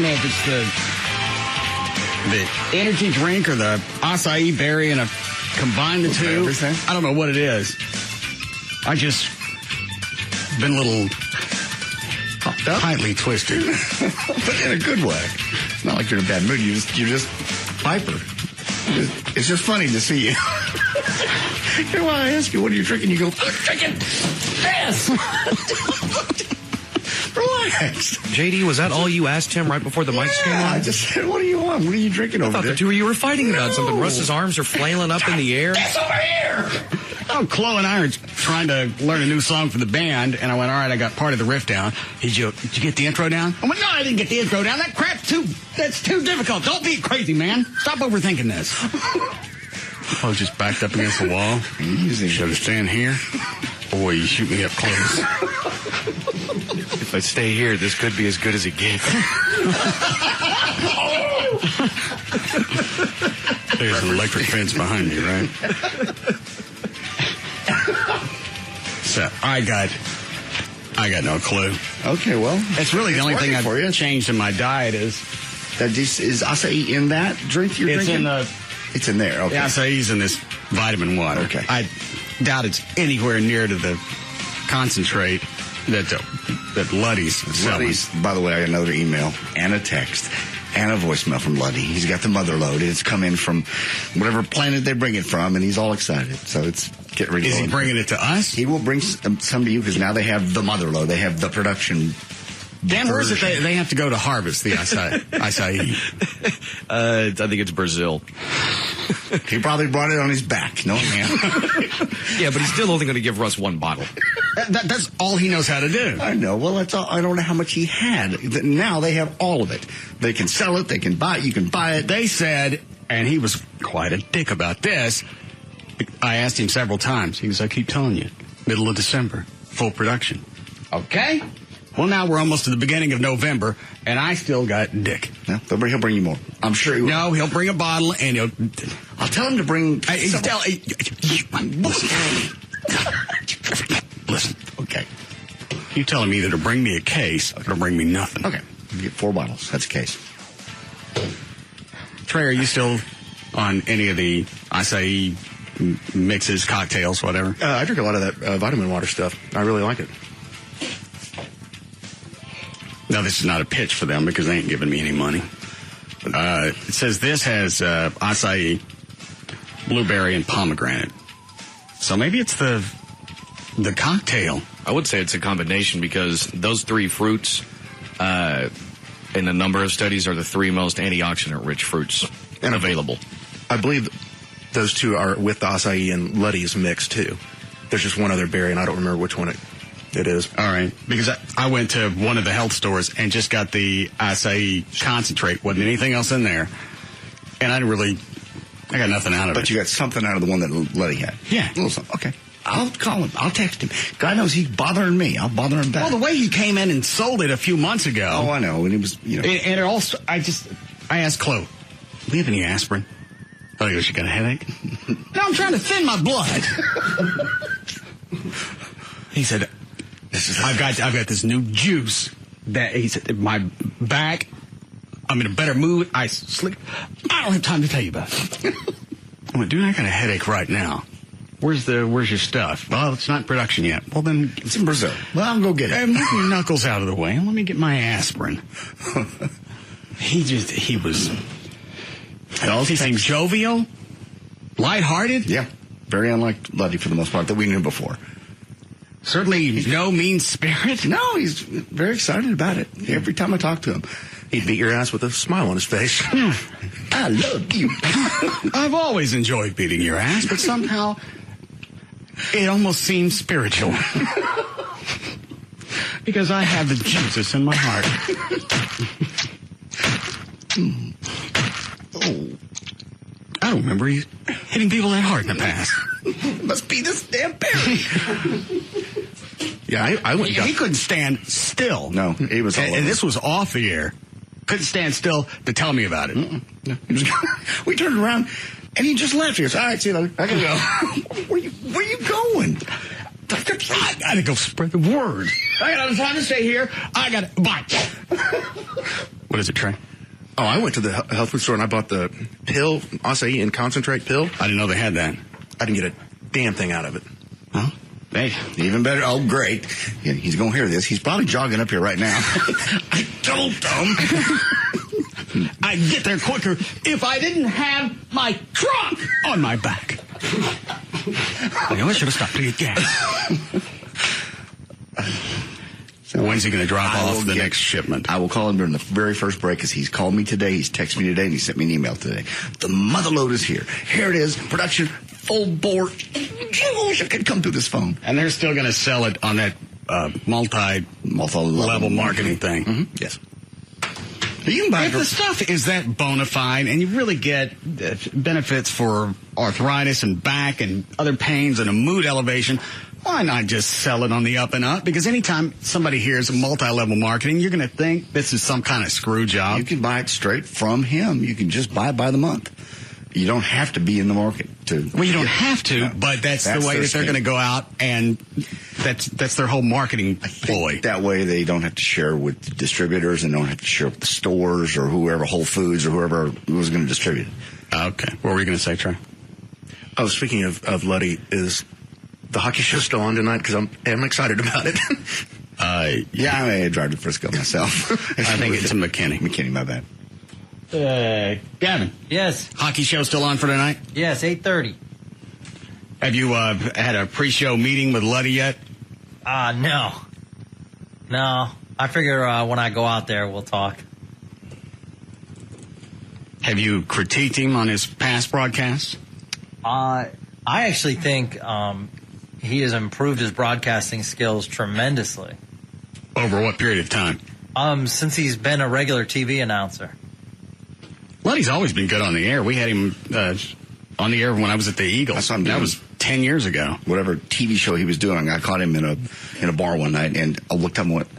know if it's the energy drink or the acai berry and combine the two. Everything? I don't know what it is. I just been a little tightly twisted. But in a good way. It's not like you're in a bad mood. You're just hyper. It's just funny to see you. When I ask you, what are you drinking? You go, I'm drinking this. Relax. JD, was that all you asked him right before the mics came on? I just said, what do you want? What are you drinking over there? I thought the two of you were fighting about something. Russ's arms are flailing up in the air. It's over here. Oh, Chloe and I are trying to learn a new song for the band, and I went, all right, I got part of the riff down. Did you get the intro down? I went, no, I didn't get the intro down. That's too difficult. Don't be crazy, man. Stop overthinking this. I was just backed up against the wall. Easy. Should I stand here? Boy, you shoot me up close. If I stay here, this could be as good as it gets. There's an electric fence behind you, right? So I got no clue. Okay, well, It's really the only thing I've changed in my diet is acai in that drink you're drinking? It's in there. Okay. The acai's in this vitamin water. Okay. I doubt it's anywhere near to the concentrate that Luddy's selling. Luddy's, by the way, I got another email and a text and a voicemail from Luddy. He's got the mother load. It's come in from whatever planet they bring it from, and he's all excited. So it's get ready. Is he bringing it to us? He will bring some to you because now they have the mother load. They have the production. Dan, where is it they have to go to harvest the acai? I think it's Brazil. He probably brought it on his back. No, man. Yeah, but he's still only going to give Russ one bottle. That's all he knows how to do. I know. Well, that's all. I don't know how much he had. Now they have all of it. They can sell it. They can buy it. You can buy it. They said, and he was quite a dick about this. I asked him several times. He goes, I keep telling you, middle of December, full production. Okay. Well, now we're almost to the beginning of November, and I still got dick. No, he'll bring you more. I'm sure he will. No, he'll bring a bottle, and I'll tell him to bring... Listen, okay. You tell him either to bring me a case or to bring me nothing. Okay. You get 4 bottles. That's a case. Trey, are you still on any of the acai mixes, cocktails, whatever? I drink a lot of that vitamin water stuff. I really like it. No, this is not a pitch for them because they ain't giving me any money. It says this has acai, blueberry, and pomegranate. So maybe it's the cocktail. I would say it's a combination because those 3 fruits, in a number of studies, are the 3 most antioxidant-rich fruits available. I believe those 2 are with the acai and Luddy's mix, too. There's just one other berry, and I don't remember which one it is. All right. Because I went to one of the health stores and just got the acai concentrate. Wasn't anything else in there. And I got nothing out of it. But you got something out of the one that Luddy had. Yeah. A little something. Okay. I'll call him. I'll text him. God knows he's bothering me. I'll bother him back. Well, the way he came in and sold it a few months ago. Oh, I know. And it was, And it also, I asked Chloe, do we have any aspirin? Oh, he goes, you got a headache? No, I'm trying to thin my blood. He said, I've got this new juice that he said, my back, I'm in a better mood. I don't have time to tell you about it. I went, dude, I got a headache right now. Where's your stuff? Well, it's not in production yet. Well, then it's in Brazil. Well, I'll go get it. Move your knuckles out of the way and let me get my aspirin. He seemed jovial, lighthearted. Yeah. Very unlike Luddy for the most part that we knew before. Certainly no mean spirit. No, he's very excited about it. Every time I talk to him, he'd beat your ass with a smile on his face. I love you. I've always enjoyed beating your ass, but somehow it almost seems spiritual. Because I have the Jesus in my heart. I don't remember hitting people that hard in the past. Must be this damn Barry. Yeah, I went. He couldn't stand still. No, he was all over. And this was off the air. Couldn't stand still to tell me about it. No. We turned around, and he just left. He goes, all right, see you later. I gotta go. Where you going? I gotta go spread the word. I got no time to stay here. Bye. What is it, Trey? Oh, I went to the health food store and I bought the pill, acai and concentrate pill. I didn't know they had that. I didn't get a damn thing out of it. Huh? Hey. Even better. Oh, great. Yeah, he's going to hear this. He's probably jogging up here right now. I told him. I'd get there quicker if I didn't have my trunk on my back. I know I should have stopped to get gas. So when's he going to drop off the next shipment? I will call him during the very first break because he's called me today. He's texted me today and he sent me an email today. The mother load is here. Here it is. Production full bore. I wish I could come through this phone. And they're still going to sell it on that multi-level marketing thing. Mm-hmm. Yes. You can buy if the stuff is that bona fide and you really get benefits for arthritis and back and other pains and a mood elevation, why not just sell it on the up and up? Because anytime somebody hears multi-level marketing, you're going to think this is some kind of screw job. You can buy it straight from him. You can just buy it by the month. You don't have to be in the market to. Well, you don't have to, but that's the way that they're going to go out, and that's their whole marketing ploy. That way they don't have to share with distributors and don't have to share with the stores or whoever, Whole Foods or whoever was going to distribute it. Okay. What were you going to say, Trey? Oh, speaking of Luddy, is the hockey show still on tonight? Because I'm excited about it. Yeah, I drive to Frisco myself. I think it's in McKinney. McKinney, my bad. Gavin. Yes. Hockey show still on for tonight? Yes, 8:30. Have you had a pre-show meeting with Luddy yet? No. I figure when I go out there, we'll talk. Have you critiqued him on his past broadcasts? I actually think he has improved his broadcasting skills tremendously. Over what period of time? Since he's been a regular TV announcer. Luddy's always been good on the air. We had him on the air when I was at the Eagles. That was 10 years ago. Whatever TV show he was doing, I caught him in a bar one night, and I looked up and went,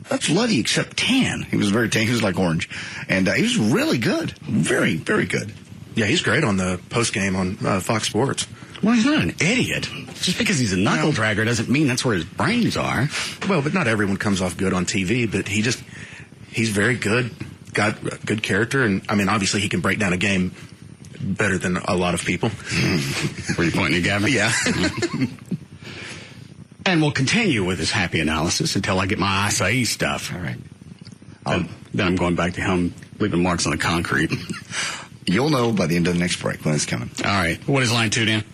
"That's Luddy except tan." He was very tan. He was like orange, and he was really good, very, very good. Yeah, he's great on the post game on Fox Sports. Well, he's not an idiot. Just because he's a knuckle dragger doesn't mean that's where his brains are. Well, but not everyone comes off good on TV, but he's very good, got a good character, and I mean, obviously he can break down a game better than a lot of people. Were you pointing at Gavin? Yeah. And we'll continue with his happy analysis until I get my acai stuff. All right. Then I'm going back to him leaving marks on the concrete. You'll know by the end of the next break when it's coming. All right. What is line 2, Dan?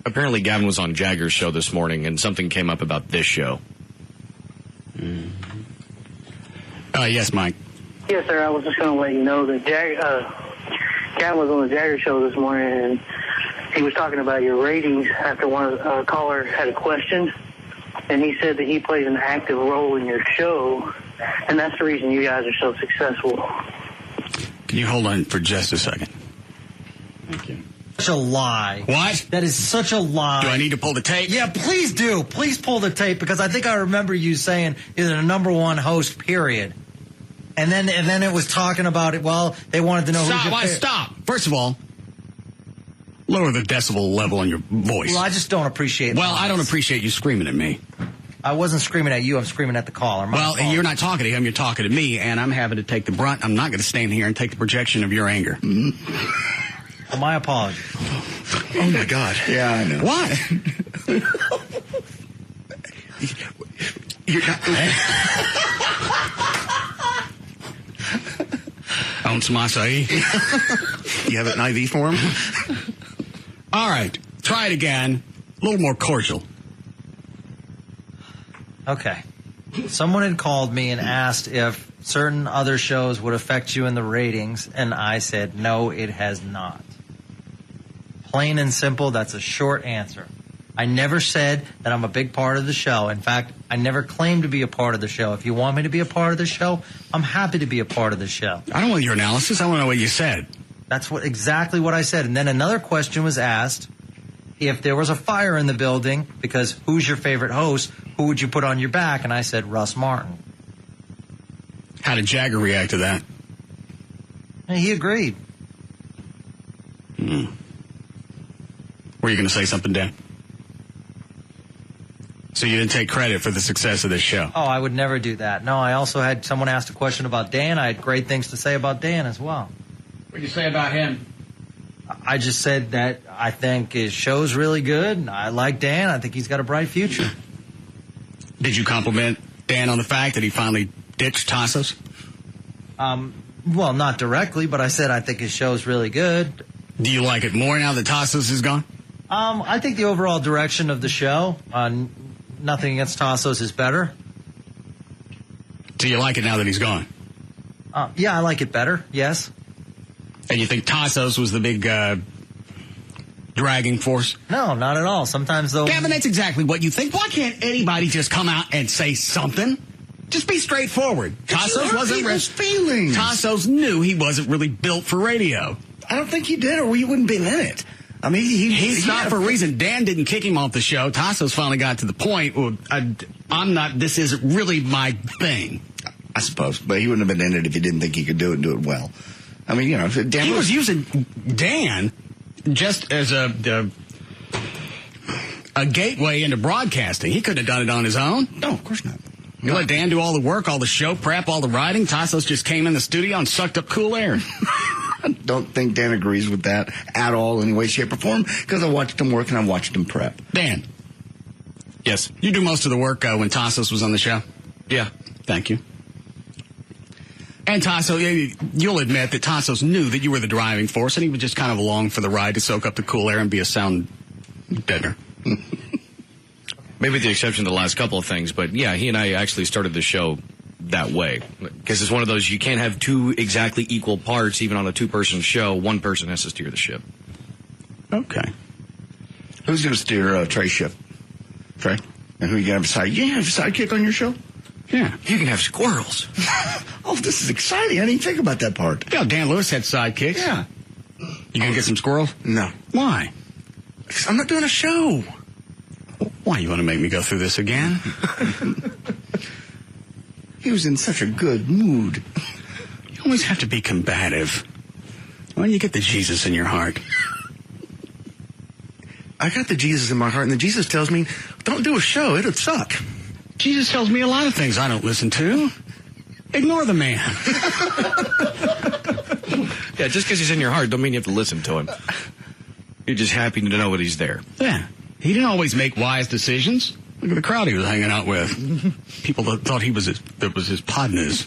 Apparently Gavin was on Jagger's show this morning, and something came up about this show. Yes, Mike. Yes, sir. I was just going to let you know that Gavin was on the Jagger show this morning, and he was talking about your ratings after one caller had a question, and he said that he plays an active role in your show, and that's the reason you guys are so successful. Can you hold on for just a second? Thank you. Such a lie. What? That is such a lie. Do I need to pull the tape? Yeah, please do. Please pull the tape, because I think I remember you saying you're the number one host, period. And then it was talking about it. Well, they wanted to know who's your favorite. Stop. First of all, lower the decibel level on your voice. Well, I just don't appreciate Well, I don't appreciate you screaming at me. I wasn't screaming at you. I'm screaming at the caller. Well, you're not talking to him. You're talking to me, and I'm having to take the brunt. I'm not going to stand here and take the projection of your anger. Well, my apologies. Oh, my God. Yeah, I know. What? You're not... Own some acai? You have an IV for him? All right. Try it again. A little more cordial. Okay. Someone had called me and asked if certain other shows would affect you in the ratings, and I said, no, it has not. Plain and simple, that's a short answer. I never said that I'm a big part of the show. In fact, I never claimed to be a part of the show. If you want me to be a part of the show, I'm happy to be a part of the show. I don't want your analysis. I want to know what you said. That's exactly what I said. And then another question was asked, if there was a fire in the building, because who's your favorite host, who would you put on your back? And I said, Russ Martin. How did Jagger react to that? And he agreed. Were you going to say something, Dan? So you didn't take credit for the success of this show? Oh, I would never do that. No, I also had someone asked a question about Dan. I had great things to say about Dan as well. What did you say about him? I just said that I think his show's really good. I like Dan. I think he's got a bright future. Did you compliment Dan on the fact that he finally ditched Tassos? Well, not directly, but I said I think his show's really good. Do you like it more now that Tassos is gone? I think the overall direction of the show, nothing against Tassos, is better. Do you like it now that he's gone? Yeah, I like it better, yes. And you think Tassos was the big dragging force? No, not at all. Sometimes, though... Gavin, that's exactly what you think. Why can't anybody just come out and say something? Just be straightforward. Tassos wasn't... people's feelings. Tassos knew he wasn't really built for radio. I don't think he did, or he wouldn't been in it. I mean, he's not for a reason. Dan didn't kick him off the show. Tassos finally got to the point, well, this isn't really my thing. I suppose, but he wouldn't have been in it if he didn't think he could do it and do it well. I mean, you know, Dan he was using Dan just as a gateway into broadcasting. He couldn't have done it on his own. No, of course not. You let Dan do all the work, all the show prep, all the writing. Tassos just came in the studio and sucked up cool air. I don't think Dan agrees with that at all in any way, shape, or form, because I watched him work and I watched him prep. Dan. Yes. You do most of the work when Tassos was on the show? Yeah. Thank you. And Tassos, you'll admit that Tassos knew that you were the driving force, and he was just kind of along for the ride to soak up the cool air and be a sound deadener. Maybe with the exception of the last couple of things, but yeah, he and I actually started the show that way. Because it's one of those, you can't have two exactly equal parts, even on a two-person show. One person has to steer the ship. Okay. Who's going to steer Trey's ship? Trey? And who you going to have a side? You have a sidekick on your show? Yeah. You can have squirrels. Oh, this is exciting. I didn't even think about that part. Yeah, Dan Lewis had sidekicks. Yeah. You going to get some squirrels? No. Why? Because I'm not doing a show. Why, you want to make me go through this again? He was in such a good mood. You always have to be combative. When you get the Jesus in your heart. I got the Jesus in my heart, and the Jesus tells me, don't do a show. It'll suck. Jesus tells me a lot of things I don't listen to. Ignore the man. Yeah, just because he's in your heart don't mean you have to listen to him. You're just happy to know that he's there. Yeah. He didn't always make wise decisions. Look at the crowd he was hanging out with. People that thought that was his partners.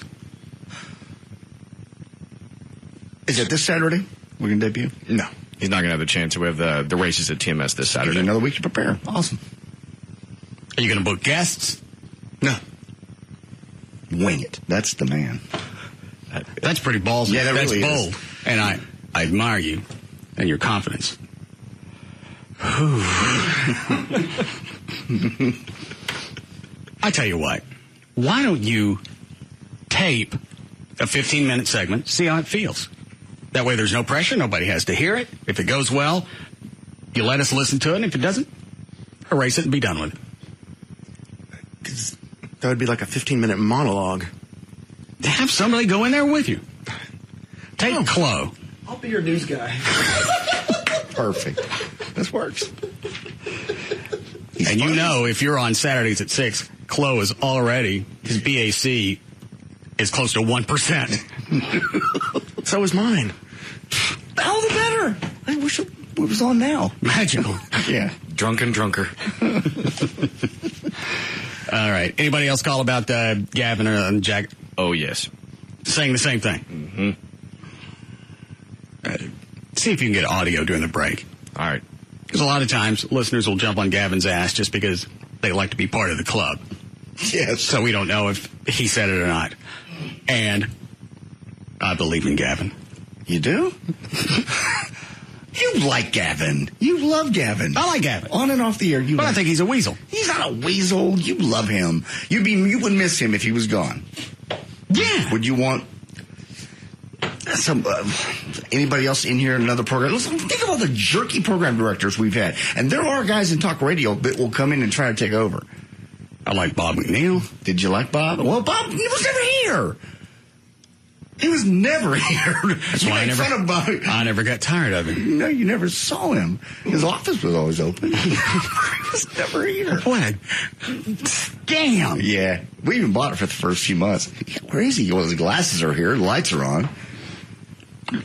Is it this Saturday we're going to debut? No. He's not going to have a chance. We have the races at TMS this Saturday. Give you another week to prepare. Awesome. Are you going to book guests? No. Wing it. That's the man. That's pretty ballsy. Yeah, that's really bold. is. And I admire you and your confidence. I tell you what. Why don't you tape a 15-minute segment, see how it feels? That way there's no pressure. Nobody has to hear it. If it goes well, you let us listen to it. And if it doesn't, erase it and be done with it. Because that would be like a 15-minute monologue. Have somebody go in there with you. Take Chloe. I'll be your news guy. Perfect. This works. And you know, if you're on Saturdays at 6, Chloe is already, his BAC is close to 1%. So is mine. All the better. I wish it was on now. Magical. Yeah. Drunken drunker. All right. Anybody else call about Gavin or Jack? Oh, yes. Saying the same thing. Mm-hmm. See if you can get audio during the break. All right. Because a lot of times listeners will jump on Gavin's ass just because they like to be part of the club. Yes. So we don't know if he said it or not. And I believe in Gavin. You do? You like Gavin. You love Gavin. I like Gavin. On and off the air. But I think he's a weasel. He's not a weasel. You love him. You would miss him if he was gone. Yeah. Would you want some anybody else in here in another program? Listen, think of all the jerky program directors we've had. And there are guys in talk radio that will come in and try to take over. I like Bob McNeil. Did you like Bob? Well, Bob, he was never here. He was never here. That's why I never got tired of him. No, you never saw him. His office was always open. He was never here. What? Damn. Yeah. We even bought it for the first few months. Where is he? Well, his glasses are here. The lights are on.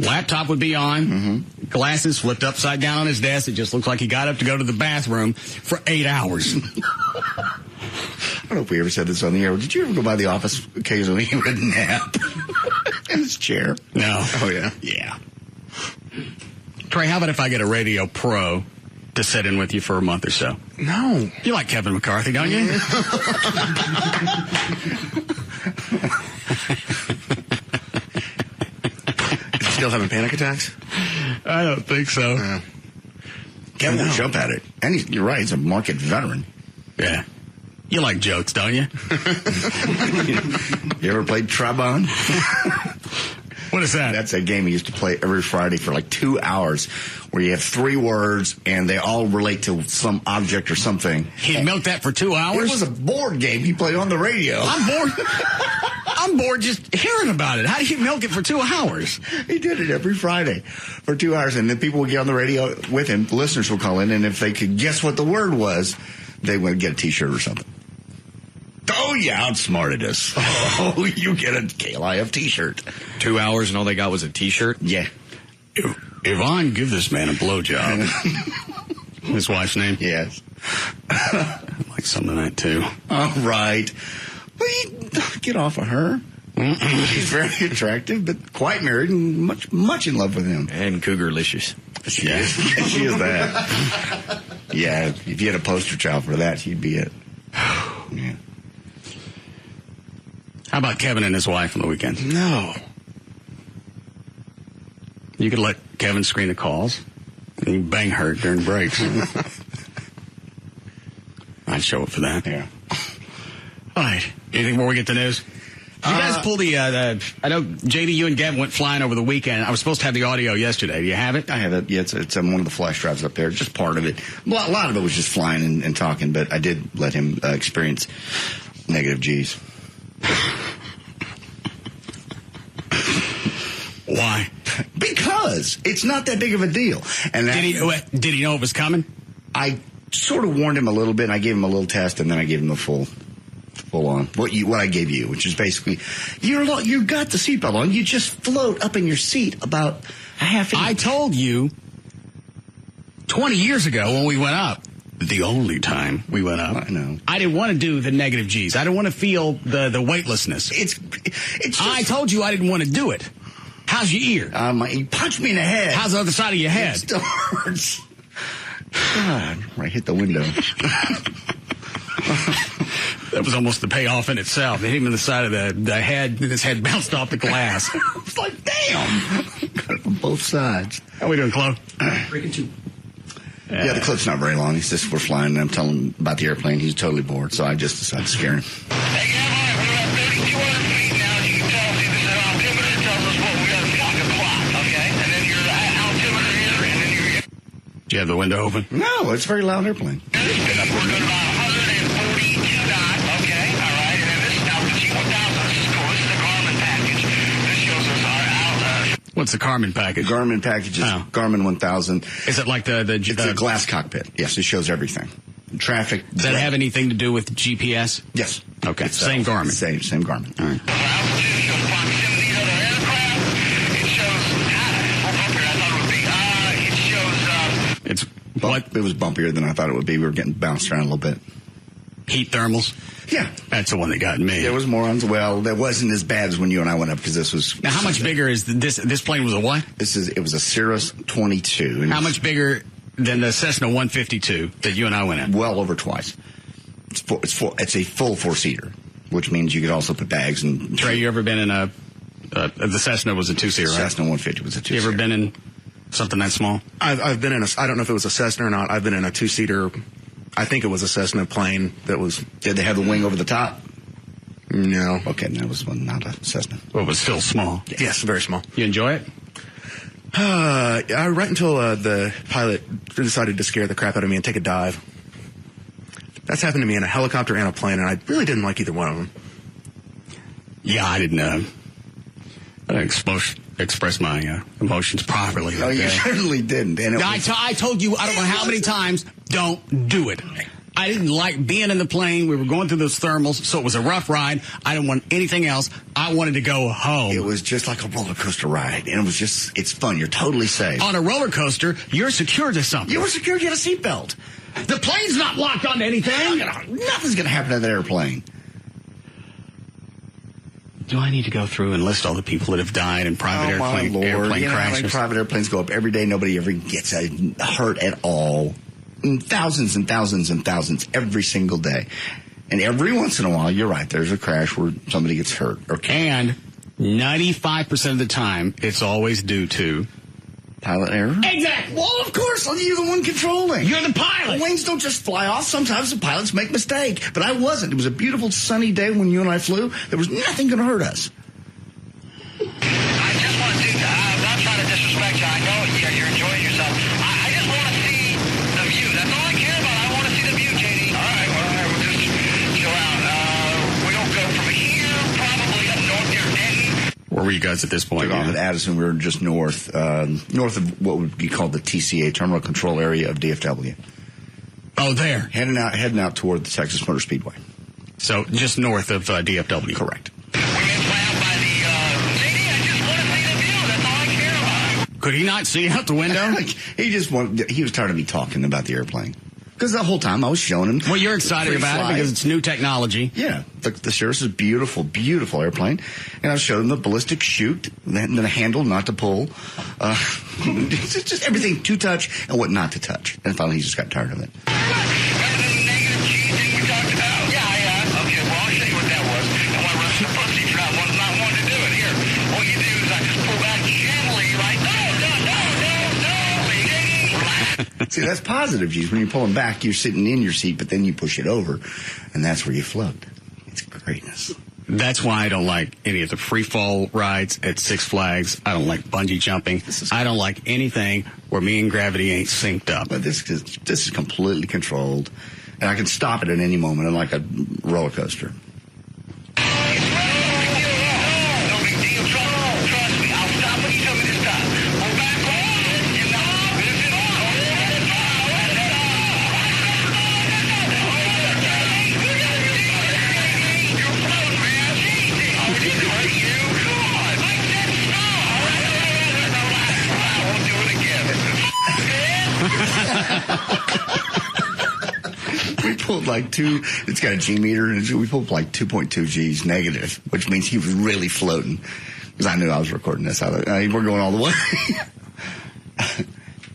Laptop would be on. Glasses flipped upside down on his desk. It just looks like he got up to go to the bathroom for 8 hours. I don't know if we ever said this on the air. Did you ever go by the office occasionally and would nap in his chair? No. Oh, yeah? Yeah. Trey, how about if I get a Radio Pro to sit in with you for a month or so? No. You like Kevin McCarthy, don't you? Is he still having panic attacks? I don't think so. Kevin will jump at it. And you're right, he's a market veteran. Yeah. You like jokes, don't you? You ever played Trabon? What is that? That's a game we used to play every Friday for like 2 hours, where you have 3 words and they all relate to some object or something. He'd milk that for 2 hours? It was a board game he played on the radio. I'm bored. I'm bored just hearing about it. How do you milk it for 2 hours? He did it every Friday for 2 hours, and then people would get on the radio with him. Listeners would call in, and if they could guess what the word was, they would get a T-shirt or something. Oh, you outsmarted us. Oh, you get a KLIF T-shirt. 2 hours and all they got was a T-shirt? Yeah. Yvonne, give this man a blowjob. His wife's name? Yes. I like some of that, too. All right. Well, get off of her. She's very attractive, but quite married and much in love with him. And cougarlicious. She is. She is that. Yeah, if you had a poster child for that, she'd be it. Yeah. How about Kevin and his wife on the weekend? No. You could let Kevin screen the calls, and you bang her during breaks. I'd show up for that. Yeah. All right. Anything more we get the news? Did you guys pull the I know, JD, you and Gavin went flying over the weekend. I was supposed to have the audio yesterday. Do you have it? I have it. Yeah, it's on one of the flash drives up there. Just part of it. A lot of it was just flying and talking, but I did let him experience negative G's. Why? Because it's not that big of a deal. And Did he know it was coming? I sort of warned him a little bit, and I gave him a little test, and then I gave him the full on what I gave you, which is basically you got the seatbelt on, you just float up in your seat about a half inch. I told you 20 years ago when we went up, the only time we went up, I know. I didn't want to do the negative G's. I didn't want to feel the weightlessness. It's just, I told you I didn't want to do it. How's your ear? He punched me in the head. How's the other side of your head? It still hurts. God, I hit the window. That was almost the payoff in itself. It hit him in the side of the head, and his head bounced off the glass. It's like, damn. Got it from both sides. How we doing, Chloe? Yeah, the clip's not very long. It's just we're flying, and I'm telling him about the airplane. He's totally bored, so I just decided to scare him. Do you have the window open? No, it's a very loud airplane. What's the Garmin package? Garmin package is Garmin 1000. Is it like It's a glass cockpit. Yes, it shows everything. Traffic. Does that have anything to do with GPS? Yes. Okay. Same Garmin. Same Garmin. All right. It's what? It was bumpier than I thought it would be. We were getting bounced around a little bit. Heat thermals? Yeah. That's the one that got me. There was more on. Well, that wasn't as bad as when you and I went up, because this was. Now, how much bigger is this? This plane was a what? It was a Cirrus 22. How much bigger than the Cessna 152 that you and I went in? Well over twice. It's a full 4-seater, which means you could also put bags and. Trey, you ever been in the Cessna was a 2-seater, right? Cessna 150 was a 2-seater. You ever been in something that small? I've been in I don't know if it was a Cessna or not. I've been in a 2-seater. I think it was a Cessna plane that was. Did they have the wing over the top? No. Okay, that was not a Cessna. Well, it was still small. Yes, very small. You enjoy it? Right until the pilot decided to scare the crap out of me and take a dive. That's happened to me in a helicopter and a plane, and I really didn't like either one of them. Yeah, I didn't express my emotions properly. No, you certainly didn't. And I told you, I don't know how many times, don't do it. I didn't like being in the plane. We were going through those thermals, so it was a rough ride. I didn't want anything else. I wanted to go home. It was just like a roller coaster ride, and it's fun. You're totally safe. On a roller coaster, you're secured to something. You were secured. You had a seatbelt. The plane's not locked onto anything. Nothing's going to happen to that airplane. Do I need to go through and list all the people that have died in private airplane you know, crashes? Private airplanes go up every day. Nobody ever gets hurt at all. Thousands and thousands and thousands every single day. And every once in a while, you're right, there's a crash where somebody gets hurt. And 95% of the time, it's always due to pilot error? Exactly. Well, of course, you're the one controlling. You're the pilot. The wings don't just fly off. Sometimes the pilots make mistakes. But I wasn't. It was a beautiful sunny day when you and I flew. There was nothing going to hurt us. I just want to I'm not trying to disrespect you. I know you're enjoying yourself. I just want to see the view. That's all I care about. I want to see the view, JD. All right, we'll just chill out. We'll go from here, probably up north near Denton. Where were you guys at this point? Took off at Addison. We were just north of what would be called the TCA, Terminal Control Area of DFW. Oh, there. Heading out toward the Texas Motor Speedway. So just north of DFW. Correct. Could he not see out the window? He was tired of me talking about the airplane. Because the whole time I was showing him. Well, you're excited about it because it's new technology. Yeah. The Cirrus is a beautiful, beautiful airplane. And I showed him the ballistic chute, and the handle not to pull. It's just everything to touch and what not to touch. And finally he just got tired of it. See, that's positive, G's. When you're pulling back, you're sitting in your seat, but then you push it over, and that's where you float. It's greatness. That's why I don't like any of the free fall rides at Six Flags. I don't like bungee jumping. I don't like anything where me and gravity ain't synced up. But this is completely controlled, and I can stop it at any moment, unlike a roller coaster. We pulled it's got a G meter, and we pulled like 2.2 G's negative, which means he was really floating. Because I knew I was recording this. We're going all the way.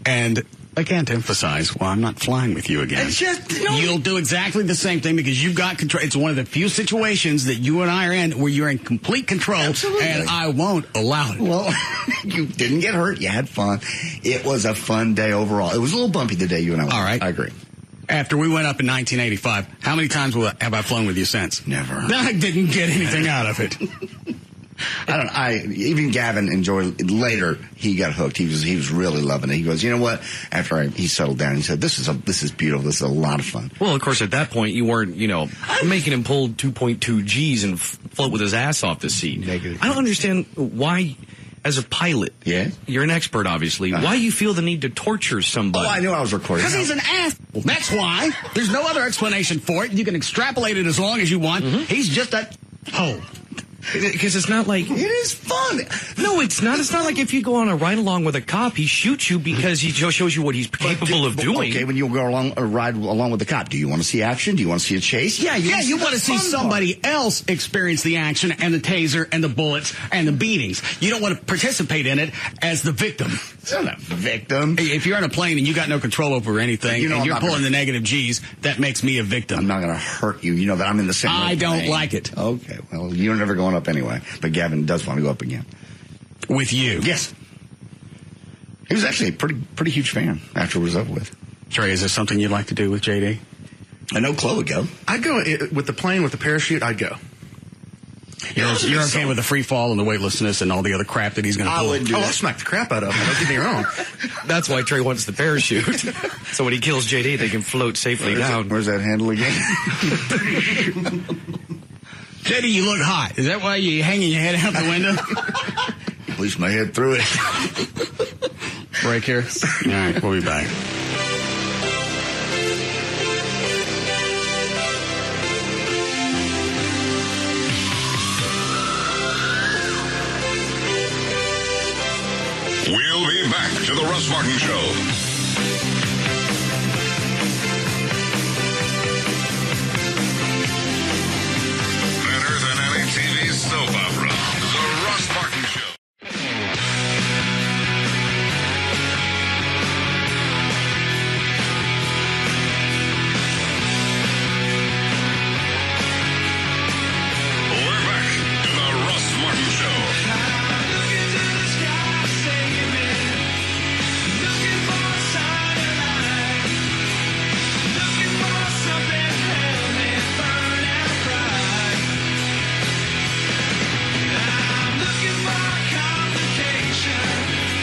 And again, to emphasize, well, I'm not flying with you again. It's just, you'll do exactly the same thing because you've got control. It's one of the few situations that you and I are in where you're in complete control. Absolutely. And I won't allow it. Well, you didn't get hurt. You had fun. It was a fun day overall. It was a little bumpy the day you and I went. All right. I agree. After we went up in 1985, how many times have I flown with you since? Never. I didn't get anything out of it. Even Gavin enjoyed it. Later, he got hooked. He was really loving it. He goes, you know what? After he settled down, he said, this is beautiful. This is a lot of fun. Well, of course, at that point, you weren't, making him pull 2.2 G's and float with his ass off the seat. Negative. I don't understand why, as a pilot, you're an expert, obviously, why you feel the need to torture somebody. Oh, I knew I was recording. Because he's an ass. That's why. There's no other explanation for it. You can extrapolate it as long as you want. Mm-hmm. He's just a hole. Because it's not like... It is fun. No, it's not. It's not like if you go on a ride-along with a cop, he shoots you because he shows you what he's capable of doing. Okay, when you go along a ride along with the cop, do you want to see action? Do you want to see a chase? Yeah, you want to see somebody else experience the action and the taser and the bullets and the beatings. You don't want to participate in it as the victim. It's not a victim. If you're on a plane and you got no control over anything and you're pulling the negative G's, that makes me a victim. I'm not going to hurt you. You know that I'm in the same I don't like it. Okay, well, you're never going up anyway. But Gavin does want to go up again. With you? Yes. He was actually a pretty huge fan after it was over with. Trey, is this something you'd like to do with JD? I know Chloe would go. I'd go with the plane, with the parachute, I'd go. You're okay with the free fall and the weightlessness and all the other crap that he's going to pull? I would do I'll smack the crap out of him. Don't get me wrong. That's why Trey wants the parachute. So when he kills JD, they can float safely down. Where's that handle again? JD, you look hot. Is that why you're hanging your head out the window? At least my head through it. Break here. All right, we'll be back. We'll be back to the Russ Martin Show. Better than any TV soap opera. The Russ Martin Show. We're back to the Russ Martin Show.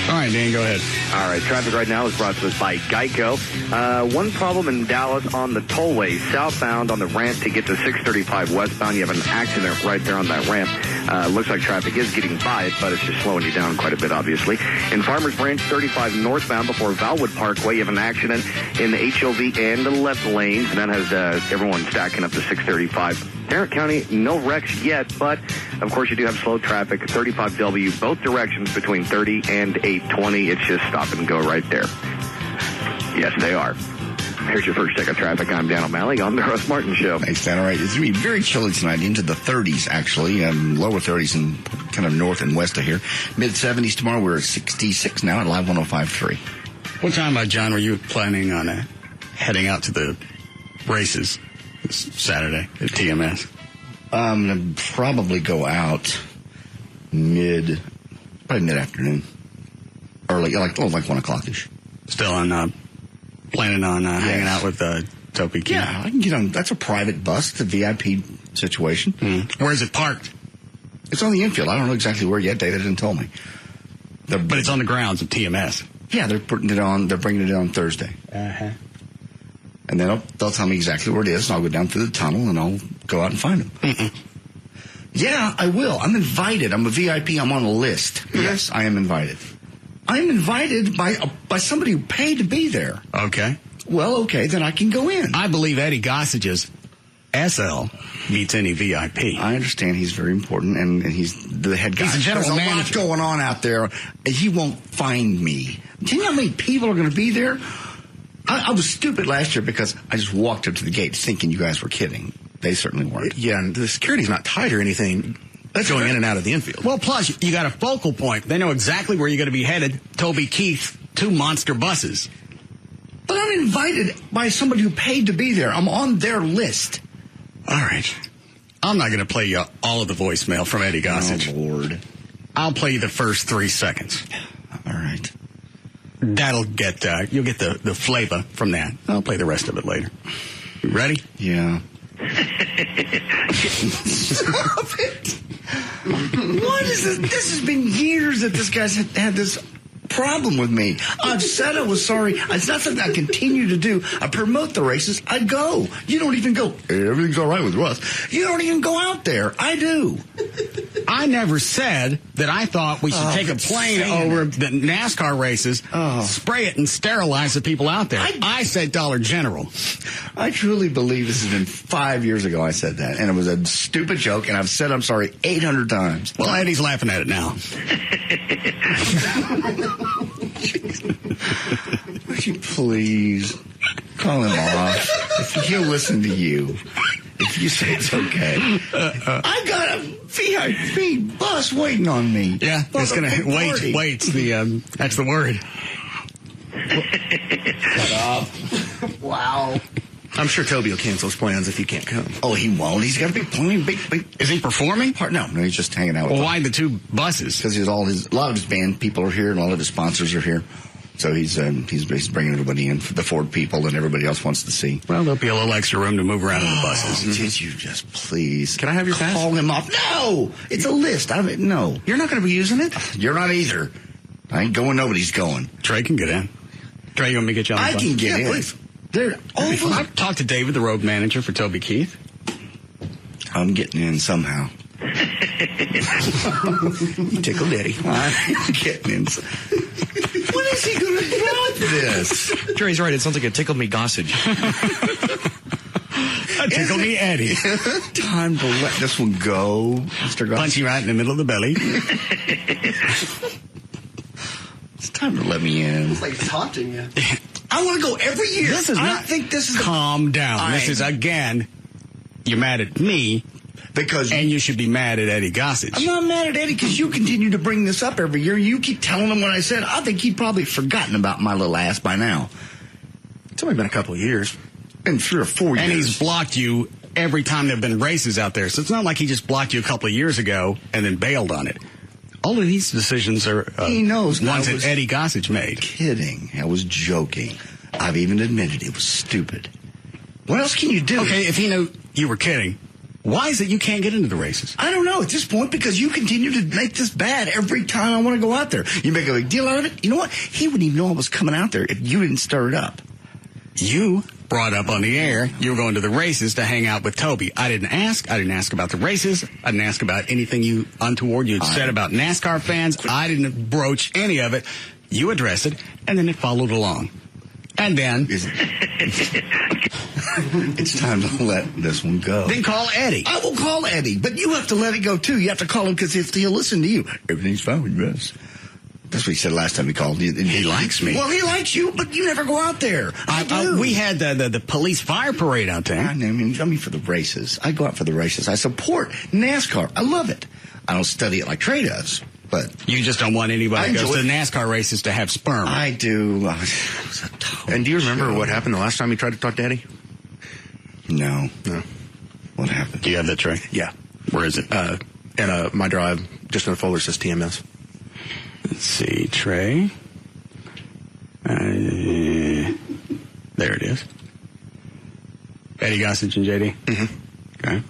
All right, Dan, go ahead. All right, traffic right now is brought to us by Geico. One problem in Dallas on the tollway, southbound on the ramp to get to 635 westbound. You have an accident right there on that ramp. Looks like traffic is getting by it, but it's just slowing you down quite a bit, obviously. In Farmers Branch, 35 northbound before Valwood Parkway, you have an accident in the HOV and the left lanes, and that has everyone stacking up to 635. Tarrant County, no wrecks yet, but of course you do have slow traffic. 35W, both directions between 30 and 820. It's just stop and go right there. Yes, they are. Here's your first check of traffic. I'm Dan O'Malley on the Russ Martin Show. Thanks, Dan. All right, it's going to be very chilly tonight, into the 30s, actually. Lower 30s in kind of north and west of here. Mid-70s tomorrow. We're at 66 now at Live 105.3. What time, John, were you planning on heading out to the races this Saturday at TMS? I'm going to probably go out probably mid-afternoon. Early, like 1 o'clock-ish. Still on, planning on hanging out with Toby Keith? Yeah, I can get on. That's a private bus. It's a VIP situation. Where's it parked? It's on the infield. I don't know exactly where yet. David didn't tell me. But it's on the grounds of TMS. Yeah, they're putting it on. They're bringing it in on Thursday. Uh-huh. And then they'll tell me exactly where it is, and I'll go down through the tunnel, and I'll go out and find them. Yeah, I will. I'm invited. I'm a VIP. I'm on a list. Yes, I am invited. I am invited by somebody who paid to be there. Okay. Well, okay, then I can go in. I believe Eddie Gossage's SL beats any VIP. I understand he's very important, and he's the head guy. He's a general There's manager. a lot going on out there. He won't find me. Do you know how many people are going to be there? I was stupid last year because I just walked up to the gate thinking you guys were kidding. They certainly weren't. Yeah, and the security's not tight or anything. That's going in and out of the infield. Well, plus, you got a focal point. They know exactly where you're going to be headed. Toby Keith, 2 monster buses. But I'm invited by somebody who paid to be there. I'm on their list. All right. I'm not going to play you all of the voicemail from Eddie Gossage. Oh, Lord. I'll play you the first 3 seconds. All right. That'll get, you'll get the flavor from that. I'll play the rest of it later. You ready? Yeah. Stop it. What is this? This has been years that this guy's had this problem with me. I've said I was sorry. It's not something I continue to do. I promote the races. I go. You don't even go, hey, everything's all right with Russ. You don't even go out there. I do. I never said that I thought we should take a plane over the NASCAR races, spray it, and sterilize the people out there. I said Dollar General. I truly believe this has been 5 years ago I said that, and it was a stupid joke, and I've said I'm sorry 800 times. Well, Eddie's laughing at it now. Would you please call him off? If he'll listen to you. If you say it's okay. I got a VIP bus waiting on me. Yeah, it's going to wait. That's the word. Shut up. Wow. I'm sure Toby will cancel his plans if he can't come. Oh, he won't. He's got a big plane. Big. Is he performing? No, he's just hanging out with Well, why the 2 buses? Because a lot of his band people are here and a lot of his sponsors are here. So he's bringing everybody in, the Ford people and everybody else wants to see. Well, there'll be a little extra room to move around in the buses. Did you just please? Can I have your pass? Call him off. No! It's a list. No. You're not going to be using it? You're not either. I ain't going. Nobody's going. Trey can get in. Trey, you want me to get you on the bus? I can get in. Please. They're over. I've talked to David, the road manager for Toby Keith. I'm getting in somehow. You tickled Eddie. I'm getting him. When is he going to drop this? Jerry's right. It sounds like a tickle me gossage. Tickle me, Eddie. Time to let this one go, Mr. Goss. Punch you right in the middle of the belly. It's time to let me in. It's like taunting you. I want to go every year. This is I think this is calm down. This is, again, you're mad at me. And you should be mad at Eddie Gossage. I'm not mad at Eddie because you continue to bring this up every year. You keep telling him what I said. I think he'd probably forgotten about my little ass by now. It's only been a couple of years. Been 3 or 4 years. And he's blocked you every time there have been races out there. So it's not like he just blocked you a couple of years ago and then bailed on it. All of these decisions are he knows ones that Eddie Gossage made. Kidding. I was joking. I've even admitted it was stupid. What else can you do? Okay, if he knew you were kidding, why is it you can't get into the races? I don't know at this point because you continue to make this bad every time I want to go out there. You make a big deal out of it. You know what? He wouldn't even know I was coming out there if you didn't stir it up. You brought up on the air you were going to the races to hang out with Toby. I didn't ask. I didn't ask about the races. I didn't ask about anything you untoward you had said about NASCAR fans. I didn't broach any of it. You addressed it, and then it followed along. And then it's time to let this one go. Then call Eddie. I will call Eddie, but you have to let it go too. You have to call him because he'll listen to you. Everything's fine with Russ. That's what he said last time he called. He likes me. Well, he likes you, but you never go out there. We had the police fire parade out there. I mean for the races. I go out for the races. I support NASCAR. I love it. I don't study it like Trey does. But you just don't want anybody who goes to the NASCAR races to have sperm. I do. And do you remember what happened the last time you tried to talk to Eddie? No. What happened? Do you have that, Trey? Yeah. Where is it? In my drive, just in a folder says TMS. Let's see, Trey. There it is. Eddie Gossage and JD. Mm-hmm. Okay.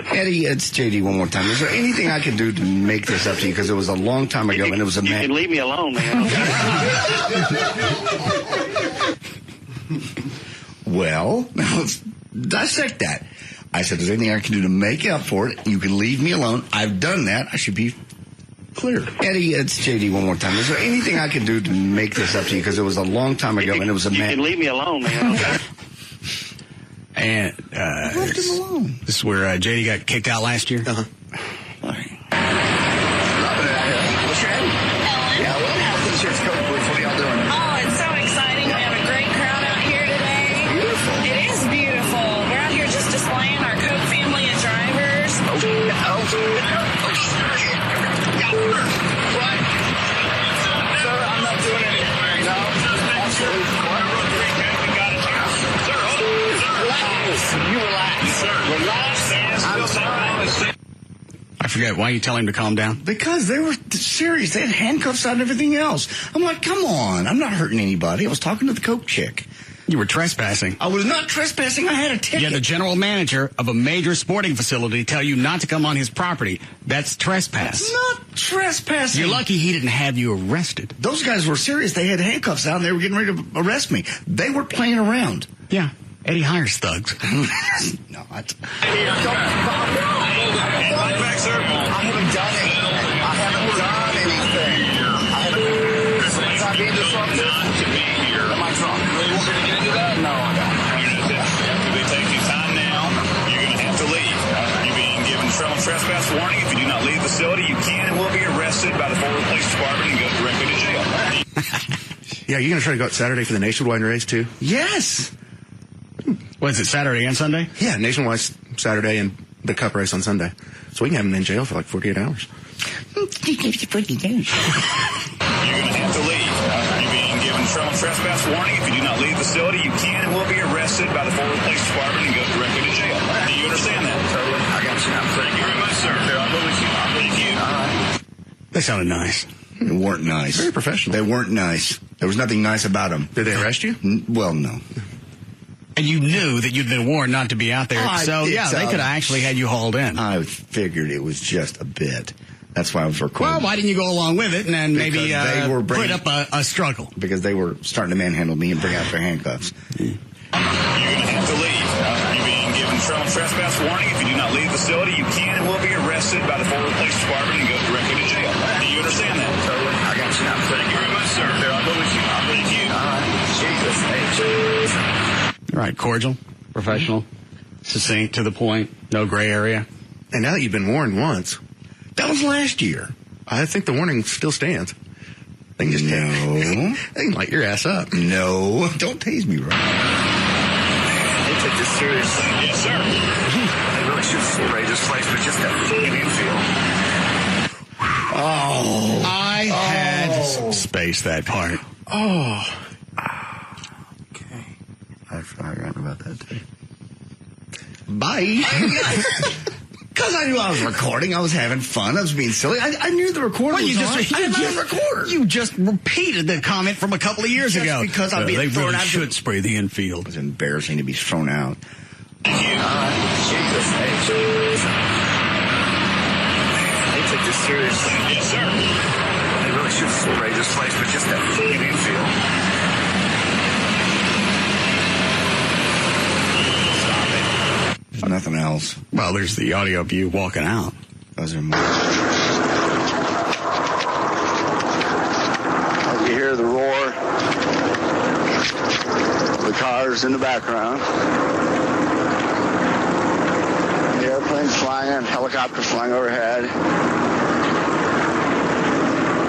Eddie, it's JD one more time. Is there anything I can do to make this up to you? Because it was a long time ago, and it was a man. You can leave me alone, man. Well, now let's dissect that. I said, is there anything I can do to make up for it? You can leave me alone. I've done that. I should be clear. Eddie, it's JD one more time. Is there anything I can do to make this up to you? Because it was a long time ago, and it was a man. You can leave me alone, man. And left him alone. This is where JD got kicked out last year. Uh-huh. What's your name? Ellen. Yeah, welcome to Coach Booth. What are y'all doing? Oh, it's so exciting. We have a great crowd out here today. Beautiful. It is beautiful. We're out here just displaying our Coke family of drivers. What? Sir, I'm not doing anything. No? Absolutely. Relax. You relax. Relax. I'm sorry. I forget. Why you tell him to calm down? Because they were serious. They had handcuffs on and everything else. I'm like, come on. I'm not hurting anybody. I was talking to the Coke chick. You were trespassing. I was not trespassing. I had a ticket. You had the general manager of a major sporting facility tell you not to come on his property. That's trespass. It's not trespassing. You're lucky he didn't have you arrested. Those guys were serious. They had handcuffs on. They were getting ready to arrest me. They were playing around. Yeah. Eddie hires thugs. Not. I haven't done anything. Since I've been disruptive. Am I drunk? You want me to get into that? No, I don't. If they take your time now, you're going to have to leave. You're being given felon trespass warning. If you do not leave the facility, you can and will be arrested by the Fort Worth Police Department and go directly to jail. Yeah, you're going to try to go out Saturday for the nationwide race, too? Yes. Was it Saturday and Sunday? Yeah, nationwide Saturday and the cup race on Sunday. So we can have him in jail for like 48 hours. You're going to have to leave. You're being given felon trespass warning. If you do not leave the facility, you can and will be arrested by the Fort Worth Police Department and go directly to jail. Do you understand that? Totally. I got you. Thank you very much, sir. Thank you. All right. They sounded nice. They weren't nice. Very professional. They weren't nice. There was nothing nice about them. Did they arrest you? Well, no. And you knew that you'd been warned not to be out there. So, yeah, they could have actually had you hauled in. I figured it was just a bit. That's why I was recording. Well, why didn't you go along with it and then maybe put up a struggle? Because they were starting to manhandle me and bring out their handcuffs. You're going to have to leave. You're being given felon trespass warning. If you do not leave the facility, you can and will be arrested arrested by the Forward Police Department and go directly to jail. Do you understand that? Totally. I got you now. Thank you very much, sir. I'll go with you. Thank you. All right. Jesus. Hey, Right, cordial, professional, succinct, to the point, no gray area. And now that you've been warned once, that was last year. I think the warning still stands. They can just they can light your ass up. No, don't tase me, Ron. They take this seriously. Yes, sir. They really should spray this place with just that fucking infield. Oh. I had spaced that part. Oh. Okay. I forgot about that too. Bye. Because I knew I was recording. I was having fun. I was being silly. I knew the recorder was on. I didn't have a recorder. You just repeated the comment from a couple of years ago. Because I'm being they thrown really out. should spray the infield. It was embarrassing to be thrown out. Jesus. Hey, they take this seriously. Yes, sir. They really should spray this place with just that fucking infield. Nothing else. Well, there's the audio of you walking out. Those are more. You hear the roar. The cars in the background. The airplanes flying and helicopters flying overhead.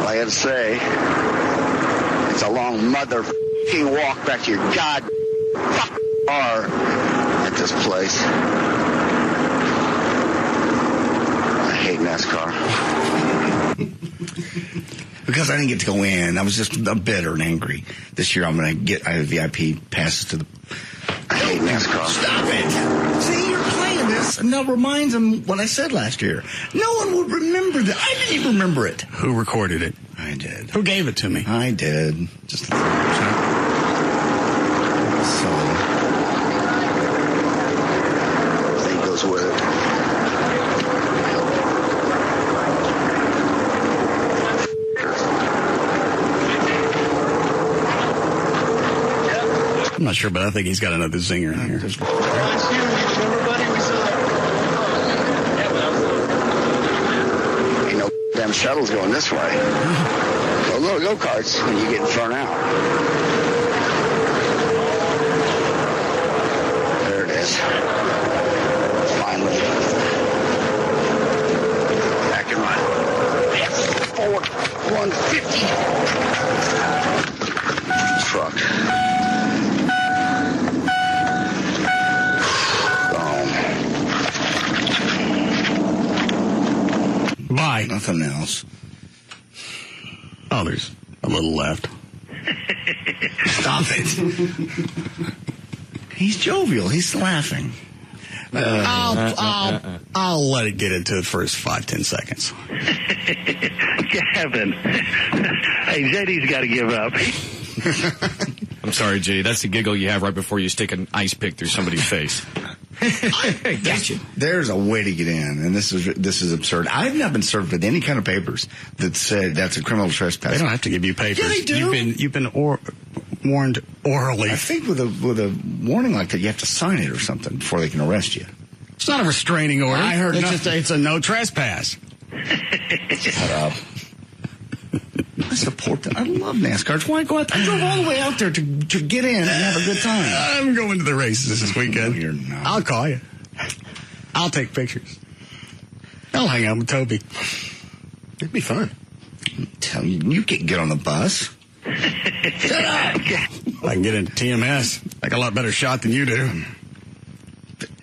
All I gotta say, it's a long motherfucking walk back to your god car at this place. I hate NASCAR. Because I didn't get to go in. I was just bitter and angry. This year I have VIP passes to the... I hate NASCAR. Stop it! See, you're playing this, and that reminds them what I said last year. No one would remember that. I didn't even remember it. Who recorded it? I did. Who gave it to me? I did. Just so... Thing goes with it. I'm not sure, but I think he's got another zinger in here. Ain't no damn shuttles going this way. No little go-karts when you get thrown out. There it is. Finally. Back and run. Forward. 150. Truck. Bye. Nothing else. Oh, there's a little left. Stop it. He's jovial. He's laughing. I'll let it get into the first 5-10 seconds. Kevin. Hey, JD's got to give up. I'm sorry, Jay. That's the giggle you have right before you stick an ice pick through somebody's face. Gotcha. There's a way to get in, and this is absurd. I've not been served with any kind of papers that said that's a criminal trespass. They don't have to give you papers. Yeah, they do. You've been warned orally. I think with a warning like that, you have to sign it or something before they can arrest you. It's not a restraining order. I heard it's a no trespass. Shut up. I support that. I love NASCAR. Why go out? I drove all the way out there to get in and have a good time. I'm going to the races this weekend. No, you're not. I'll call you. I'll take pictures. I'll hang out with Toby. It'd be fun. Tell you can't get on the bus. Shut up. I can get into TMS. I got a lot better shot than you do.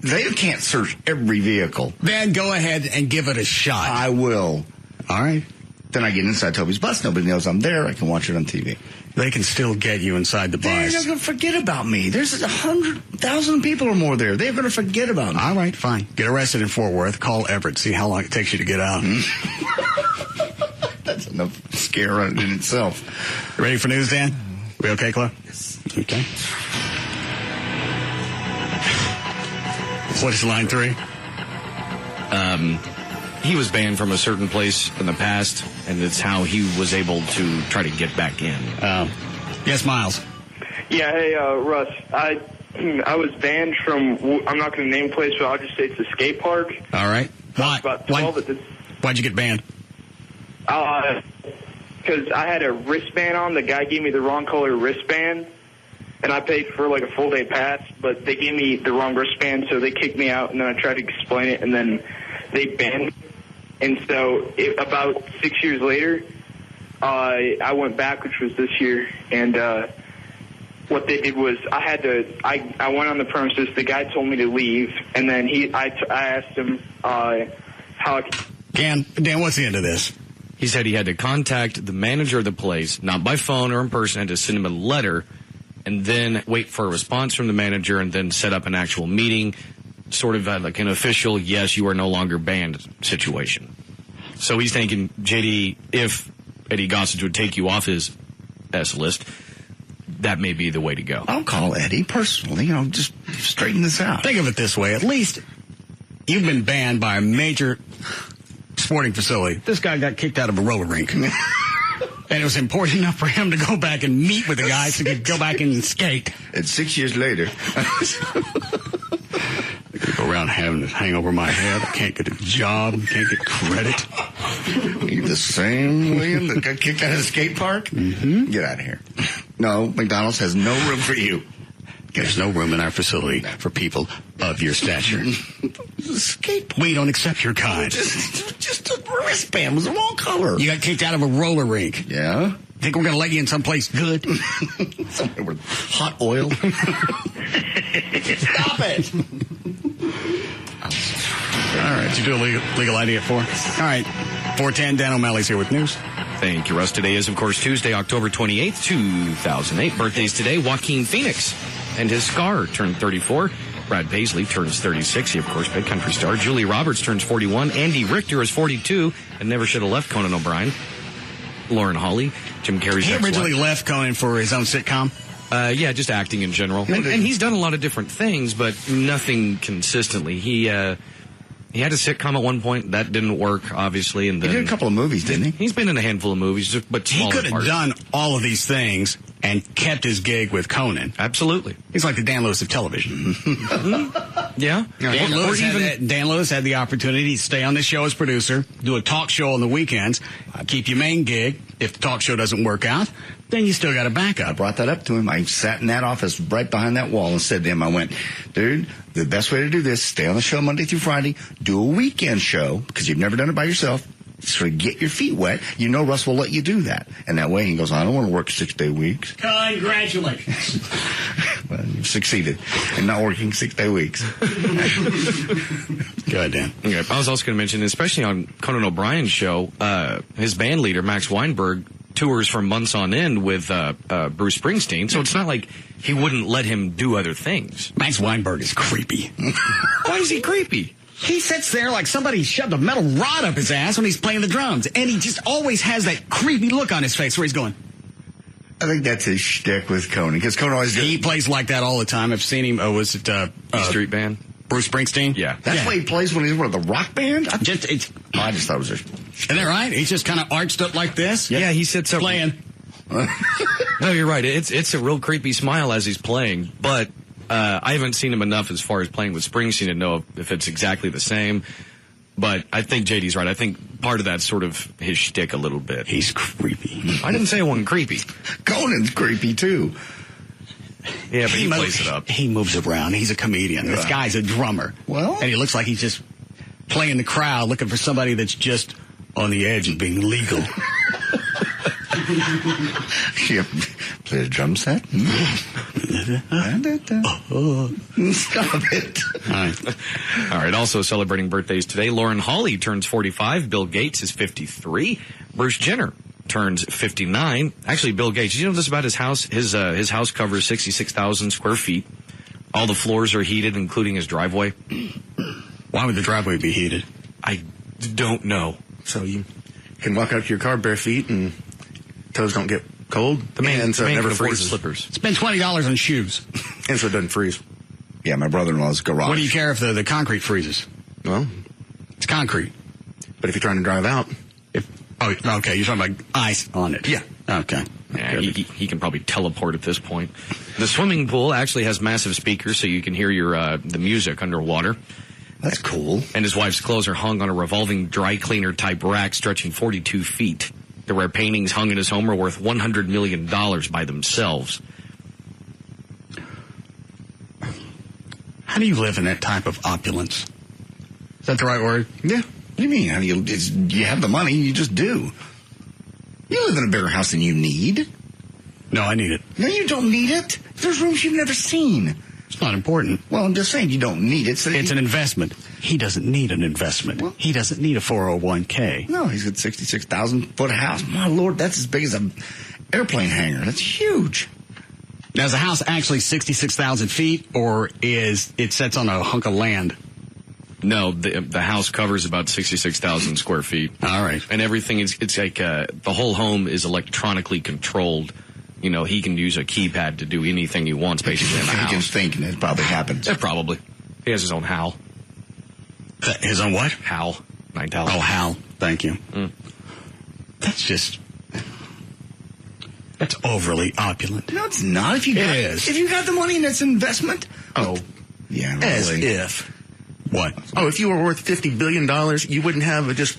They can't search every vehicle. Then go ahead and give it a shot. I will. All right. Then I get inside Toby's bus. Nobody knows I'm there. I can watch it on TV. They can still get you inside the They're bus. not going to forget about me. There's 100,000 people or more there. They're going to forget about me. All right, fine. Get arrested in Fort Worth. Call Everett. See how long it takes you to get out. That's enough scare in itself. Ready for news, Dan? We okay, Cliff? Yes. Okay. What is line 3? He was banned from a certain place in the past, and it's how he was able to try to get back in. Yes, Miles. Yeah, hey, Russ. I was banned from, I'm not going to name the place, but I'll just say it's a skate park. All right. Why? About 12 at this. Why'd you get banned? Because I had a wristband on. The guy gave me the wrong color wristband, and I paid for like a full day pass, but they gave me the wrong wristband, so they kicked me out, and then I tried to explain it, and then they banned me. And so about 6 years later, I went back, which was this year, and what they did was I went on the premises. The guy told me to leave, and then I asked him how I could. Dan, what's the end of this? He said he had to contact the manager of the place, not by phone or in person, had to send him a letter, and then wait for a response from the manager, and then set up an actual meeting, sort of like an official, yes, you are no longer banned situation. So he's thinking, JD, if Eddie Gossage would take you off his S list, that may be the way to go. I'll call Eddie personally, just straighten this out. Think of it this way. At least you've been banned by a major sporting facility. This guy got kicked out of a roller rink. And it was important enough for him to go back and meet with the guys so he could go back and skate. And 6 years later. I could go around having this hang over my head. I can't get a job. Can't get credit. You're the same William that got kicked out of the skate park? Mm-hmm. Get out of here. No, McDonald's has no room for you. There's no room in our facility for people of your stature. Skate. We don't accept your kind. Just a wristband was the wrong color. You got kicked out of a roller rink. Yeah? Think we're going to let you in someplace good? Somewhere with hot oil. Stop it. All right, you do a legal ID at 4. All right, 4:10, Dan O'Malley's here with news. Thank you, Russ. Today is, of course, Tuesday, October 28th, 2008. Birthdays today, Joaquin Phoenix and his Scar turned 34. Brad Paisley turns 36. He, of course, big country star. Julie Roberts turns 41. Andy Richter is 42 and never should have left Conan O'Brien. Lauren Holly, Jim Carrey's He ex-wife. originally left Conan for his own sitcom. Yeah, just acting in general. And he's done a lot of different things, but nothing consistently. He had a sitcom at one point. That didn't work, obviously. And then He did a couple of movies, didn't he? He's been in a handful of movies, but He smaller could have parts. done all of these things and kept his gig with Conan. Absolutely. He's like the Dan Lewis of television. Yeah. Dan Lewis had the opportunity to stay on this show as producer, do a talk show on the weekends, keep your main gig. If the talk show doesn't work out, then you still got a backup. I brought that up to him. I sat in that office right behind that wall and said to him, I went, dude, the best way to do this, stay on the show Monday through Friday, do a weekend show, because you've never done it by yourself, sort of get your feet wet. You know Russ will let you do that. And that way he goes, I don't want to work 6-day weeks. Congratulations. Well, you've succeeded in not working 6-day weeks. Go ahead, Dan. Okay, I was also going to mention, especially on Conan O'Brien's show, his band leader, Max Weinberg, tours for months on end with Bruce Springsteen, so it's not like he wouldn't let him do other things. Max Weinberg is creepy. Why is he creepy? He sits there like somebody shoved a metal rod up his ass when he's playing the drums, and he just always has that creepy look on his face where he's going. I think that's his shtick with Conan, because Conan always He plays like that all the time. I've seen him. Oh, was it Street Band? Bruce Springsteen? Yeah. That's why he plays when he's with the rock band? I just thought it was just... Isn't that right? He's just kind of arched up like this. Yeah, he sits up playing. No, you're right. It's a real creepy smile as he's playing, but I haven't seen him enough as far as playing with Springsteen to know if it's exactly the same. But I think JD's right. I think part of that's sort of his shtick a little bit. He's creepy. I didn't say it wasn't creepy. Conan's creepy, too. Yeah, but he plays it up. He moves around. He's a comedian. This guy's a drummer. Well? And he looks like he's just playing the crowd, looking for somebody that's just on the edge of being legal. You play a drum set? Stop it. All right, also celebrating birthdays today. Lauren Holly turns 45. Bill Gates is 53. Bruce Jenner turns 59. Actually, Bill Gates, did you know this about his house? His house covers 66,000 square feet. All the floors are heated, including his driveway. Why would the driveway be heated? I don't know. So you can walk out to your car bare feet and toes don't get cold. The man and so it never can afford freezes. slippers. Spend $20 on shoes. And so it doesn't freeze. Yeah, my brother-in-law's garage. What do you care if the concrete freezes? Well, it's concrete. But if you're trying to drive out... okay, you're talking about ice on it. Yeah. Okay. Yeah, he can probably teleport at this point. The swimming pool actually has massive speakers, so you can hear the music underwater. That's cool. And his wife's clothes are hung on a revolving dry cleaner type rack stretching 42 feet. The rare paintings hung in his home are worth $100 million by themselves. How do you live in that type of opulence? Is that the right word? Yeah. What do you mean? How do you have the money, you just do. You live in a bigger house than you need. No, I need it. No, you don't need it. There's rooms you've never seen. It's not important. Well, I'm just saying you don't need it. So it's an investment. He doesn't need an investment. Well, he doesn't need a 401k. No, he's got 66,000 foot house. My Lord, that's as big as an airplane hangar. That's huge. Now, is the house actually 66,000 feet, or is it sits on a hunk of land? No, the house covers about 66,000 square feet. All right. And everything it's like the whole home is electronically controlled. You know, he can use a keypad to do anything he wants, basically, in the house. He can think, and it probably happens. Yeah, probably. He has his own HAL. His own what? HAL. 9,000. Oh, HAL. Thank you. That's overly opulent. No, it's not. If you got the money and it's an investment. Oh. Yeah, really. As if. What? Oh, if you were worth $50 billion, you wouldn't have just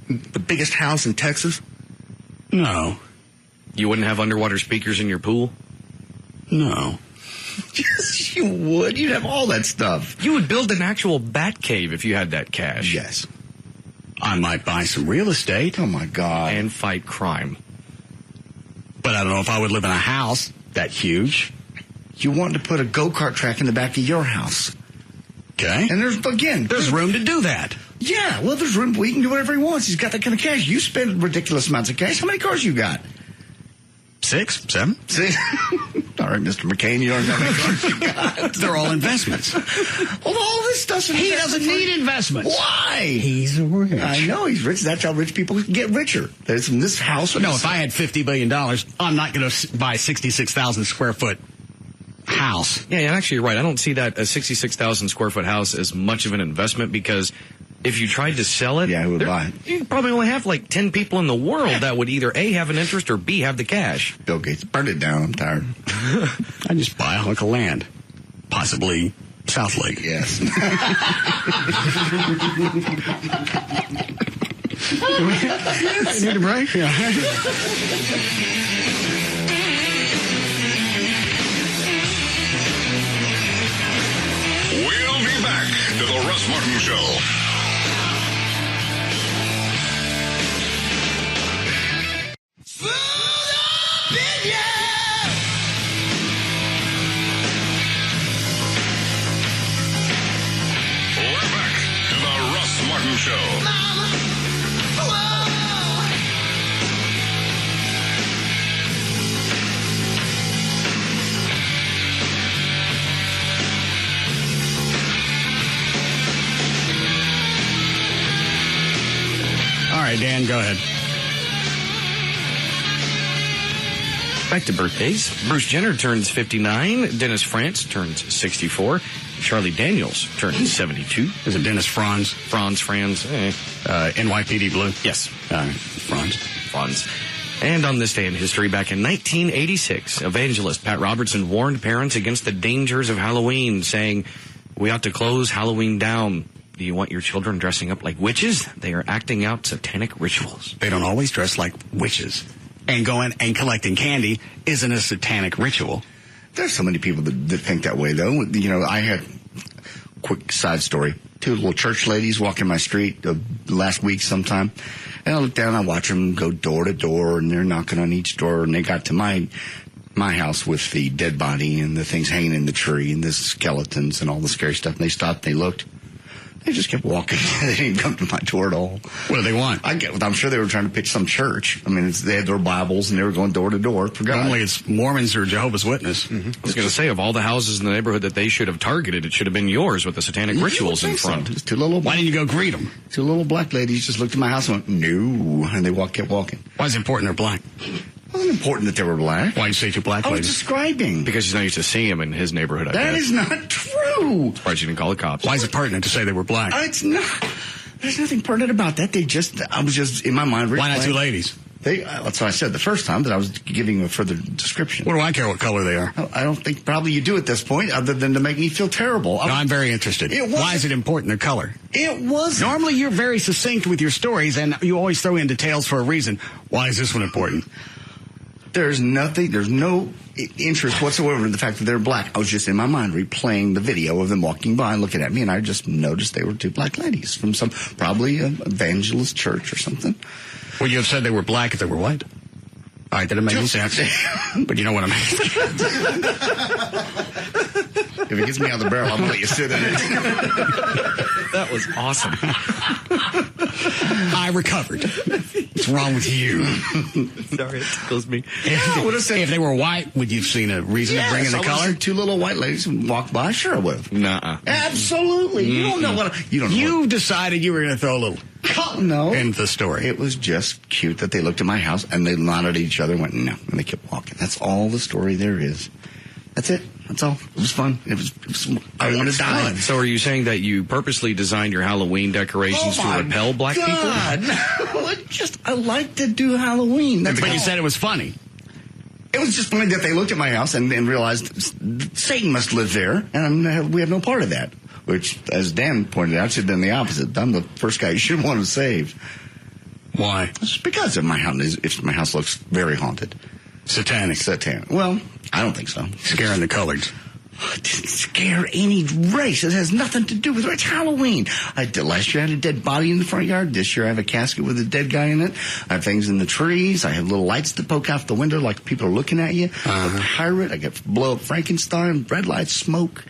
the biggest house in Texas? No. You wouldn't have underwater speakers in your pool? No. Yes, you would. You'd have all that stuff. You would build an actual bat cave if you had that cash. Yes. I might buy some real estate. Oh, my God. And fight crime. But I don't know if I would live in a house that huge. You want to put a go-kart track in the back of your house. Okay. And there's room to do that. Yeah, well, there's room. He can do whatever he wants. He's got that kind of cash. You spend ridiculous amounts of cash. How many cars you got? 6, 7. See? All right, Mr. McCain, you don't have many cars you got. They're all investments. Well, all this stuff. He doesn't need investments. Why? He's rich. I know he's rich. That's how rich people get richer. There's in this house. No, if I had $50 billion, I'm not going to buy a 66,000 square foot house. Yeah, and actually you're right. I don't see that a 66,000 square foot house as much of an investment because if you tried to sell it, who would buy it? You probably only have like 10 people in the world that would either A, have an interest, or B, have the cash. Bill Gates, burn it down. I'm tired. I just buy a hunk of land. Possibly South Lake. Yes. Need a break? Yeah. We'll be back to the Russ Martin Show. We're back to the Russ Martin Show. All right, Dan, go ahead. Back to birthdays. Bruce Jenner turns 59. Dennis France turns 64. Charlie Daniels turns 72. Is it Dennis Franz? Franz. NYPD Blue? Yes. Franz. And on this day in history, back in 1986, evangelist Pat Robertson warned parents against the dangers of Halloween, saying, "We ought to close Halloween down. Do you want your children dressing up like witches? They are acting out satanic rituals." They don't always dress like witches. And going and collecting candy isn't a satanic ritual. There's so many people that think that way, though. You know, I had quick side story. 2 little church ladies walking my street last week sometime. And I look down, I watch them go door to door, and they're knocking on each door. And they got to my house with the dead body and the things hanging in the tree and the skeletons and all the scary stuff. And they stopped, they looked. They just kept walking. They didn't come to my door at all. What do they want? I'm sure they were trying to pitch some church. I mean, they had their Bibles, and they were going door to door for God. Normally it's Mormons or Jehovah's Witness. Mm-hmm. I was going to say, of all the houses in the neighborhood that they should have targeted, it should have been yours with the satanic rituals in front. So. Just 2 little. Why didn't you go greet them? 2 little black ladies just looked at my house and went, "No," and they kept walking. Why is it important they're black? It wasn't important that they were black. Why did you say 2 black I was ladies? describing. Because he's not used to seeing him in his neighborhood, I That guess. is not true. Surprised you didn't call the cops. Why is it pertinent to say they were black? It's not. There's nothing pertinent about that. I was just, in my mind, Why not 2 ladies? That's what I said the first time, that I was giving a further description. What do I care what color they are? I don't think probably you do at this point, other than to make me feel terrible. No, I'm very interested. Why is it important, their color? It was. Normally, you're very succinct with your stories, and you always throw in details for a reason. Why is this one important? There's no interest whatsoever in the fact that they're black. I was just in my mind replaying the video of them walking by and looking at me, and I just noticed they were two black ladies from some probably evangelist church or something. Well, you have said they were black if they were white. All right, that didn't make any sense. But you know what I mean. If it gets me out of the barrel, I'm going to let you sit in it. That was awesome. I recovered. What's wrong with you? Sorry, it tickles me. If they were white, would you have seen a reason to bring in the color? Two little white ladies walk by, sure I would have. Nuh-uh. Absolutely. You don't know what... You decided you were going to throw a little in the story. It was just cute that they looked at my house and they nodded at each other and went, no, and they kept walking. That's all the story there is. That's it. That's all. It was fun. It was I want to die. So are you saying that you purposely designed your Halloween decorations to repel black people? I like to do Halloween. But you said it was funny. It was just funny that they looked at my house and realized Satan must live there, and we have no part of that. Which, as Dan pointed out, should have been the opposite. I'm the first guy you should want to save. Why? It's because of my house looks very haunted. Satanic. Well, I don't think so. Scaring the coloreds. It didn't scare any race. It has nothing to do with it. It's Halloween. Last year I had a dead body in the front yard. This year I have a casket with a dead guy in it. I have things in the trees. I have little lights that poke out the window like people are looking at you. A pirate. I get blow up Frankenstein, red lights, smoke.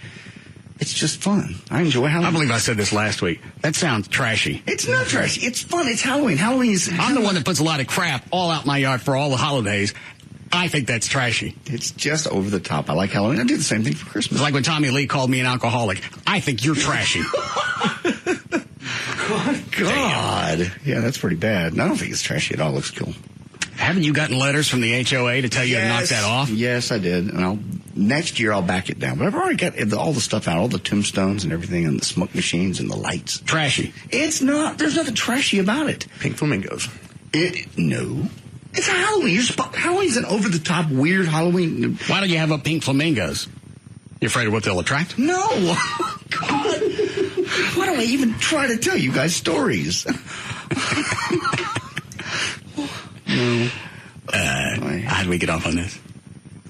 It's just fun. I enjoy Halloween. I believe I said this last week. That sounds trashy. It's not trashy. It's fun. It's Halloween. I'm the one that puts a lot of crap all out my yard for all the holidays. I think that's trashy. It's just over the top. I like Halloween. I do the same thing for Christmas. It's like when Tommy Lee called me an alcoholic. I think you're trashy. God. Yeah, that's pretty bad. I don't think it's trashy at all. It looks cool. Haven't you gotten letters from the HOA to tell you to knock that off? Yes, I did. And next year I'll back it down. But I've already got all the stuff out, all the tombstones and everything, and the smoke machines and the lights. Trashy. It's not. There's nothing trashy about it. Pink flamingos. No. It's Halloween. Halloween's an over-the-top, weird Halloween. Why don't you have up pink flamingos? You afraid of what they'll attract? No. God. Why do I even try to tell you guys stories? How do we get off on this?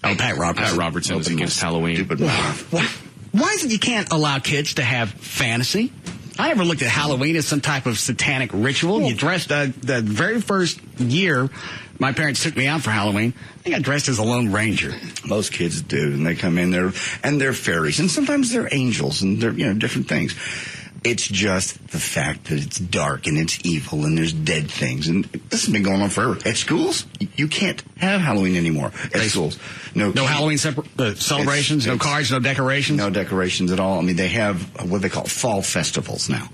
Oh, Pat Robertson. Pat Robertson is against Halloween. Why is it you can't allow kids to have fantasy? I never looked at Halloween as some type of satanic ritual. You dressed the very first year my parents took me out for Halloween. I got dressed as a Lone Ranger. Most kids do, and they come in there, and they're fairies, and sometimes they're angels, and they're different things. It's just the fact that it's dark and it's evil and there's dead things. And this has been going on forever. At schools, you can't have Halloween anymore. At schools. No Halloween celebrations, no cards, no decorations? No decorations at all. I mean, they have what they call fall festivals now.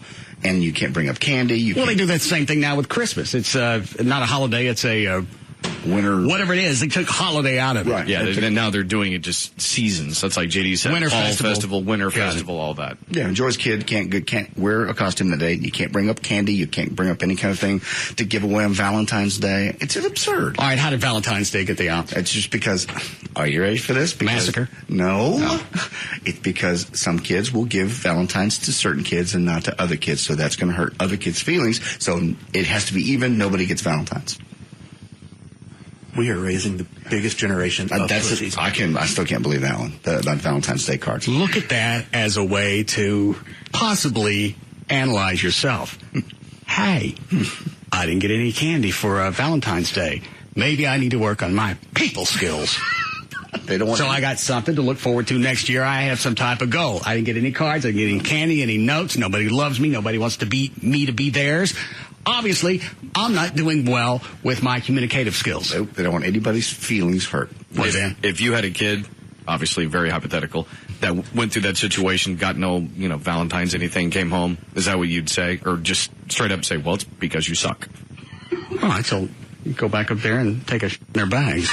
And you can't bring up candy. They do that same thing now with Christmas. It's not a holiday, it's a... winter, whatever it is, they took holiday out of it. Right. Yeah, and now they're doing it just seasons. That's like JD said. Winter Fall festival, winter festival, all that. Yeah, and Joy's kid can't wear a costume that day. You can't bring up candy. You can't bring up any kind of thing to give away on Valentine's Day. It's absurd. All right, how did Valentine's Day get the out? It's just because. Are you ready for this? Massacre? No. It's because some kids will give Valentine's to certain kids and not to other kids, so that's going to hurt other kids' feelings. So it has to be even. Nobody gets Valentine's. We are raising the biggest generation of pussies. I still can't believe that one, about Valentine's Day cards. Look at that as a way to possibly analyze yourself. Hey, I didn't get any candy for Valentine's Day. Maybe I need to work on my people skills. They don't want I got something to look forward to next year. I have some type of goal. I didn't get any cards. I didn't get any candy, any notes. Nobody loves me. Nobody wants to be me to be theirs. Obviously, I'm not doing well with my communicative skills. Nope, they don't want anybody's feelings hurt. If you had a kid, obviously very hypothetical, that went through that situation, got no, Valentine's anything, came home, is that what you'd say? Or just straight up say, well, it's because you suck? All right, so go back up there and take a in their bags.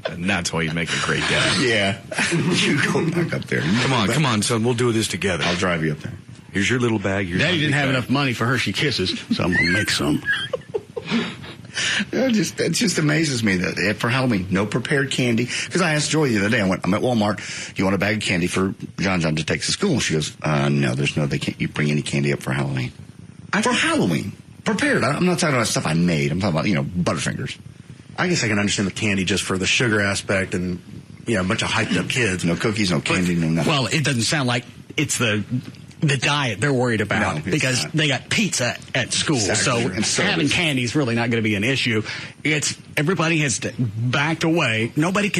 And that's why you make a great dad. Yeah. You go back up there. Come on, son, we'll do this together. I'll drive you up there. Here's your little bag. Daddy didn't have enough money for Hershey Kisses, so I'm going to make some. It just amazes me that for Halloween, no prepared candy. Because I asked Joy the other day, I'm at Walmart, you want a bag of candy for John to take to school? And she goes, no, they can't you bring any candy up for Halloween. For Halloween. Prepared. I'm not talking about stuff I made. I'm talking about, Butterfingers. I guess I can understand the candy just for the sugar aspect and, a bunch of hyped up kids. No cookies, no candy, no nothing. Well, it doesn't sound like it's the diet they're worried about because they got pizza at school. Exactly. So having candy is really not going to be an issue. Everybody has backed away. Nobody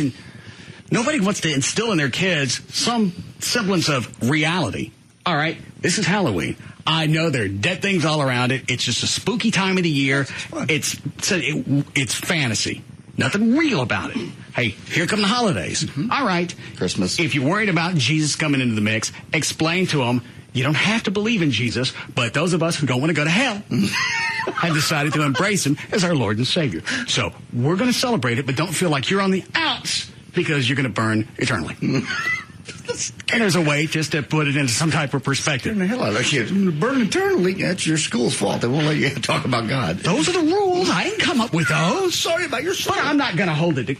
wants to instill in their kids some semblance of reality. All right, this is Halloween. I know there are dead things all around it. It's just a spooky time of the year. It's fantasy. Nothing real about it. Hey, here come the holidays. Mm-hmm. All right. Christmas. If you're worried about Jesus coming into the mix, explain to them you don't have to believe in Jesus, but those of us who don't want to go to hell have decided to embrace him as our Lord and Savior. So we're going to celebrate it, but don't feel like you're on the outs because you're going to burn eternally. And there's a way just to put it into some type of perspective. Turn the hell out of kids. Burn eternally, that's your school's fault. They won't let you talk about God. Those are the rules. I didn't come up with those. Sorry about your story. But I'm not going to hold it.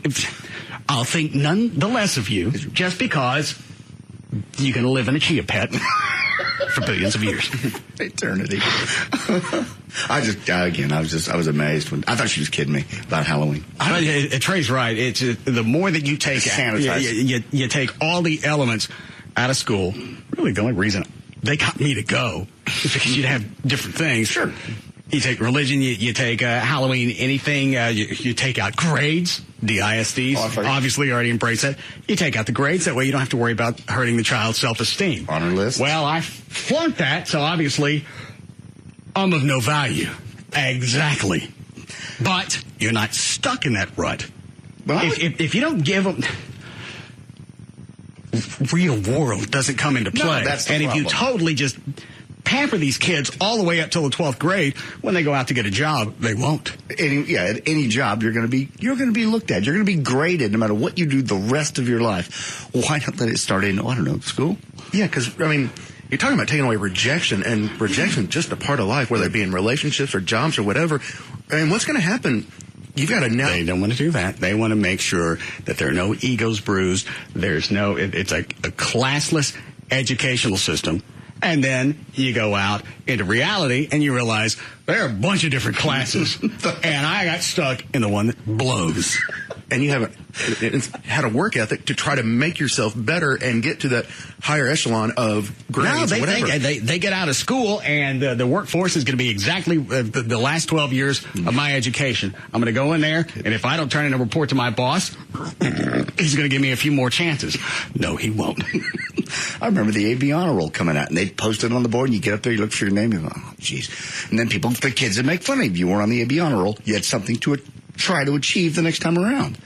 I'll think none the less of you just because you can live in a chia pet for billions of years. Eternity. I was amazed when I thought she was kidding me about Halloween. Trey's right. It's the more that you take, you take all the elements out of school. Really, the only reason they got me to go is because you'd have different things. Sure. You take religion, you take Halloween, anything. You take out grades. The ISDs obviously already embrace that. You take out the grades. That way you don't have to worry about hurting the child's self-esteem. Honor list. Well, I flunked that, so obviously I'm of no value. Exactly. But you're not stuck in that rut. Well, if you don't give them... real world doesn't come into play. No, that's the and problem. If you totally just pamper these kids all the way up till the 12th grade, when they go out to get a job, they won't. At any job, you're going to be looked at. You're going to be graded no matter what you do the rest of your life. Why not let it start in, school? Yeah, because, you're talking about taking away rejection, and rejection is just a part of life, whether it be in relationships or jobs or whatever. What's going to happen? You've got to know. They don't want to do that. They want to make sure that there are no egos bruised. It's a classless educational system. And then you go out into reality and you realize there are a bunch of different classes. And I got stuck in the one that blows. And you haven't had a work ethic to try to make yourself better and get to that higher echelon of grades or whatever. They get out of school and the workforce is going to be exactly the last 12 years of my education. I'm going to go in there, and if I don't turn in a report to my boss, he's going to give me a few more chances. No, he won't. I remember the AB honor roll coming out, and they'd post it on the board, and you get up there, you look for your name, you go, oh, jeez. And then the kids would make fun of you. You weren't on the AB honor roll. You had something to try to achieve the next time around.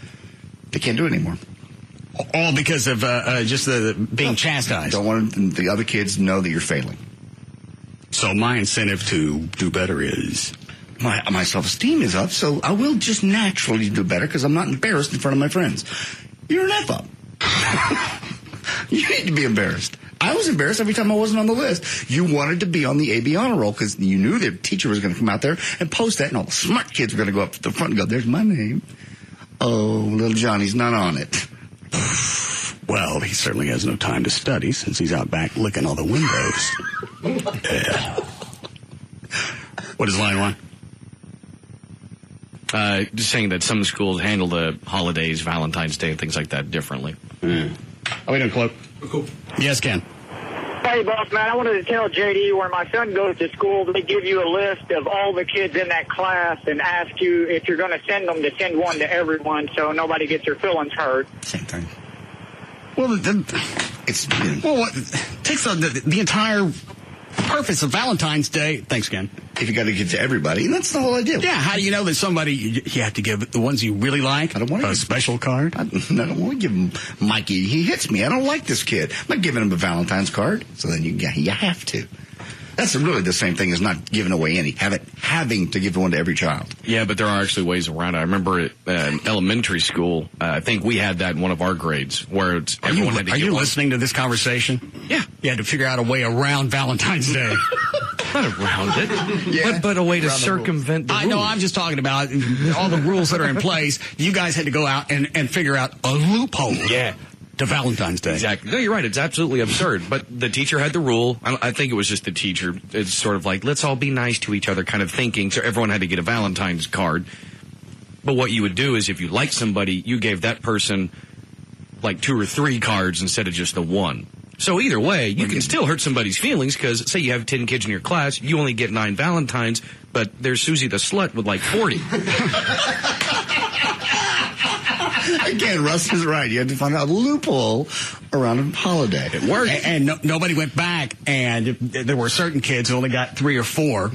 They can't do it anymore. All because of just the being chastised. Don't want the other kids to know that you're failing. So my incentive to do better is... My self-esteem is up, so I will just naturally do better because I'm not embarrassed in front of my friends. You're an F-up. You need to be embarrassed. I was embarrassed every time I wasn't on the list. You wanted to be on the AB honor roll because you knew the teacher was going to come out there and post that, and all the smart kids were going to go up to the front and go, there's my name. Oh, little Johnny's not on it. Well, he certainly has no time to study since he's out back licking all the windows. What is line one? Just saying that some schools handle the holidays, Valentine's Day, and things like that differently. Are we doing, Cloak? Cool. Yes, Ken. Hey, boss man, I wanted to tell JD where my son goes to school, they give you a list of all the kids in that class and ask you if you're going to send them to send one to everyone so nobody gets their feelings hurt. Same thing. Well, it takes the entire purpose of Valentine's Day. Thanks, Ken. If you got to give to everybody, and that's the whole idea. Yeah, how do you know that somebody, you have to give the ones you really like I don't want a special card? I don't want to give him Mikey. He hits me. I don't like this kid. I'm not giving him a Valentine's card. So then you have to. That's really the same thing as not giving away any. Having to give one to every child. Yeah, but there are actually ways around it. I remember at elementary school, I think we had that in one of our grades where everyone had to Are you listening to this conversation? Yeah. You had to figure out a way around Valentine's Day. Not around it, but a way to circumvent the rules. I know, I'm just talking about all the rules that are in place. You guys had to go out and figure out a loophole. Yeah. To Valentine's Day. Exactly. No, you're right. It's absolutely absurd. But the teacher had the rule. I think it was just the teacher. It's sort of like, let's all be nice to each other kind of thinking. So everyone had to get a Valentine's card. But what you would do is if you liked somebody, you gave that person like 2 or 3 cards instead of just the one. So either way, you can still hurt somebody's feelings because, say you have 10 kids in your class, you only get 9 Valentines, but there's Susie the slut with like 40. Again, Russ is right. You had to find out a loophole around a holiday. It worked. And nobody went back, and there were certain kids who only got 3 or 4,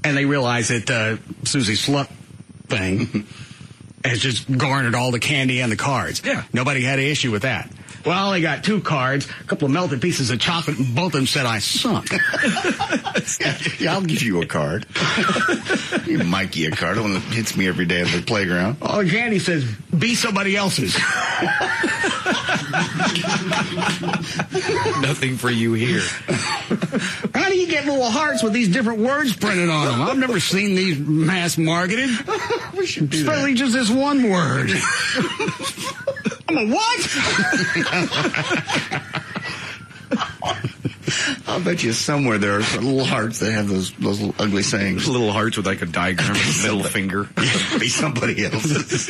and they realized that Susie Slut thing has just garnered all the candy and the cards. Yeah. Nobody had an issue with that. Well, they got 2 cards, a couple of melted pieces of chocolate, and both of them said I sunk. Yeah, I'll give you a card. Give Mikey a card, the one that hits me every day at the playground. Oh, candy says, be somebody else's. Nothing for you here. How do you get little hearts with these different words printed on them? I've never seen these mass marketed. We should do Especially that. just this one word. I'm a what? I'll bet you somewhere there are little hearts that have those little ugly sayings. Little hearts with like a diagram of the middle finger. Be somebody else's.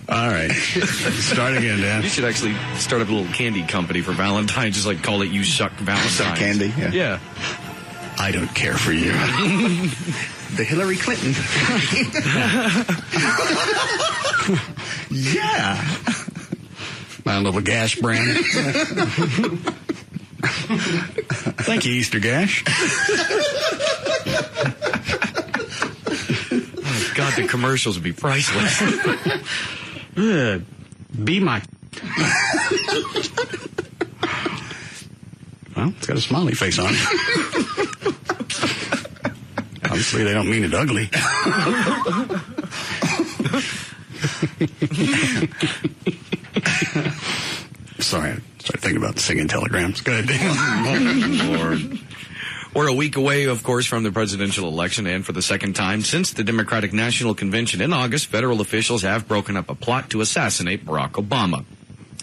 All right. Start again, Dan. You should actually start up a little candy company for Valentine's. Just like call it You Suck Valentine's. Suck candy, Yeah. I don't care for you. The Hillary Clinton. Yeah. My little Gash brand. Thank you, Easter Gash. Oh, God, the commercials would be priceless. Be my... Well, it's got a smiley face on it. Obviously, they don't mean it ugly. Sorry, I started thinking about singing telegrams. Go ahead, Lord. We're a week away, of course, from the presidential election, and for the second time since the Democratic National Convention in August, federal officials have broken up a plot to assassinate Barack Obama.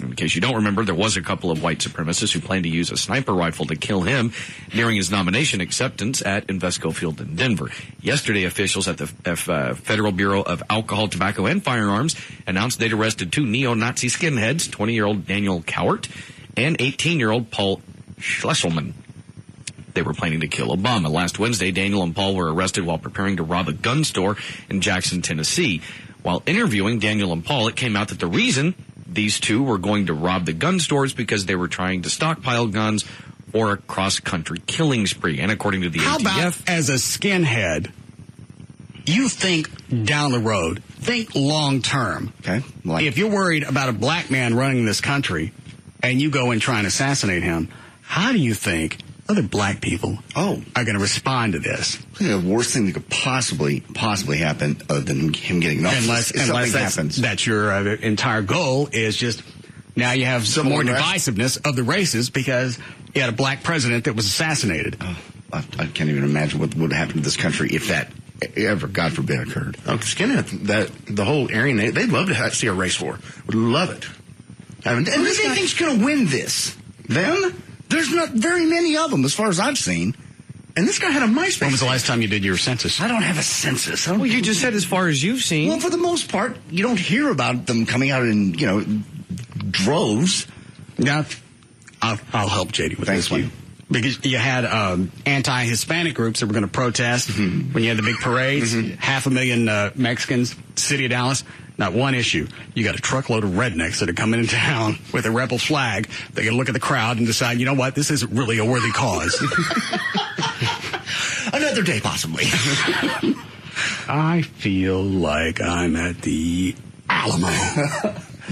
In case you don't remember, there was a couple of white supremacists who planned to use a sniper rifle to kill him during his nomination acceptance at Invesco Field in Denver. Yesterday, officials at the Federal Bureau of Alcohol, Tobacco, and Firearms announced they'd arrested 2 neo-Nazi skinheads, 20-year-old Daniel Cowart and 18-year-old Paul Schlesselman. They were planning to kill Obama. Last Wednesday, Daniel and Paul were arrested while preparing to rob a gun store in Jackson, Tennessee. While interviewing Daniel and Paul, it came out that the reason these 2 were going to rob the gun stores because they were trying to stockpile guns for a cross-country killing spree. And according to the How ATF... about as a skinhead, you think down the road, think long-term. Okay. If you're worried about a black man running this country and you go and try and assassinate him, how do you think other black people are going to respond to this? I think the worst thing that could possibly happen other than him getting off Unless that's your entire goal is just now you have some more divisiveness of the races because you had a black president that was assassinated. I can't even imagine what would happen to this country if that ever, God forbid, occurred. Oh, skinhead, the whole area, they'd love to see a race war. Would love it. And who do they think's going to win this? Them? There's not very many of them, as far as I've seen. And this guy had a MySpace. When was the last time you did your census? I don't have a census. Well, you just said as far as you've seen. Well, for the most part, you don't hear about them coming out in, droves. Now, I'll help JD with this one. Because you had anti-Hispanic groups that were going to protest when you had the big parades. 500,000 Mexicans, city of Dallas. Not one issue. You got a truckload of rednecks that are coming into town with a rebel flag. They can look at the crowd and decide, you know what, this isn't really a worthy cause. Another day, possibly. I feel like I'm at the Alamo.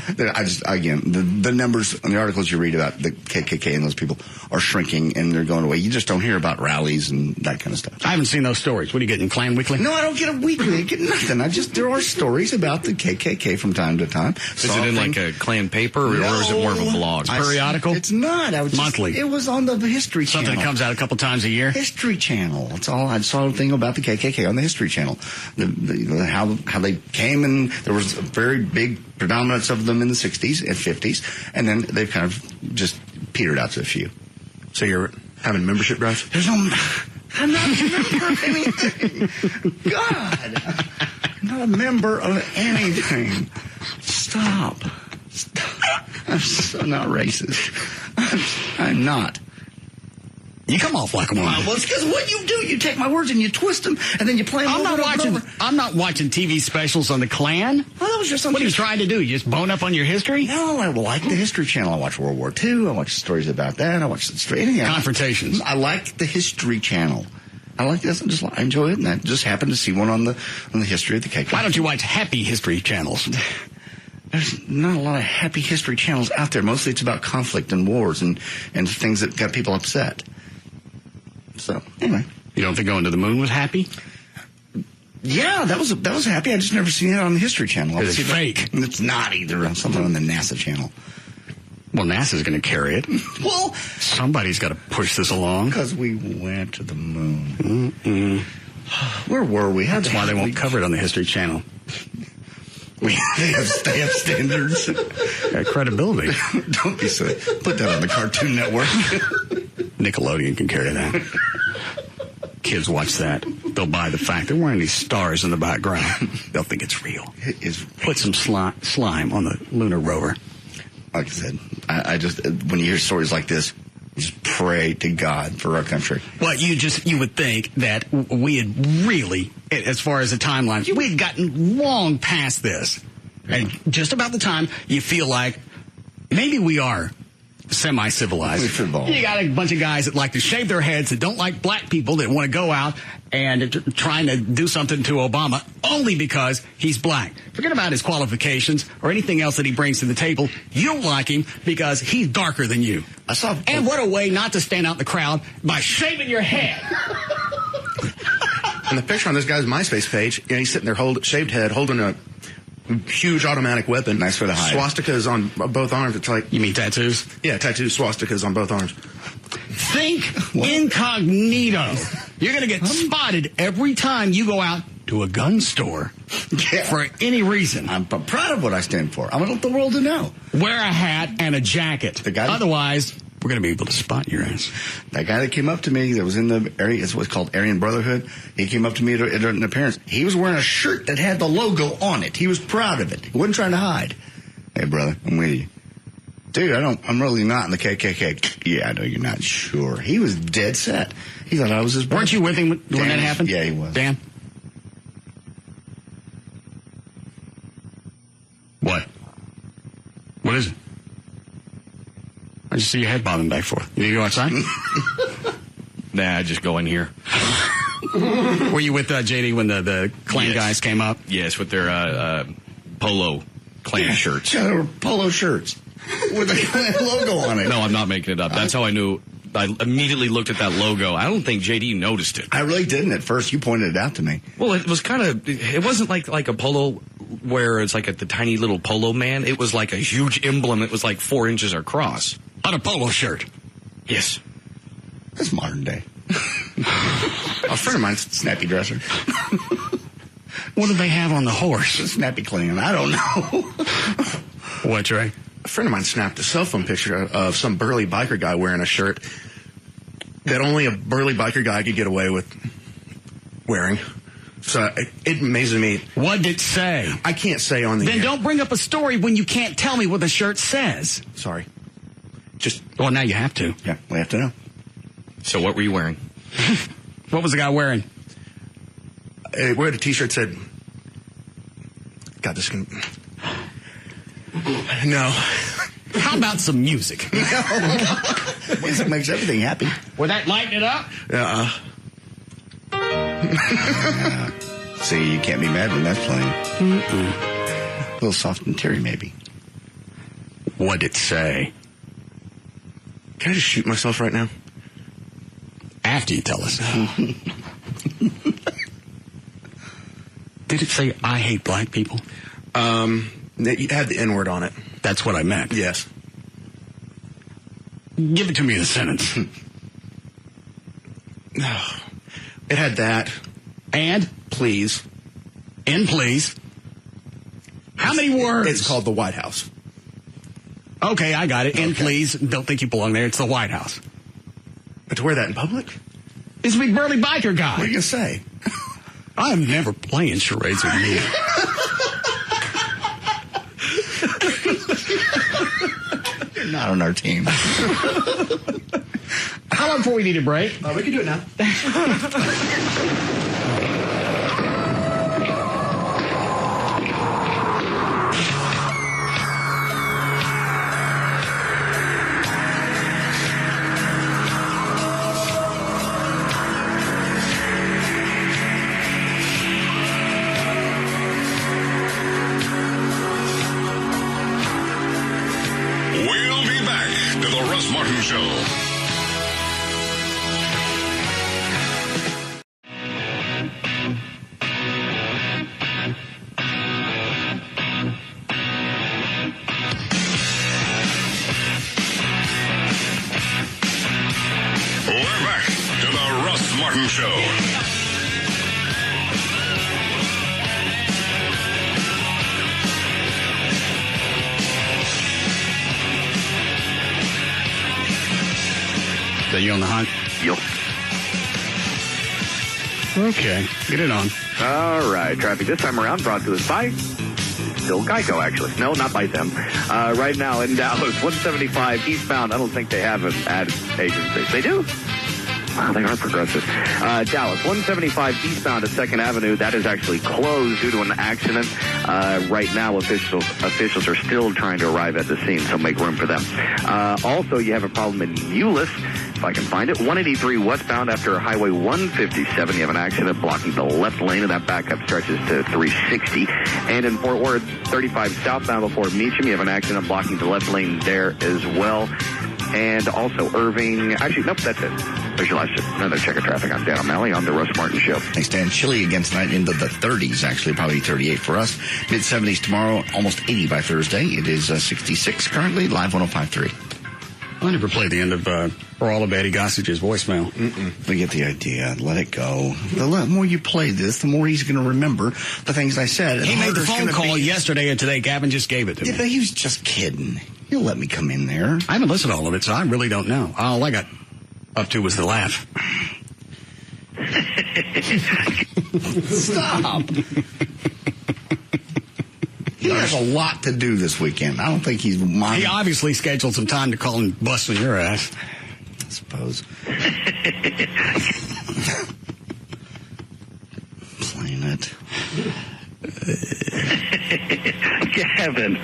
The numbers on the articles you read about the KKK and those people are shrinking and they're going away. You just don't hear about rallies and that kind of stuff. I haven't seen those stories. What do you get in Klan Weekly? No, I don't get a weekly. I get nothing. There are stories about the KKK from time to time. Is it in like a Klan paper or is it more of a blog? Periodical? It's not. Monthly. It was on the History Channel. Something that comes out a couple times a year? History Channel. That's all. I saw a thing about the KKK on the History Channel. How they came, and there was a very big predominance of them in the 60s and 50s, and then they've kind of just petered out to a few. So you're having membership drives? I'm not a member of anything. God. I'm not a member of anything. Stop. I'm so not racist. I'm not. You come off like one. Well, it's because what you do, you take my words and you twist them, and then you play them over. I'm not watching TV specials on the Klan. Well, that was just something. What are you trying to do? You just bone up on your history? No, I like the History Channel. I watch World War II. I watch stories about that. I watch the story. Confrontations. I like the History Channel. I like this. I enjoy it, and I just happened to see one on the history of the KKK. Why don't you watch happy history channels? There's not a lot of happy history channels out there. Mostly it's about conflict and wars and things that got people upset. So, anyway. You don't think Going to the Moon was happy? Yeah, that was happy. I just never seen it on the History Channel. It's fake. It's not either. Something on the NASA channel. Well, NASA's going to carry it. Well, somebody's got to push this along. Because we went to the moon. Where were we? That's why they won't cover it on the History Channel. They have standards. Credibility. Don't be silly. Put that on the Cartoon Network. Nickelodeon can carry that. Kids watch that. They'll buy the fact they're wearing these stars in the background. They'll think it's real. It is real. Put some slime on the lunar rover. Like I said, I just, when you hear stories like this, just pray to God for our country. Well, you would think that we had really, as far as the timeline, we had gotten long past this. And just about the time you feel like maybe we are semi-civilized. You got a bunch of guys that like to shave their heads, that don't like black people, that want to go out and trying to do something to Obama only because he's black. Forget about his qualifications or anything else that he brings to the table. You don't like him because he's darker than you. And what a way not to stand out in the crowd by shaving your head. And the picture on this guy's MySpace page, he's sitting there, shaved head, holding a huge automatic weapon. Nice for the hide. Swastikas on both arms. It's like... You mean tattoos? Yeah, tattoos, swastikas on both arms. Think incognito. You're going to get spotted every time you go out to a gun store for any reason. I'm proud of what I stand for. I want the world to know. Wear a hat and a jacket. Otherwise, we're going to be able to spot your ass. That guy that came up to me that was in the area, it's what's called Aryan Brotherhood. He came up to me at an appearance. He was wearing a shirt that had the logo on it. He was proud of it. He wasn't trying to hide. Hey, brother, I'm with you. Dude, I'm really not in the KKK. Yeah, I know you're not. Sure. He was dead set. He thought I was his brother. Weren't you with him when that happened? Yeah, he was. Dan? What? What is it? I just see your head bobbing back forth. You need to go outside? Nah, I just go in here. Were you with JD when the Klan guys came up? Yes, with their polo Klan shirts. Yeah, they were polo shirts with a Klan logo on it. No, I'm not making it up. That's how I knew. I immediately looked at that logo. I don't think JD noticed it. I really didn't at first. You pointed it out to me. Well, it was kind of, it wasn't like a polo where it's like the tiny little polo man. It was like a huge emblem that was like 4 inches across. On a polo shirt. Yes. That's modern day. A friend of mine's snappy dresser. What do they have on the horse? A snappy clean. I don't know. What, Trey? A friend of mine snapped a cell phone picture of some burly biker guy wearing a shirt that only a burly biker guy could get away with wearing. So it amazes me. What did it say? I can't say on the Then air. don't bring up a story when you can't tell me what the shirt says. Sorry. Well, now you have to. Yeah, we have to know. So what were you wearing? What was the guy wearing? We had a T-shirt that said, God, this can... No. How about some music? Music makes everything happy. Would that lighten it up? See, you can't be mad when that's playing. A little soft and teary, maybe. What'd it say? Can I just shoot myself right now? After you tell us. Did it say, I hate black people? It had the N-word on it. That's what I meant. Yes. Give it to me in a sentence. It had that. And? Please. And please. How many words? It's called the White House. Okay, I got it. And please, don't think you belong there. It's the White House. But to wear that in public? It's a big burly biker guy. What are you going to say? I'm never playing charades with you. You're not on our team. How long before we need a break? We can do it now. We'll be back to the Russ Martin Show. We're back to the Russ Martin Show. Are you on the hunt? Yup. Okay, get it on. All right, traffic this time around brought to us by still Geico, actually. No, not by them. Right now in Dallas, 175 eastbound. I don't think they have an ad agency. They do? Wow, they are progressive. Dallas, 175 eastbound at 2nd Avenue. That is actually closed due to an accident. Right now, officials are still trying to arrive at the scene, so make room for them. Also, you have a problem in Euless, if I can find it. 183 westbound after Highway 157. You have an accident blocking the left lane, and that backup stretches to 360. And in Fort Worth, 35 southbound before Meacham, you have an accident blocking the left lane there as well. And also Irving. Actually, nope, that's it. There's your last another check of traffic. I'm Dan O'Malley on the Russ Martin Show. Thanks, Dan. Chilly again tonight into the 30s, actually, probably 38 for us. Mid-70s tomorrow, almost 80 by Thursday. It is 66 currently, live 105.3. I never played the end of For All of Eddie Gossage's voicemail. We get the idea. Let it go. The more you play this, the more he's going to remember the things I said. He made the phone call yesterday and today. Gavin just gave it to me. Yeah, but he was just kidding. He'll let me come in there. I haven't listened to all of it, so I really don't know. All I got up to was the laugh. Stop. He has a lot to do this weekend. I don't think he's minding. He obviously scheduled some time to call and bust on your ass. I suppose. Playing it. Gavin.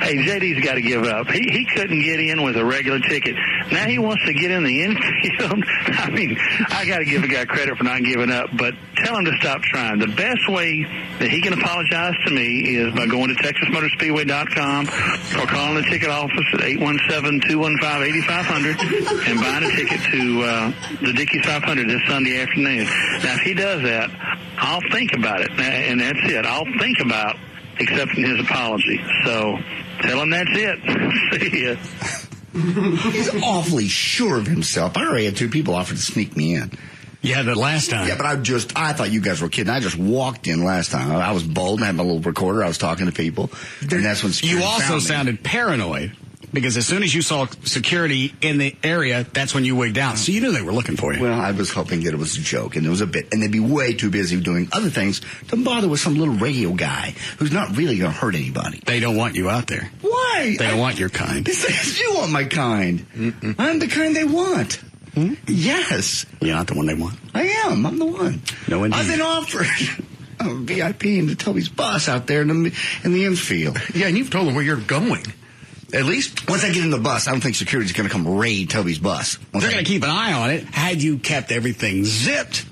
Hey, JD's got to give up. He couldn't get in with a regular ticket. Now he wants to get in the infield. I mean, I got to give the guy credit for not giving up, but tell him to stop trying. The best way that he can apologize to me is by going to TexasMotorspeedway.com or calling the ticket office at 817-215-8500 and buying a ticket to the Dickies 500 this Sunday afternoon. Now, if he does that, I'll think about it, and that's it. I'll think about accepting his apology. So tell him that's it. See ya. He's awfully sure of himself. I already had 2 people offer to sneak me in. Yeah, the last time. Yeah, but I thought you guys were kidding. I just walked in last time. I was bold and had my little recorder. I was talking to people. And that's when security You also found me. sounded paranoid. Because as soon as you saw security in the area, that's when you wigged out. So you knew they were looking for you. Well, I was hoping that it was a joke, and it was a bit. And they'd be way too busy doing other things to bother with some little radio guy who's not really going to hurt anybody. They don't want you out there. Why? They don't want your kind. You want my kind. Mm-mm. I'm the kind they want. Hmm? Yes. You're not the one they want. I am. I'm the one. No, indeed. I've been offered a VIP into Toby's bus out there in the infield. Yeah, and you've told them where you're going. At least once I get in the bus, I don't think security's going to come raid Toby's bus. They're going to keep an eye on it. Had you kept everything zipped,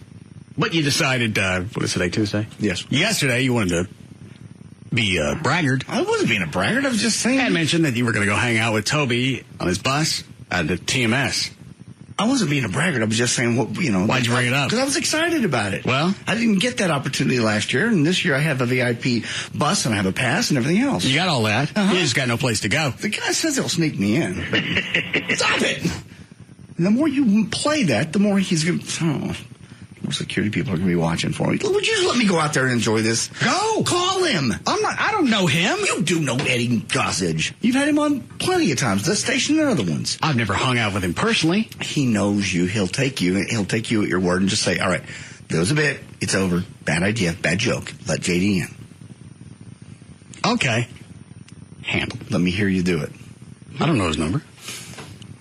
but you decided, what is today, Tuesday? Yes. Yesterday, you wanted to be a braggart. I wasn't being a braggart. I was just saying. I mentioned that you were going to go hang out with Toby on his bus at the TMS. I wasn't being a braggart. I was just saying, Why'd you bring it up? Because I was excited about it. Well, I didn't get that opportunity last year, and this year I have a VIP bus and I have a pass and everything else. You got all that. You just got no place to go. The guy says he'll sneak me in. Stop it! And the more you play that, the more he's going to... more security people are going to be watching for me. Would you just let me go out there and enjoy this? Go! Call him! I don't know him. You do know Eddie Gossage. You've had him on plenty of times. The station and other ones. I've never hung out with him personally. He knows you. He'll take you at your word and just say, all right, that was a bit. It's over. Bad idea. Bad joke. Let JD in. Okay. Handle. Let me hear you do it. I don't know his number.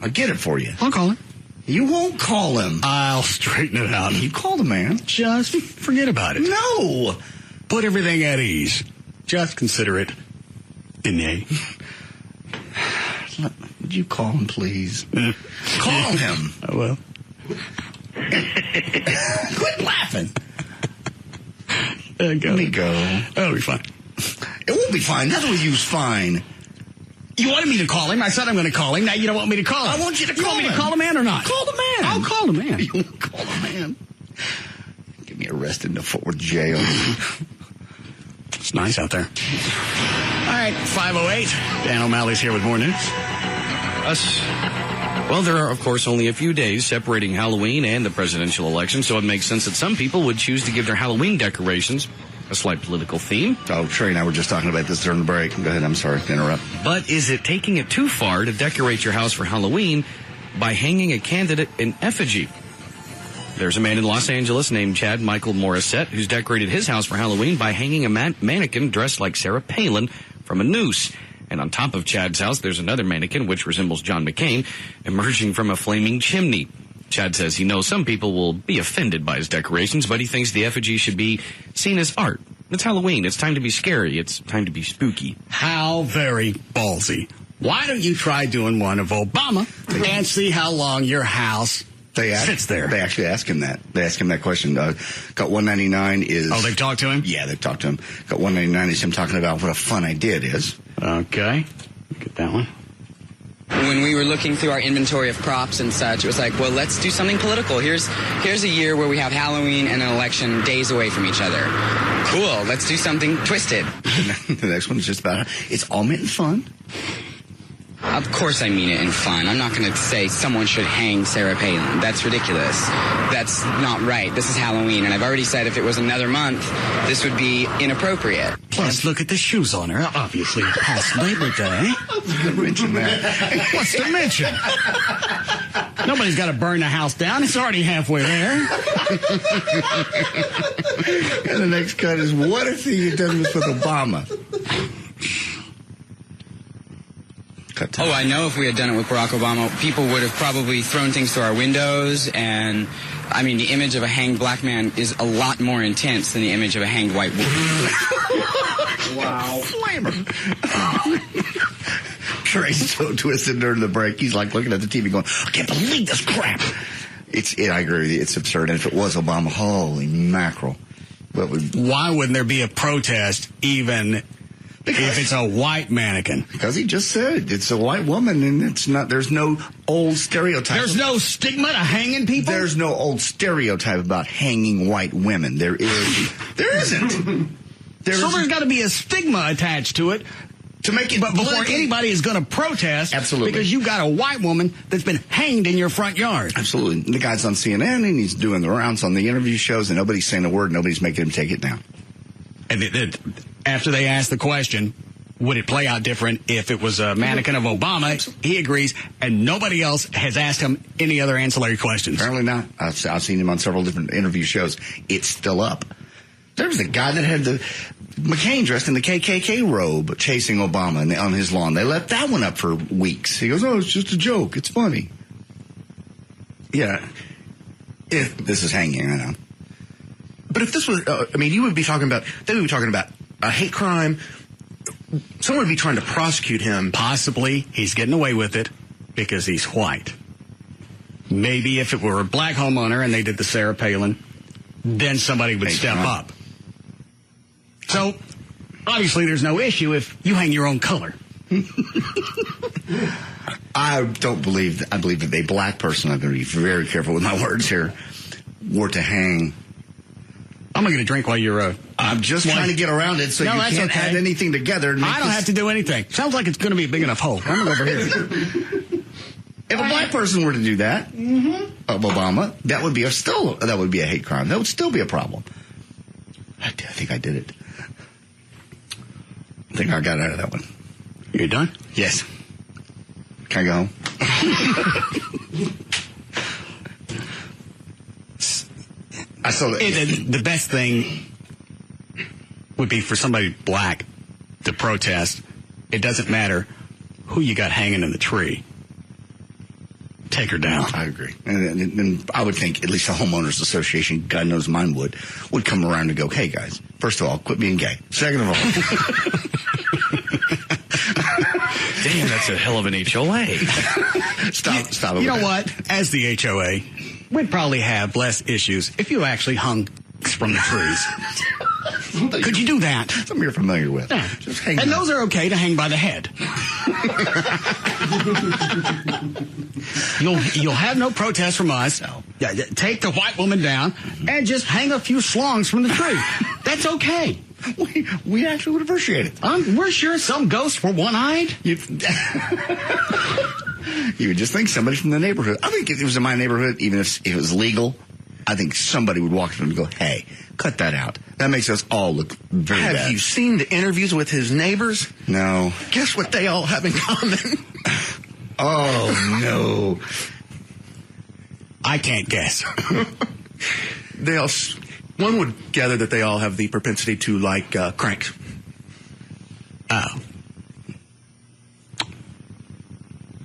I'll get it for you. I'll call him. You won't call him. I'll straighten it out. You call the man. Just forget about it. No. Put everything at ease. Just consider it inane. Would you call him, please? Call him. I will. Quit laughing. Let me go. That'll be fine. It won't be fine. Nothing with you's fine. You wanted me to call him. I said I'm going to call him. Now you don't want me to call him. I want you to call him. You want me to call the man or not? Call the man. I'll call the man. You won't call the man. Get me arrested in the Fort Worth jail. It's nice out there. All right, 5:08. Dan O'Malley's here with more news. Well, there are, of course, only a few days separating Halloween and the presidential election, so it makes sense that some people would choose to give their Halloween decorations a slight political theme. Oh, Trey and I were just talking about this during the break. Go ahead, I'm sorry to interrupt. But is it taking it too far to decorate your house for Halloween by hanging a candidate in effigy? There's a man in Los Angeles named Chad Michael Morissette who's decorated his house for Halloween by hanging a mannequin dressed like Sarah Palin from a noose. And on top of Chad's house, there's another mannequin, which resembles John McCain, emerging from a flaming chimney. Chad says he knows some people will be offended by his decorations, but he thinks the effigy should be seen as art. It's Halloween. It's time to be scary. It's time to be spooky. How very ballsy. Why don't you try doing one of Obama and see how long your house sits there? They actually ask him that. They ask him that question. Got 199 is... Oh, they've talked to him? Yeah, they've talked to him. Got 199 is him talking about what a fun idea it is. Okay. Get that one. When we were looking through our inventory of props and such, it was like, well, let's do something political. Here's a year where we have Halloween and an election days away from each other. Cool, let's do something twisted. The next one is just about, it's all meant in fun. Of course I mean it in fun. I'm not going to say someone should hang Sarah Palin. That's ridiculous. That's not right. This is Halloween, and I've already said if it was another month, this would be inappropriate. Plus, look at the shoes on her. Obviously, past Labor Day. Mention that. What's to mention? Nobody's got to burn the house down. It's already halfway there. And the next cut is, what if he had done this with Obama? Oh, I know if we had done it with Barack Obama, people would have probably thrown things through our windows, and, I mean, the image of a hanged black man is a lot more intense than the image of a hanged white woman. Wow. Flavor. Trey's so twisted during the break. He's like looking at the TV going, I can't believe this crap. I agree with you. It's absurd. And if it was Obama, holy mackerel. Why wouldn't there be a protest even... if it's a white mannequin? Because he just said it's a white woman, and it's not. There's no old stereotype. There's no stigma to hanging people? There's no old stereotype about hanging white women. There is. There isn't. There's got to be a stigma attached to it to make it. But before anybody is going to protest, absolutely, because you got a white woman that's been hanged in your front yard. Absolutely. The guy's on CNN and he's doing the rounds on the interview shows, and nobody's saying a word. Nobody's making him take it down. And after they asked the question, would it play out different if it was a mannequin of Obama? He agrees, and nobody else has asked him any other ancillary questions. Apparently not. I've seen him on several different interview shows. It's still up. There was a guy that had the McCain dressed in the KKK robe chasing Obama on his lawn. They left that one up for weeks. He goes, oh, it's just a joke. It's funny. Yeah. If this is hanging, I know. But if this was, they would be talking about a hate crime. Someone would be trying to prosecute him. Possibly he's getting away with it because he's white. Maybe if it were a black homeowner and they did the Sarah Palin, then somebody would step up. So obviously there's no issue if you hang your own color. I don't believe that. I believe that a black person, I'm going to be very careful with my words here, were to hang. I'm going to drink while you're... I'm just trying to get around it so you can't add anything together. I don't have to do anything. Sounds like it's going to be a big enough hole. I'm going to go over here. If a black person were to do that, of Obama, that would be a hate crime. That would still be a problem. I think I did it. I think I got out of that one. You're done? Yes. Can I go home? I saw that. The best thing would be for somebody black to protest. It doesn't matter who you got hanging in the tree. Take her down. I agree. And I would think at least the homeowners association, God knows mine would come around and go, hey, guys, first of all, quit being gay. Second of all. Damn, that's a hell of an HOA. Stop it. You know what? As the HOA, we'd probably have less issues if you actually hung from the trees. Could you do that? Something you're familiar with. Yeah. Just hang and down. those are okay to hang by the head. You'll have no protest from us. No. Yeah, take the white woman down and just hang a few slongs from the tree. That's okay. We actually would appreciate it. We're sure some ghosts were one-eyed. You would just think somebody from the neighborhood. I think if it was in my neighborhood, even if it was legal, I think somebody would walk up and go, hey, cut that out. That makes us all look very bad. Have you seen the interviews with his neighbors? No. Guess what they all have in common? Oh, no. I can't guess. One would gather that they all have the propensity to like cranks. Oh.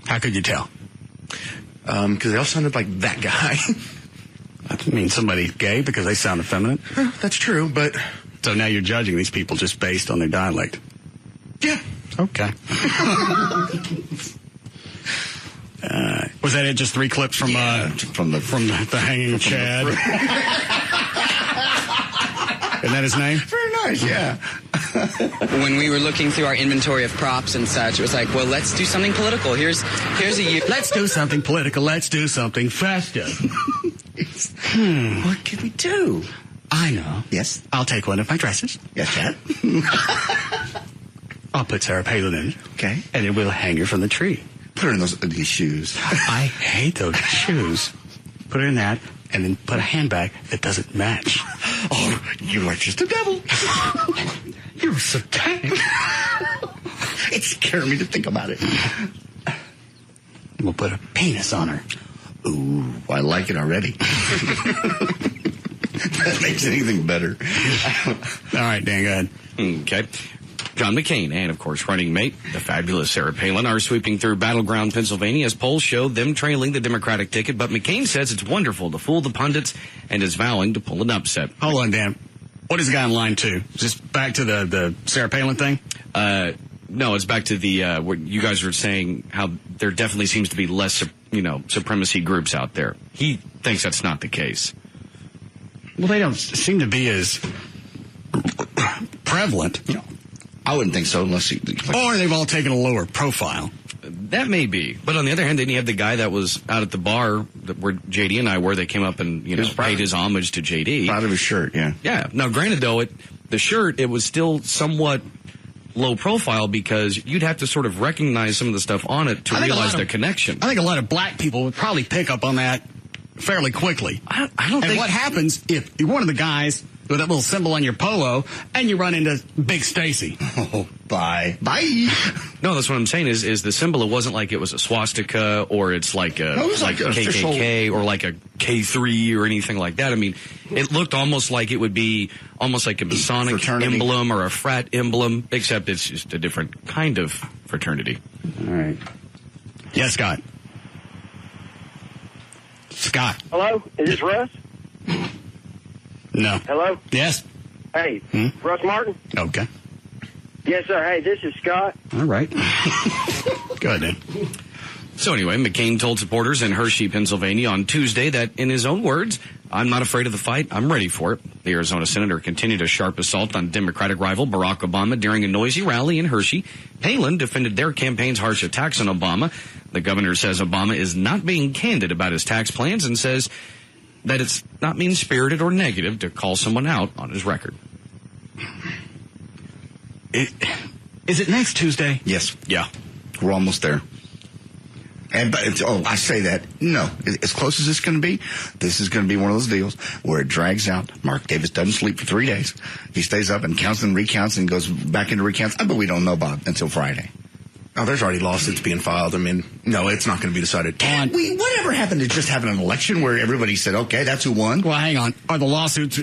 How could you tell? Because they all sounded like that guy. That means somebody's gay because they sound effeminate? That's true, but... So now you're judging these people just based on their dialect? Yeah. Okay. Was that it? Just 3 clips from the hanging Chad? Isn't that his name? Very nice, yeah. When we were looking through our inventory of props and such, it was like, well, let's do something political. Here's a year. Let's do something political. Let's do something festive. What can we do? I know. Yes. I'll take one of my dresses. Yes, Chad. I'll put Sarah Palin in it. Okay. And then we'll hang her from the tree. Put her in these shoes. I hate those shoes. Put her in that, and then put a handbag that doesn't match. Oh, you are just a devil. You're satanic. It's scaring me to think about it. We'll put a penis on her. Ooh, I like it already. That makes anything better. All right, Dan, go ahead. Okay. John McCain and, of course, running mate, the fabulous Sarah Palin, are sweeping through battleground Pennsylvania as polls show them trailing the Democratic ticket. But McCain says it's wonderful to fool the pundits and is vowing to pull an upset. Hold on, Dan. What is the guy on line 2? Is this back to the Sarah Palin thing? No, it's back to the what you guys were saying, how there definitely seems to be less, supremacy groups out there. He thinks that's not the case. Well, they don't seem to be as prevalent. I wouldn't think so unless or they've all taken a lower profile. That may be. But on the other hand, then you have the guy that was out at the bar where JD and I were. They came up and, paid his homage to JD. Proud of his shirt, yeah. Yeah. Now, granted, though, the shirt, it was still somewhat low profile because you'd have to sort of recognize some of the stuff on it to realize the connection. I think a lot of black people would probably pick up on that fairly quickly. I don't think... And what happens if you're one of the guys with that little symbol on your polo and you run into Big Stacy? Oh, bye. No, that's what I'm saying is the symbol, it wasn't like it was a swastika or it's like a KKK or like a K3 or anything like that. I mean, it looked almost like it would be almost like a Masonic fraternity emblem or a frat emblem, except it's just a different kind of fraternity. All right. Yes, Scott. Scott. Hello? Is this Russ? No. Hello? Yes. Hey, Russ Martin? Okay. Yes, sir. Hey, this is Scott. All right. Go ahead, Dan. So anyway, McCain told supporters in Hershey, Pennsylvania on Tuesday that, in his own words, I'm not afraid of the fight. I'm ready for it. The Arizona senator continued a sharp assault on Democratic rival Barack Obama during a noisy rally in Hershey. Palin defended their campaign's harsh attacks on Obama. The governor says Obama is not being candid about his tax plans and says that it's not mean-spirited or negative to call someone out on his record. Is it next Tuesday? Yes. Yeah. We're almost there. I say that. No. As close as it's going to be, this is going to be one of those deals where it drags out. Mark Davis doesn't sleep for 3 days. He stays up and counts and recounts and goes back into recounts. But we don't know about it until Friday. Oh, there's already lawsuits being filed. I mean, no, it's not going to be decided. Whatever happened to just having an election where everybody said, okay, that's who won? Well, hang on. Are the lawsuits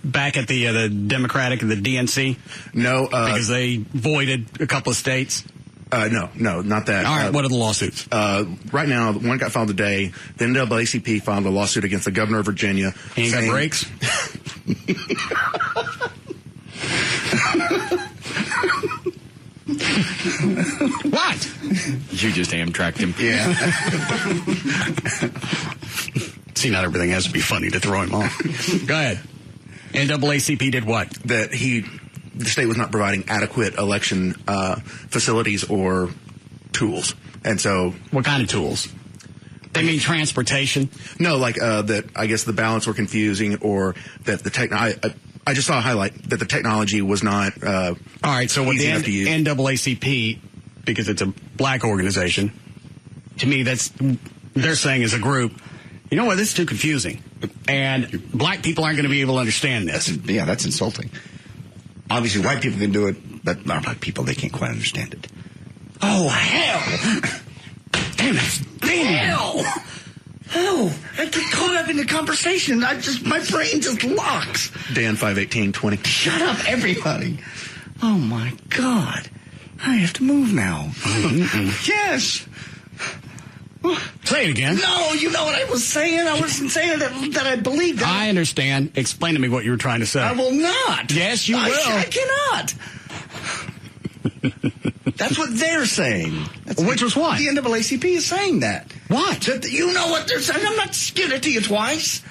back at the Democratic and the DNC? No. Because they voided a couple of states? No, not that. All right, what are the lawsuits? Right now, one got filed today. The NAACP filed a lawsuit against the governor of Virginia. He ain't got brakes? What? You just Amtraked him. Yeah. See, not everything has to be funny to throw him off. Go ahead. NAACP did what? That the state was not providing adequate election facilities or tools. And so... What kind of tools? They mean transportation? No, like that I guess the ballots were confusing, or that the I just saw a highlight that the technology was not all right, so with the NAACP, because it's a black organization, to me they're saying as a group, you know what, this is too confusing. And black people aren't going to be able to understand this. That's insulting. Obviously, white people can do it, but black people, they can't quite understand it. Oh, hell! Damn it! Hell! Oh, I get caught up in the conversation. My brain just locks. Dan 51820. Shut up, everybody. Oh, my God. I have to move now. Yes. Say it again. No, you know what I was saying? I wasn't saying that I believed that. I understand. Explain to me what you were trying to say. I will not. Yes, you will. I cannot. That's what they're saying. Which was what? The NAACP is saying that. What? You know what they're saying. I'm not giving it to you twice.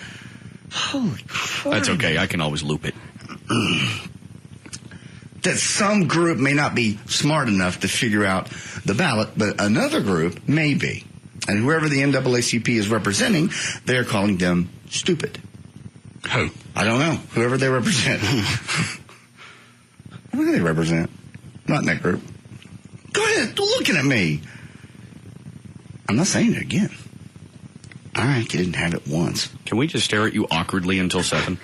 Holy crap. That's okay. I can always loop it. That some group may not be smart enough to figure out the ballot, but another group may be. And whoever the NAACP is representing, they're calling them stupid. Who? I don't know. Whoever they represent. Who do they represent? Not in that group. Go ahead. Looking at me. I'm not saying it again. All right. You didn't have it once. Can we just stare at you awkwardly until 7?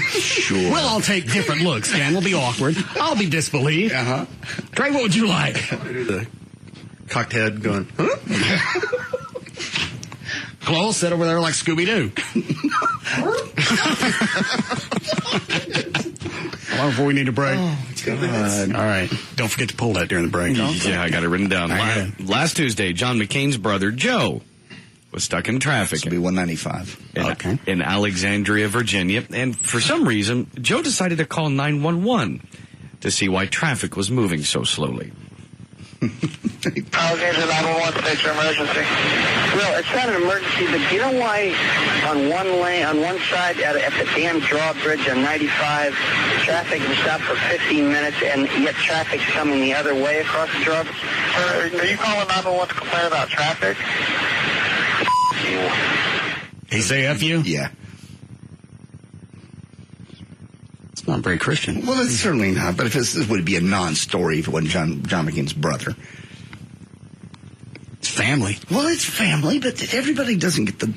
Sure. We'll all take different looks, Dan. We'll be awkward. I'll be disbelieved. Uh-huh. Trey, what would you like? The cocked head going, huh? Close, sit over there like Scooby-Doo. How long before we need a break? Oh, God. All right. Don't forget to pull that during the break. Yeah, I got it written down. Last Tuesday, John McCain's brother, Joe, was stuck in traffic. This will be 195. In Alexandria, Virginia. And for some reason, Joe decided to call 911 to see why traffic was moving so slowly. Alexandria 911, state your emergency. Well, it's not an emergency, but do you know why on one lane, on one side at the damn drawbridge on 95, traffic was stopped for 15 minutes, and yet traffic's coming the other way across the drawbridge? Are you calling 911 to complain about traffic? He say F you? Yeah. It's not very Christian. Well, it's certainly not. But if this would be a non-story if it wasn't John McCain's brother. It's family. Well, it's family, but everybody doesn't get the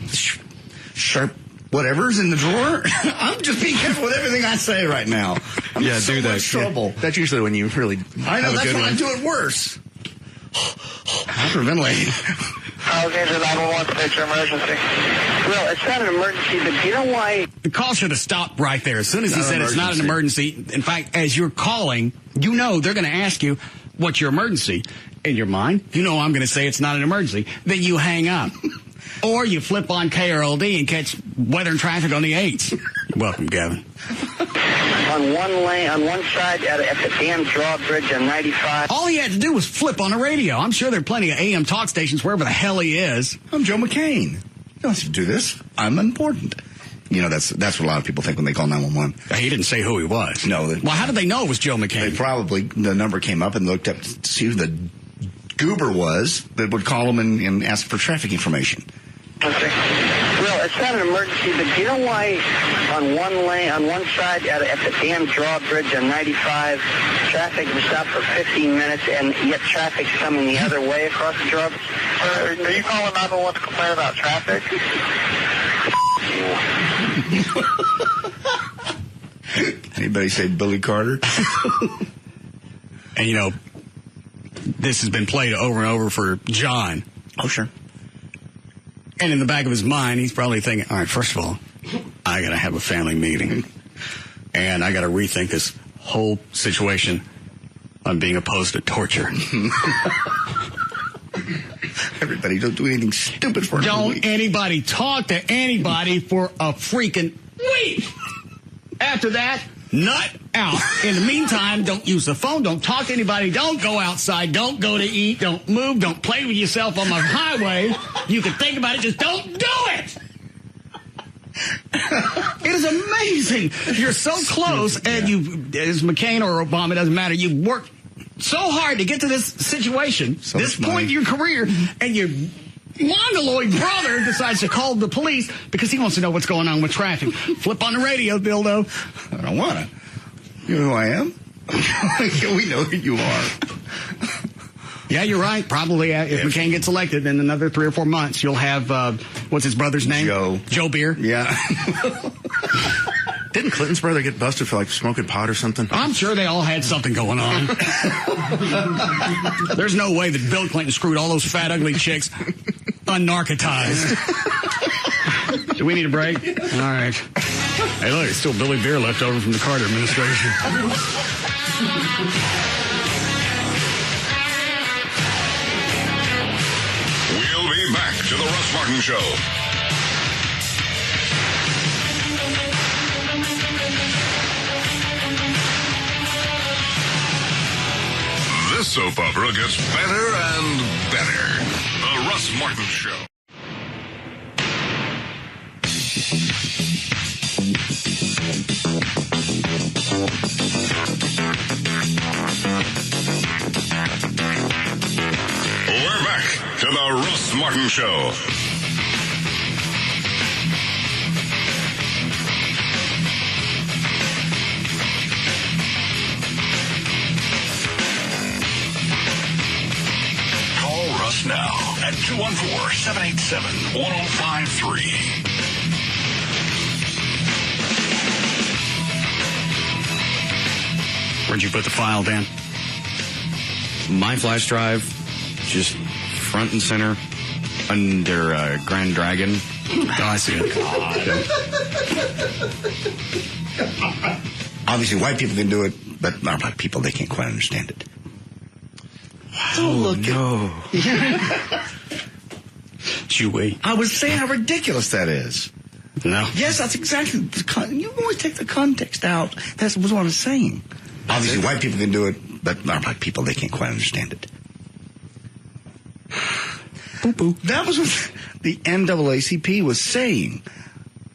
sharp whatever's in the drawer. I'm just being careful with everything I say right now. I'm in so much trouble. Yeah. That's usually when you really I know, have a that's good when one. I do it worse. Hyperventilating. Alexandria 911, state your emergency. Well, it's not an emergency, but do you know why? The call should have stopped right there. As soon as he said it's not an emergency, in fact, as you're calling, you know they're going to ask you, what's your emergency? In your mind, you know I'm going to say it's not an emergency. Then you hang up. Or you flip on KLLI and catch weather and traffic on the 8s. Welcome, Gavin. on one side at the damn drawbridge on 95. All he had to do was flip on the radio. I'm sure there are plenty of AM talk stations wherever the hell he is. I'm Joe McCain. You don't have to do this. I'm important. You know, that's what a lot of people think when they call 911. He didn't say who he was. No. Well, how did they know it was Joe McCain? They probably, the number came up and looked up to see who the goober was that would call them and ask for traffic information. Okay. Well, it's not an emergency, but do you know why on one side at the damn drawbridge on 95, traffic was stopped for 15 minutes, and yet traffic's coming the other way across the drawbridge? Are you calling 911 to complain about traffic? Anybody say Billy Carter? And, you know, this has been played over and over for John. Oh, sure. And in the back of his mind, he's probably thinking, all right, first of all, I got to have a family meeting. And I got to rethink this whole situation on being opposed to torture. Everybody, don't do anything stupid for a week. Don't anybody talk to anybody for a freaking week. After that, nut out. In the meantime, don't use the phone. Don't talk to anybody. Don't go outside. Don't go to eat. Don't move. Don't play with yourself on the highway. You can think about it. Just don't do it. It is amazing. You're so close, and you, as McCain or Obama, doesn't matter. You work so hard to get to this situation, So this much point money. in your career, and your mongoloid brother decides to call the police because he wants to know what's going on with traffic. Flip on the radio, dildo. I don't want to. You know who I am? We know who you are. Yeah, you're right. Probably if McCain gets elected in another 3 or 4 months, you'll have, what's his brother's name? Joe Beer. Yeah. Didn't Clinton's brother get busted for, like, smoking pot or something? I'm sure they all had something going on. There's no way that Bill Clinton screwed all those fat, ugly chicks unnarcotized. Do we need a break? All right. Hey, look, it's still Billy Beer left over from the Carter administration. We'll be back to the Russ Martin Show. This soap opera gets better and better. The Russ Martin Show. We're back to the Russ Martin Show. Call Russ now at 214-787-1053. Where'd you put the file, Dan? My flash drive, just front and center under Grand Dragon. Oh, I see it. Obviously, white people can do it, but not black people, they can't quite understand it. Oh, look no. Chewy. I was saying how ridiculous that is. No. Yes, that's exactly. You always take the context out. That was what I was saying. Obviously, white people can do it, but not black people, they can't quite understand it. Boo-boo. That was what the NAACP was saying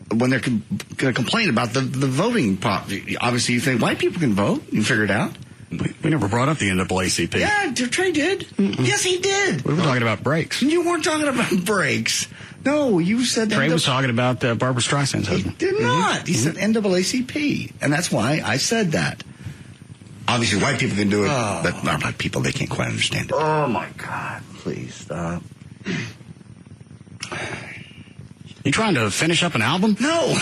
when they're going to complain about the voting pop. Obviously, you think white people can vote. You figure it out. We never brought up the NAACP. Yeah, Trey did. Mm-mm. Yes, he did. We were talking about breaks. You weren't talking about breaks. No, you said Trey was talking about Barbara Streisand's husband. He did not. He said NAACP, and that's why I said that. Obviously, white people can do it, but not black people, they can't quite understand it. Oh, my God. Please stop. You trying to finish up an album? No.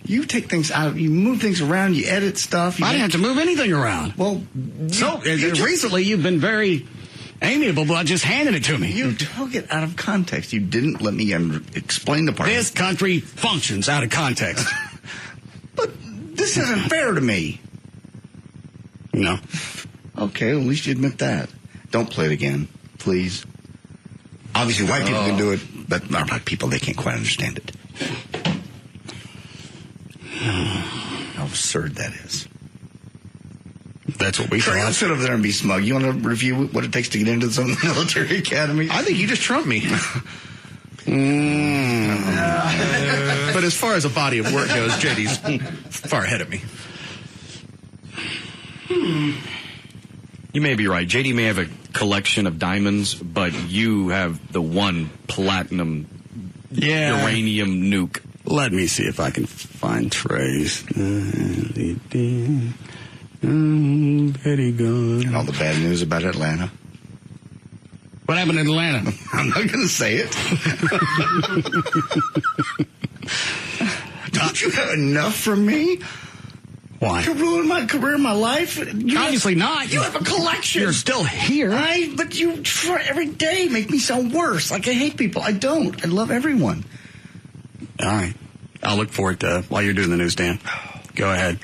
You take things out. You move things around. You edit stuff. I didn't have to move anything around. Well, so recently you've been very amiable about just handing it to me. You took it out of context. You didn't let me explain the part. This country functions out of context. But this isn't fair to me. No. Okay, well, at least you admit that. Don't play it again, please. Obviously, white people can do it, but not black people, they can't quite understand it. How absurd that is. That's what we Trey, thought. I'll sit over there and be smug. You want to review what it takes to get into some military academy? I think you just trumped me. But as far as a body of work goes, JD's far ahead of me. You may be right. JD may have a collection of diamonds, but you have the one platinum uranium nuke. Let me see if I can find Trey's. Very good. And all the bad news about Atlanta. What happened in Atlanta? I'm not going to say it. Don't you have enough from me? Why? To ruin my career, my life? Obviously not. You have a collection. You're still here. But you try every day make me sound worse. Like I hate people. I don't. I love everyone. All right. I'll look for it while you're doing the news, Dan. Go ahead.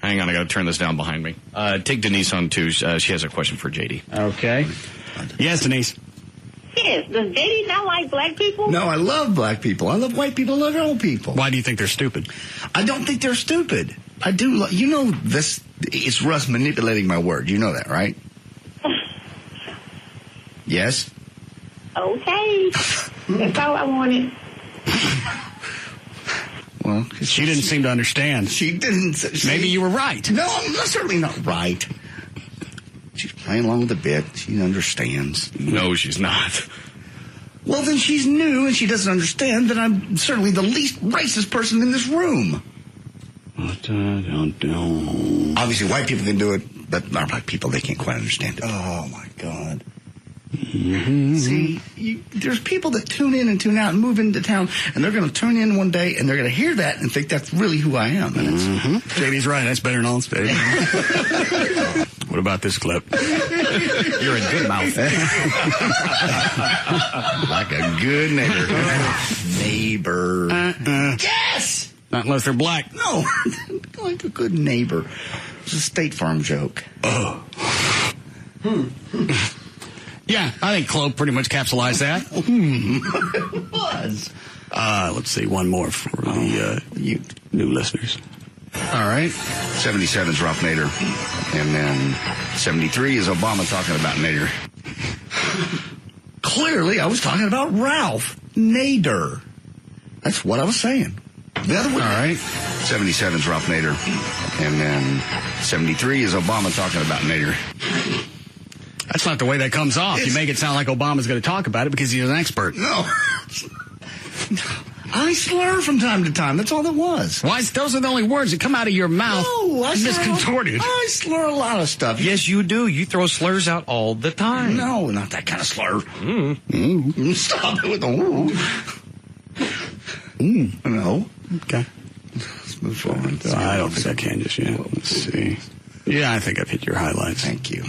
Hang on, I got to turn this down behind me. Take Denise on, too. She has a question for JD. Okay. Yes, Denise. Yes. Does JD not like black people? No, I love black people. I love white people. I love all people. Why do you think they're stupid? I don't think they're stupid. I do. You know this. It's Russ manipulating my word. You know that, right? Yes? Okay. That's all I wanted. Well, she didn't seem to understand. She didn't. Maybe you were right. No, I'm certainly not right. She's playing along with the bit. She understands. No, she's not. Well, then she's new and she doesn't understand that I'm certainly the least racist person in this room. Obviously, white people can do it, but not black people. They can't quite understand it. Oh, my God. Mm-hmm. See, there's people that tune in and tune out and move into town, and they're going to tune in one day, and they're going to hear that and think that's really who I am. And JD's right. That's better than all this, baby. What about this clip? You're a good mouth. Like a good neighbor. Yes! Not unless they're black. No, like a good neighbor. It's a State Farm joke. Oh. Yeah, I think Chloe pretty much capsulized that. It was. Let's see, one more for the you new listeners. All right. 77 is Ralph Nader. And then 73 is Obama talking about Nader. Clearly, I was talking about Ralph Nader. That's what I was saying. The other way. All right. 77 is Ralph Nader. And then 73 is Obama talking about Nader. That's not the way that comes off. You make it sound like Obama's going to talk about it because he's an expert. No. I slur from time to time. That's all that was. Why? Those are the only words that come out of your mouth. No, I slur. Miscontorted. I slur a lot of stuff. Yes, you do. You throw slurs out all the time. No, not that kind of slur. Stop it with the No. Okay. Let's move forward. I don't think I can just yet. Let's see. Yeah, I think I've hit your highlights. Thank you.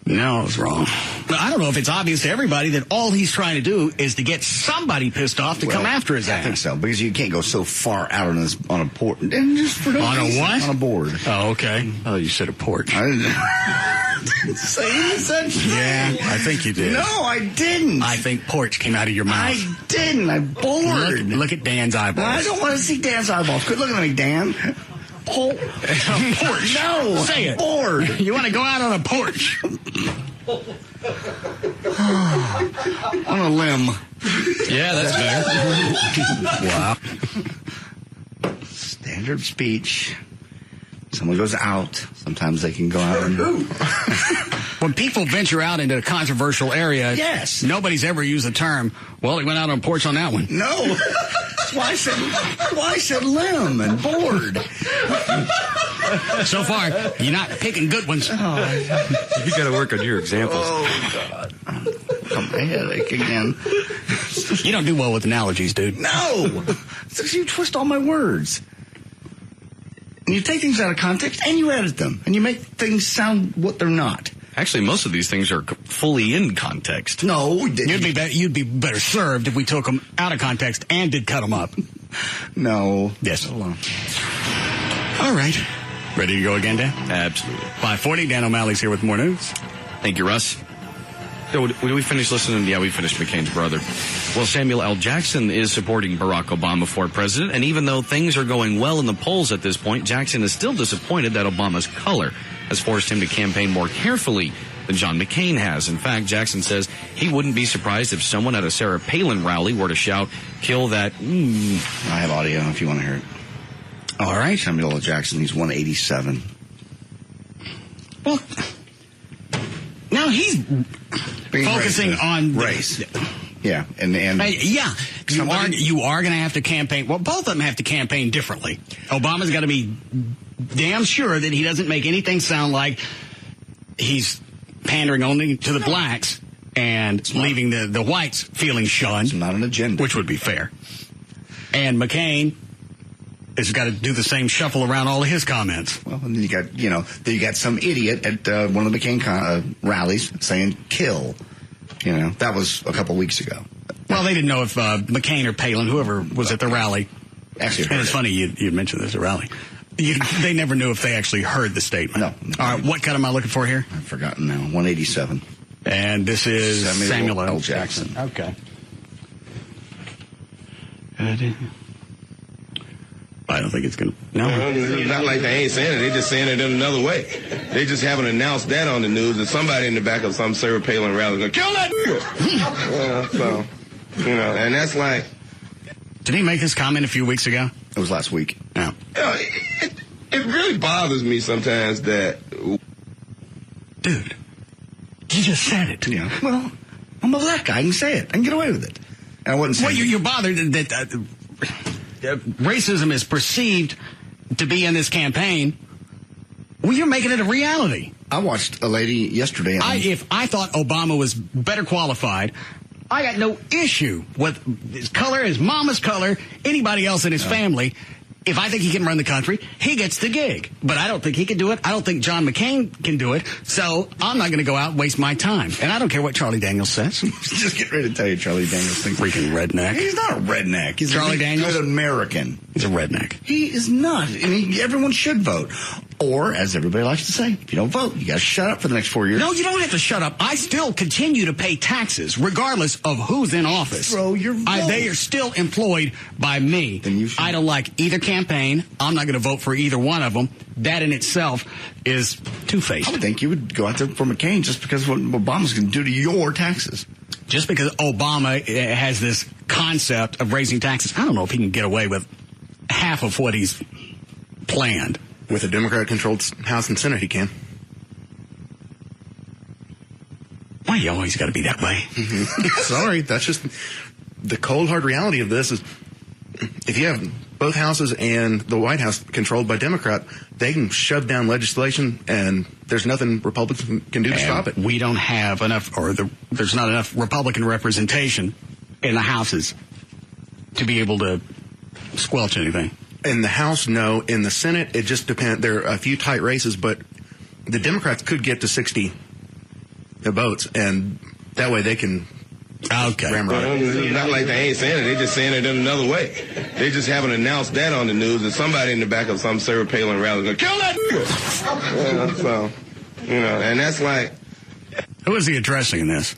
No, I was wrong. But I don't know if it's obvious to everybody that all he's trying to do is to get somebody pissed off to come after his ass. I think so, because you can't go so far out on a port. And just for no on a what? On a board. Oh, okay. Oh, you said a porch. I didn't say any such thing. Yeah, I think you did. No, I didn't. I think porch came out of your mouth. I didn't. I'm bored. Look at Dan's eyeballs. I don't want to see Dan's eyeballs. Quit looking at me, Dan. Porch. No. Say it. Bored. You want to go out on a porch. On a limb. Yeah, that's fair. Wow. Standard speech. Someone goes out. Sometimes they can go out and... When people venture out into a controversial area, yes, nobody's ever used the term, well, he went out on a porch on that one. No. That's why I said limb and bored. So far, you're not picking good ones. Oh, you got to work on your examples. Oh, God. I'm a headache again. You don't do well with analogies, dude. No. You twist all my words. And you take things out of context and you edit them. And you make things sound what they're not. Actually, most of these things are fully in context. No, you'd be better served if we took them out of context and did cut them up. No. Yes. All right. Ready to go again, Dan? Absolutely. 5:40. Dan O'Malley's here with more news. Thank you, Russ. So, did we finish listening? Yeah, we finished McCain's brother. Well, Samuel L. Jackson is supporting Barack Obama for president, and even though things are going well in the polls at this point, Jackson is still disappointed that Obama's color has forced him to campaign more carefully than John McCain has. In fact, Jackson says he wouldn't be surprised if someone at a Sarah Palin rally were to shout, "Kill that." I have audio if you want to hear it. All right. Samuel L. Jackson, he's 187. Well, now he's focusing on race. Yeah, and yeah, you are going to have to campaign. Well, both of them have to campaign differently. Obama's got to be damn sure that he doesn't make anything sound like he's pandering only to the blacks and leaving the whites feeling shunned. It's not an agenda, which would be fair. And McCain has got to do the same shuffle around all of his comments. Well, and then you got some idiot at one of the McCain rallies saying "kill." That was a couple weeks ago. Well, they didn't know if McCain or Palin, whoever was at the rally. Actually, and it's funny you mentioned there's a rally. They never knew if they actually heard the statement. No. All right, what cut am I looking for here? I've forgotten now. 187. And this is Samuel L. Jackson. Okay. I don't think it's going to. No. It's not like they ain't saying it. They're just saying it in another way. They just haven't announced that on the news that somebody in the back of some Sarah Palin rally is going to kill that nigga. And that's like. Did he make this comment a few weeks ago? It was last week. Yeah. It really bothers me sometimes that. Dude, you just said it. Yeah. Well, I'm a black guy. I can say it. I can get away with it. And I wasn't saying. Well, you're bothered that. Racism is perceived to be in this campaign. Well, you're making it a reality. I watched a lady yesterday. If I thought Obama was better qualified, I got no issue with his color, his mama's color, anybody else in his family. If I think he can run the country, he gets the gig. But I don't think he can do it. I don't think John McCain can do it. So I'm not going to go out and waste my time. And I don't care what Charlie Daniels says. Just get ready to tell you Charlie Daniels thinks. Freaking redneck. He's not a redneck. He's Charlie a Daniels? good American. He's a redneck. He is not. I mean, everyone should vote. Or, as everybody likes to say, if you don't vote, you got to shut up for the next 4 years. No, you don't have to shut up. I still continue to pay taxes, regardless of who's in office. Throw your vote. They are still employed by me. Then you should. I don't like either campaign. I'm not going to vote for either one of them. That in itself is two-faced. I would think you would go out there for McCain just because of what Obama's going to do to your taxes. Just because Obama has this concept of raising taxes, I don't know if he can get away with half of what he's planned. With a Democrat-controlled House and Senate, he can. Why you always got to be that way? Sorry, that's just the cold, hard reality of this is if you have both houses and the White House controlled by Democrat, they can shove down legislation and there's nothing Republicans can do to stop it. We don't have enough, there's not enough Republican representation in the houses to be able to squelch anything. In the House, no. In the Senate, it just depends. There are a few tight races, but the Democrats could get to 60 votes, and that way they can ramrod it. It's not like they ain't saying it. They're just saying it in another way. They just haven't announced that on the news that somebody in the back of some Sarah Palin rally is going to kill that nigga. And that's like. Who is he addressing in this?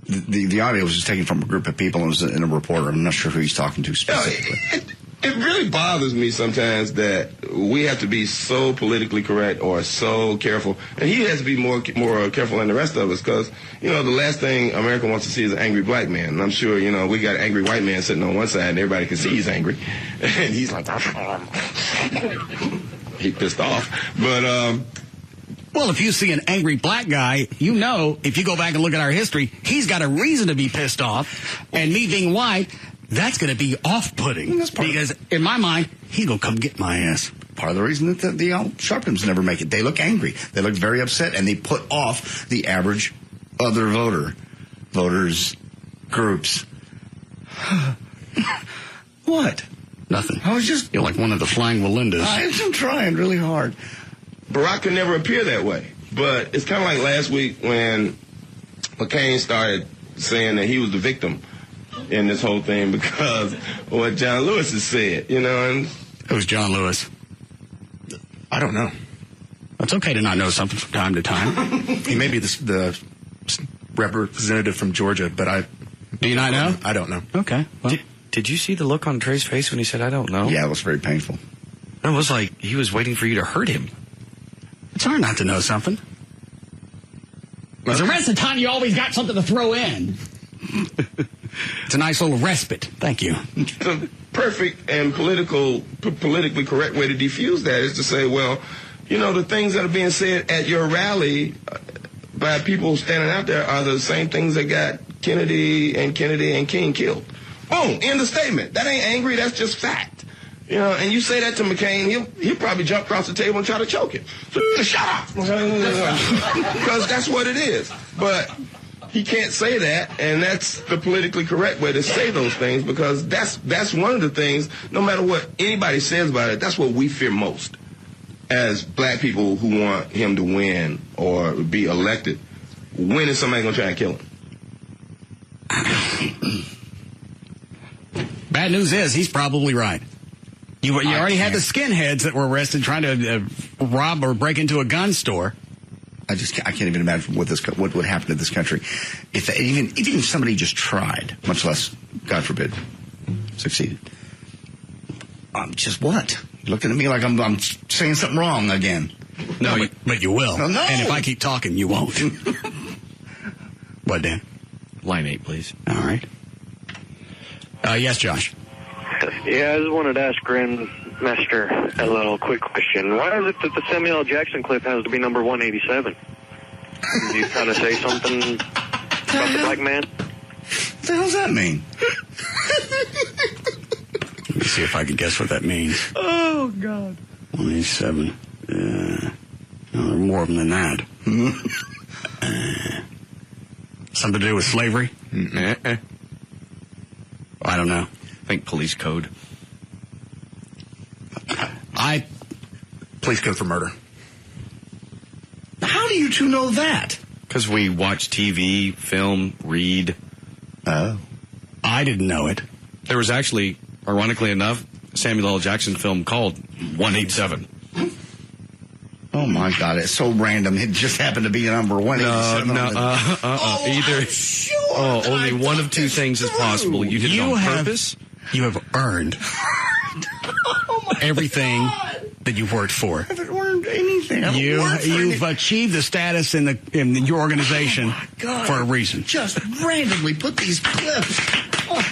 The audio was just taken from a group of people and was in a reporter. I'm not sure who he's talking to specifically. It really bothers me sometimes that we have to be so politically correct or so careful. And he has to be more careful than the rest of us because, the last thing America wants to see is an angry black man. And I'm sure, we got an angry white man sitting on one side and everybody can see he's angry. And he's like, he pissed off. But, well, if you see an angry black guy, if you go back and look at our history, he's got a reason to be pissed off. And me being white, that's going to be off-putting because, in my mind, he's going to come get my ass. Part of the reason that the Sharptons never make it. They look angry. They look very upset, and they put off the average other voters, groups. What? Nothing. I was just... You're like one of the flying Walindas. I'm trying really hard. Barack could never appear that way. But it's kind of like last week when McCain started saying that he was the victim in this whole thing because of what John Lewis has said, And who's John Lewis? I don't know. It's okay to not know something from time to time. He may be the representative from Georgia, but Do you not know? I don't know. Okay. Well. Did you see the look on Trey's face when he said, I don't know? Yeah, it was very painful. It was like he was waiting for you to hurt him. It's hard not to know something. Because the rest of the time, you always got something to throw in. It's a nice little respite. Thank you. The perfect and politically correct way to defuse that is to say, well, you know, the things that are being said at your rally by people standing out there are the same things that got Kennedy and King killed. Boom, end of statement. That ain't angry, that's just fact. You know, and you say that to McCain, he'll probably jump across the table and try to choke him. So, shut up! Because that's what it is. But he can't say that, and that's the politically correct way to say those things, because that's one of the things, no matter what anybody says about it, that's what we fear most as black people who want him to win or be elected. When is somebody going to try and kill him? Bad news is he's probably right. You already had the skinheads that were arrested trying to rob or break into a gun store. I can't even imagine what would happen to this country if even somebody just tried, much less, God forbid, succeeded. Just what? You're looking at me like I'm saying something wrong again. No, but you will. No. And if I keep talking, you won't. What, Dan? Line 8, please. All right. Yes, Josh. Yeah, I just wanted to ask Grandmaster a little quick question. Why is it that the Samuel L. Jackson clip has to be number 187? Did you try to say something about the black man? What the hell does that mean? Let me see if I can guess what that means. Oh, God. 187. There are more of them than that. Something to do with slavery? I don't know. I think police code. Police code for murder. How do you two know that? Because we watch TV, film, read. Oh. I didn't know it. There was actually, ironically enough, a Samuel L. Jackson film called 187. Oh, my God. It's so random. It just happened to be number 187. Either. Sure. Only one of two things is possible. You did it on purpose. You have earned everything that you've worked for. I haven't earned anything. You've achieved the status in your organization for a reason. Just randomly put these clips on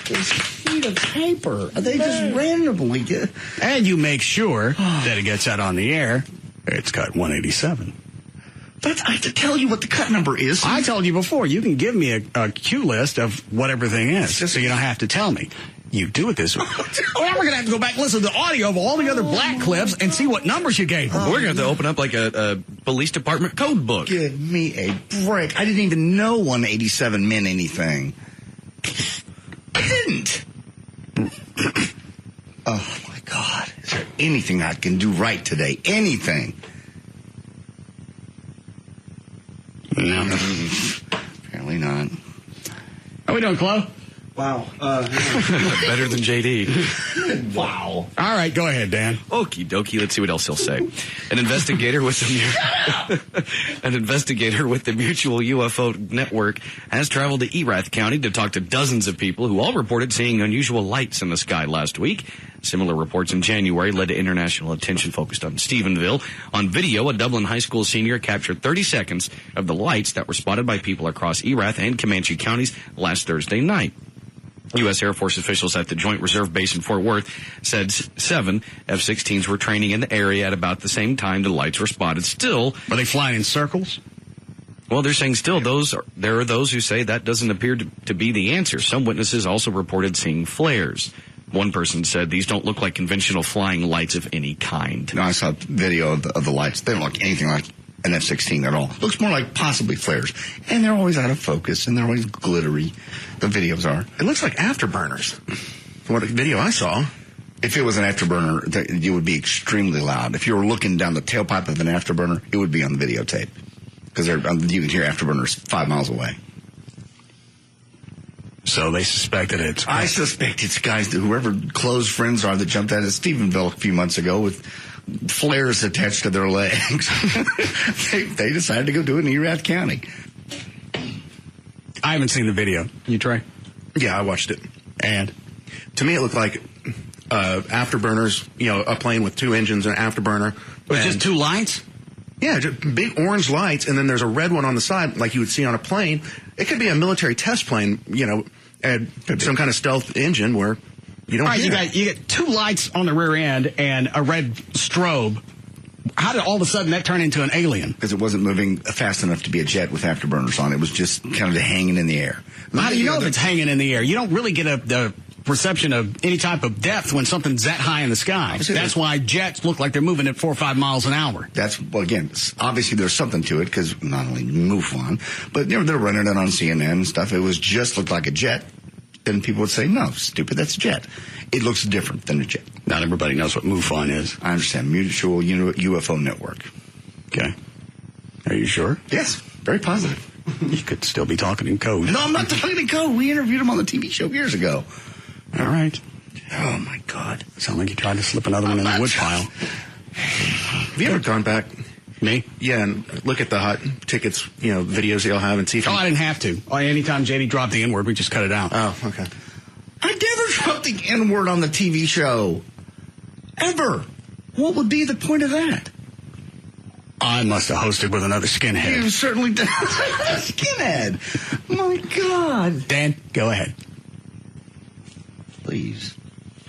this sheet of paper. They just randomly get. And you make sure that it gets out on the air. It's cut 187. I have to tell you what the cut number is. I told you before, you can give me a cue list of what everything is, so you don't have to tell me. You do it this way. Well, we're going to have to go back and listen to the audio of all the other black clips and see what numbers you gave them. We're going to have to open up like a police department code book. Give me a break. I didn't even know 187 meant anything. I didn't. Oh, my God. Is there anything I can do right today? Anything? No. Apparently not. How we doing, Chloe? Wow. Better than JD. Wow. All right, go ahead, Dan. Okie dokie. Let's see what else he'll say. An investigator with the Mutual UFO Network has traveled to Erath County to talk to dozens of people who all reported seeing unusual lights in the sky last week. Similar reports in January led to international attention focused on Stephenville. On video, a Dublin high school senior captured 30 seconds of the lights that were spotted by people across Erath and Comanche counties last Thursday night. U.S. Air Force officials at the Joint Reserve Base in Fort Worth said 7 F-16s were training in the area at about the same time the lights were spotted. Still, were they flying in circles? Well, they're saying still there are those who say that doesn't appear to be the answer. Some witnesses also reported seeing flares. One person said these don't look like conventional flying lights of any kind. No, I saw a video of the lights. They don't look anything like an F-16 at all. Looks more like possibly flares. And they're always out of focus, and they're always glittery. The videos are. It looks like afterburners. From what video I saw. If it was an afterburner, it would be extremely loud. If you were looking down the tailpipe of an afterburner, it would be on the videotape. Because you can hear afterburners 5 miles away. So they suspect that it's... I suspect it's guys that whoever close friends are that jumped out of Stephenville a few months ago with flares attached to their legs. They decided to go do it in Erath County. I haven't seen the video. You, Trey? Yeah, I watched it. And? To me, it looked like afterburners, a plane with 2 engines and an afterburner. With just 2 lights? Yeah, just big orange lights, and then there's a red one on the side like you would see on a plane. It could be a military test plane, and some kind of stealth engine where you don't hear it. You get 2 lights on the rear end and a red strobe. How did all of a sudden that turn into an alien? Because it wasn't moving fast enough to be a jet with afterburners on. It was just kind of hanging in the air. How do you know if it's hanging in the air? You don't really get the perception of any type of depth when something's that high in the sky. That's why jets look like they're moving at 4 or 5 miles an hour. Again, obviously there's something to it because not only MUFON, but they're running it on CNN and stuff. It was just looked like a jet. Then people would say, no, stupid, that's a jet. It looks different than a jet. Not everybody knows what MUFON is. I understand. Mutual UFO Network. Okay. Are you sure? Yes. Very positive. You could still be talking in code. No, I'm not talking in code. We interviewed him on the TV show years ago. All right. Oh, my God. Sound like you tried to slip another one in the woodpile. Have you ever gone back? Me? Yeah, and look at the hot tickets, videos they'll have and see if I didn't have to. Anytime JD dropped the N-word, we just cut it out. Oh, okay. I never dropped the N-word on the TV show. Ever. What would be the point of that? I must have hosted with another skinhead. You certainly did. Skinhead. My God. Dan, go ahead. Please.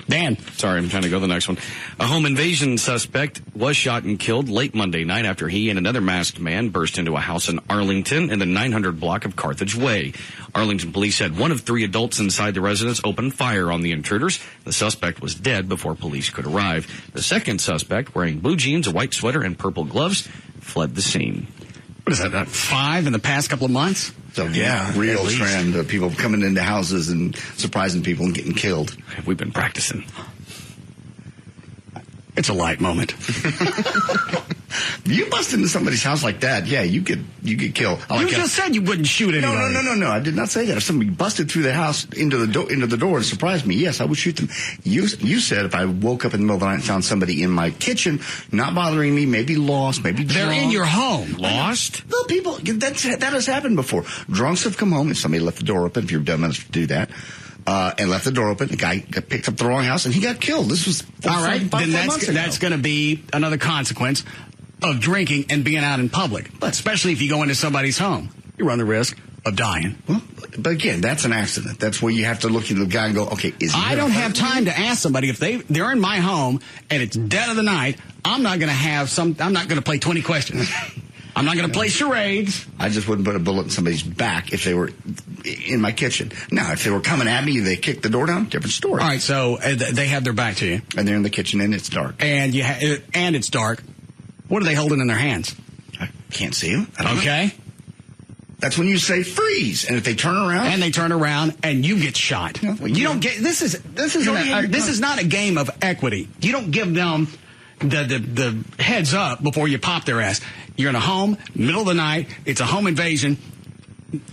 Dan. Sorry, I'm trying to go to the next one. A home invasion suspect was shot and killed late Monday night after he and another masked man burst into a house in Arlington in the 900 block of Carthage Way. Arlington police said one of 3 adults inside the residence opened fire on the intruders. The suspect was dead before police could arrive. The second suspect, wearing blue jeans, a white sweater, and purple gloves, fled the scene. What is that, 5 in the past couple of months? So, real trend of people coming into houses and surprising people and getting killed. We've been practicing. It's a light moment. You bust into somebody's house like that, you get killed. You just said you wouldn't shoot anybody. No. I did not say that. If somebody busted through the house into the door and surprised me, yes, I would shoot them. You said if I woke up in the middle of the night and found somebody in my kitchen, not bothering me, maybe lost, maybe drunk. They're in your home. Lost? No, people, that has happened before. Drunks have come home, if somebody left the door open, if you're dumb enough to do that, and left the door open. The guy picked up the wrong house, and he got killed. This was all right. Then that's going to be another consequence of drinking and being out in public, especially if you go into somebody's home. You run the risk of dying. Well, but again, that's an accident. That's where you have to look at the guy and go, okay, I don't have time to ask somebody if they're in my home and it's dead of the night. I'm not going to play 20 questions. I'm not going to play charades. I just wouldn't put a bullet in somebody's back if they were in my kitchen. Now, if they were coming at me, they kicked the door down, different story. All right, so they have their back to you. And they're in the kitchen and it's dark. And it's dark. What are they holding in their hands? I can't see them. Okay. That's when you say freeze. And if they turn around. And they turn around and you get shot. No, you don't get, this is not a game of equity. You don't give them the heads up before you pop their ass. You're in a home, middle of the night, it's a home invasion,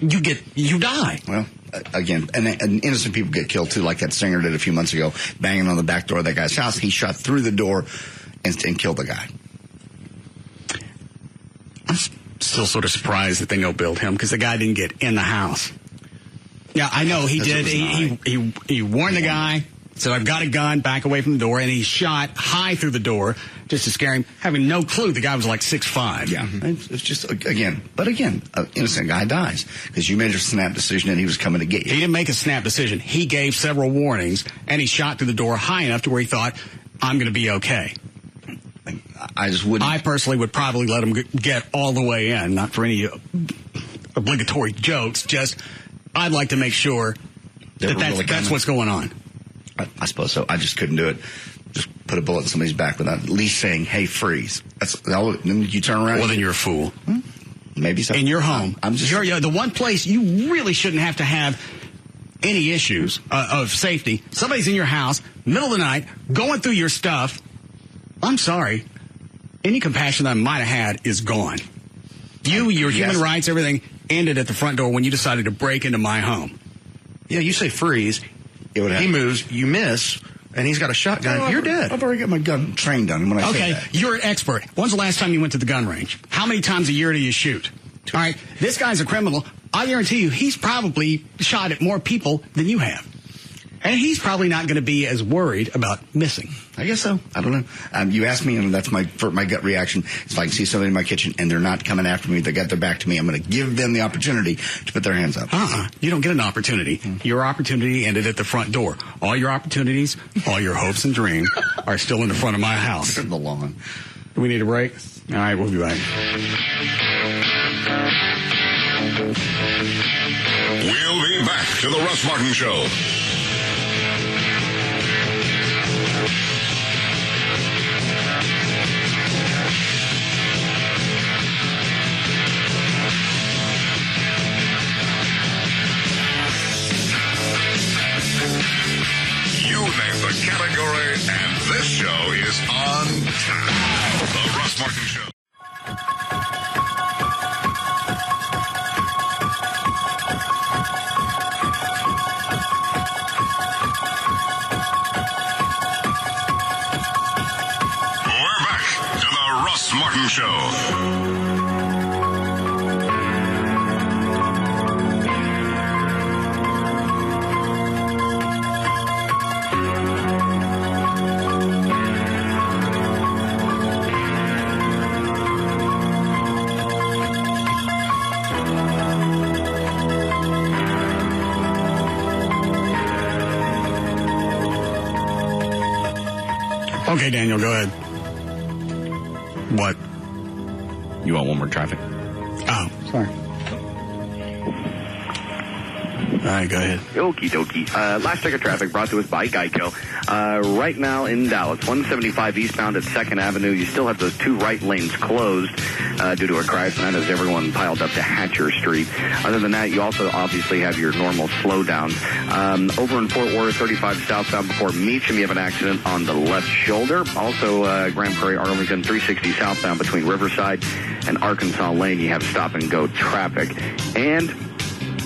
you die. Well, again, and innocent people get killed too, like that singer did a few months ago, banging on the back door of that guy's house. He shot through the door and killed the guy. I'm still sort of surprised that they no-billed him because the guy didn't get in the house. Yeah, I know he did. He warned the guy, said, I've got a gun, back away from the door, and he shot high through the door just to scare him, having no clue the guy was like 6'5". Yeah, it's just, again, an innocent guy dies because you made a snap decision and he was coming to get you. He didn't make a snap decision. He gave several warnings, and he shot through the door high enough to where he thought, I'm going to be okay. I just wouldn't. I personally would probably let him get all the way in, not for any obligatory jokes, just I'd like to make sure that's what's going on. I suppose so. I just couldn't do it. Just put a bullet in somebody's back without at least saying, hey, freeze. Then you turn around. Well, then you're a fool. Maybe so. In your home. You're the one place you really shouldn't have to have any issues of safety. Somebody's in your house, middle of the night, going through your stuff. I'm sorry. Any compassion that I might have had is gone. Your human rights, everything ended at the front door when you decided to break into my home. Yeah, you say freeze. He moves, you miss, and he's got a shotgun. You're dead. I've already got my gun trained on him when I say that. Okay, you're an expert. When's the last time you went to the gun range? How many times a year do you shoot? All right, this guy's a criminal. I guarantee you he's probably shot at more people than you have. And he's probably not going to be as worried about missing. I guess so. I don't know. You asked me, and that's my gut reaction. If I can see somebody in my kitchen and they're not coming after me, they got their back to me, I'm going to give them the opportunity to put their hands up. You don't get an opportunity. Your opportunity ended at the front door. All your opportunities, all your hopes and dreams are still in the front of my house. The lawn. Do we need a break? All right, we'll be back. We'll be back to the Russ Martin Show. You name the category, and this show is on time. The Russ Martin Show. We're back to the Russ Martin Show. Okay, Daniel, go ahead. What? You want one more traffic? Oh, sorry. All right, go ahead. Okie dokie. Last check of traffic brought to us by Geico. Right now in Dallas, 175 eastbound at 2nd Avenue, you still have those two right lanes closed due to a crash, and that has everyone piled up to Hatcher Street. Other than that, you also obviously have your normal slowdowns. Over in Fort Worth, 35 southbound before Meacham, you have an accident on the left shoulder. Also, Grand Prairie, Arlington, 360 southbound between Riverside and Arkansas Lane, you have stop-and-go traffic. And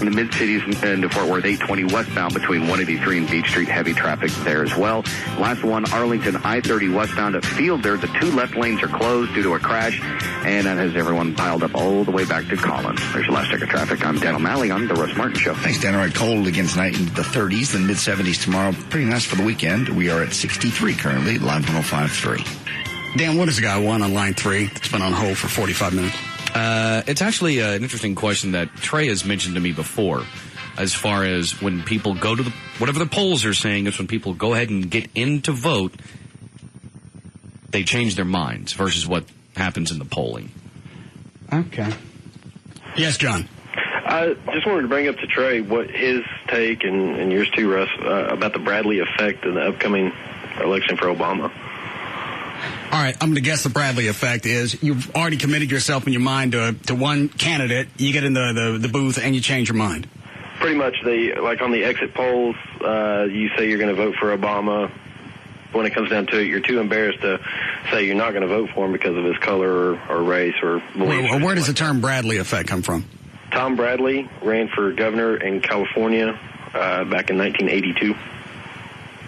in the mid-cities into Fort Worth, 820 westbound between 183 and Beach Street, heavy traffic there as well. Last one, Arlington, I-30 westbound at Fielder. The two left lanes are closed due to a crash, and that has everyone piled up all the way back to Collins. There's your last check of traffic. I'm Dan O'Malley on the Russ Martin Show. Thanks, Dan. All right, cold again tonight in the 30s, then mid-70s tomorrow. Pretty nice for the weekend. We are at 63 currently, live 105.3. Dan, what is the guy one on line 3 that's been on hold for 45 minutes? It's actually an interesting question that Trey has mentioned to me before, as far as when people go to whatever the polls are saying is when people go ahead and get in to vote, they change their minds versus what happens in the polling. Okay. Yes, John. I just wanted to bring up to Trey what his take, and yours too, Russ, about the Bradley effect in the upcoming election for Obama. All right, I'm going to guess the Bradley effect is you've already committed yourself in your mind to one candidate. You get in the booth and you change your mind. Pretty much, like on the exit polls, you say you're going to vote for Obama. When it comes down to it, you're too embarrassed to say you're not going to vote for him because of his color or race or beliefs. Where does the term Bradley effect come from? Tom Bradley ran for governor in California back in 1982.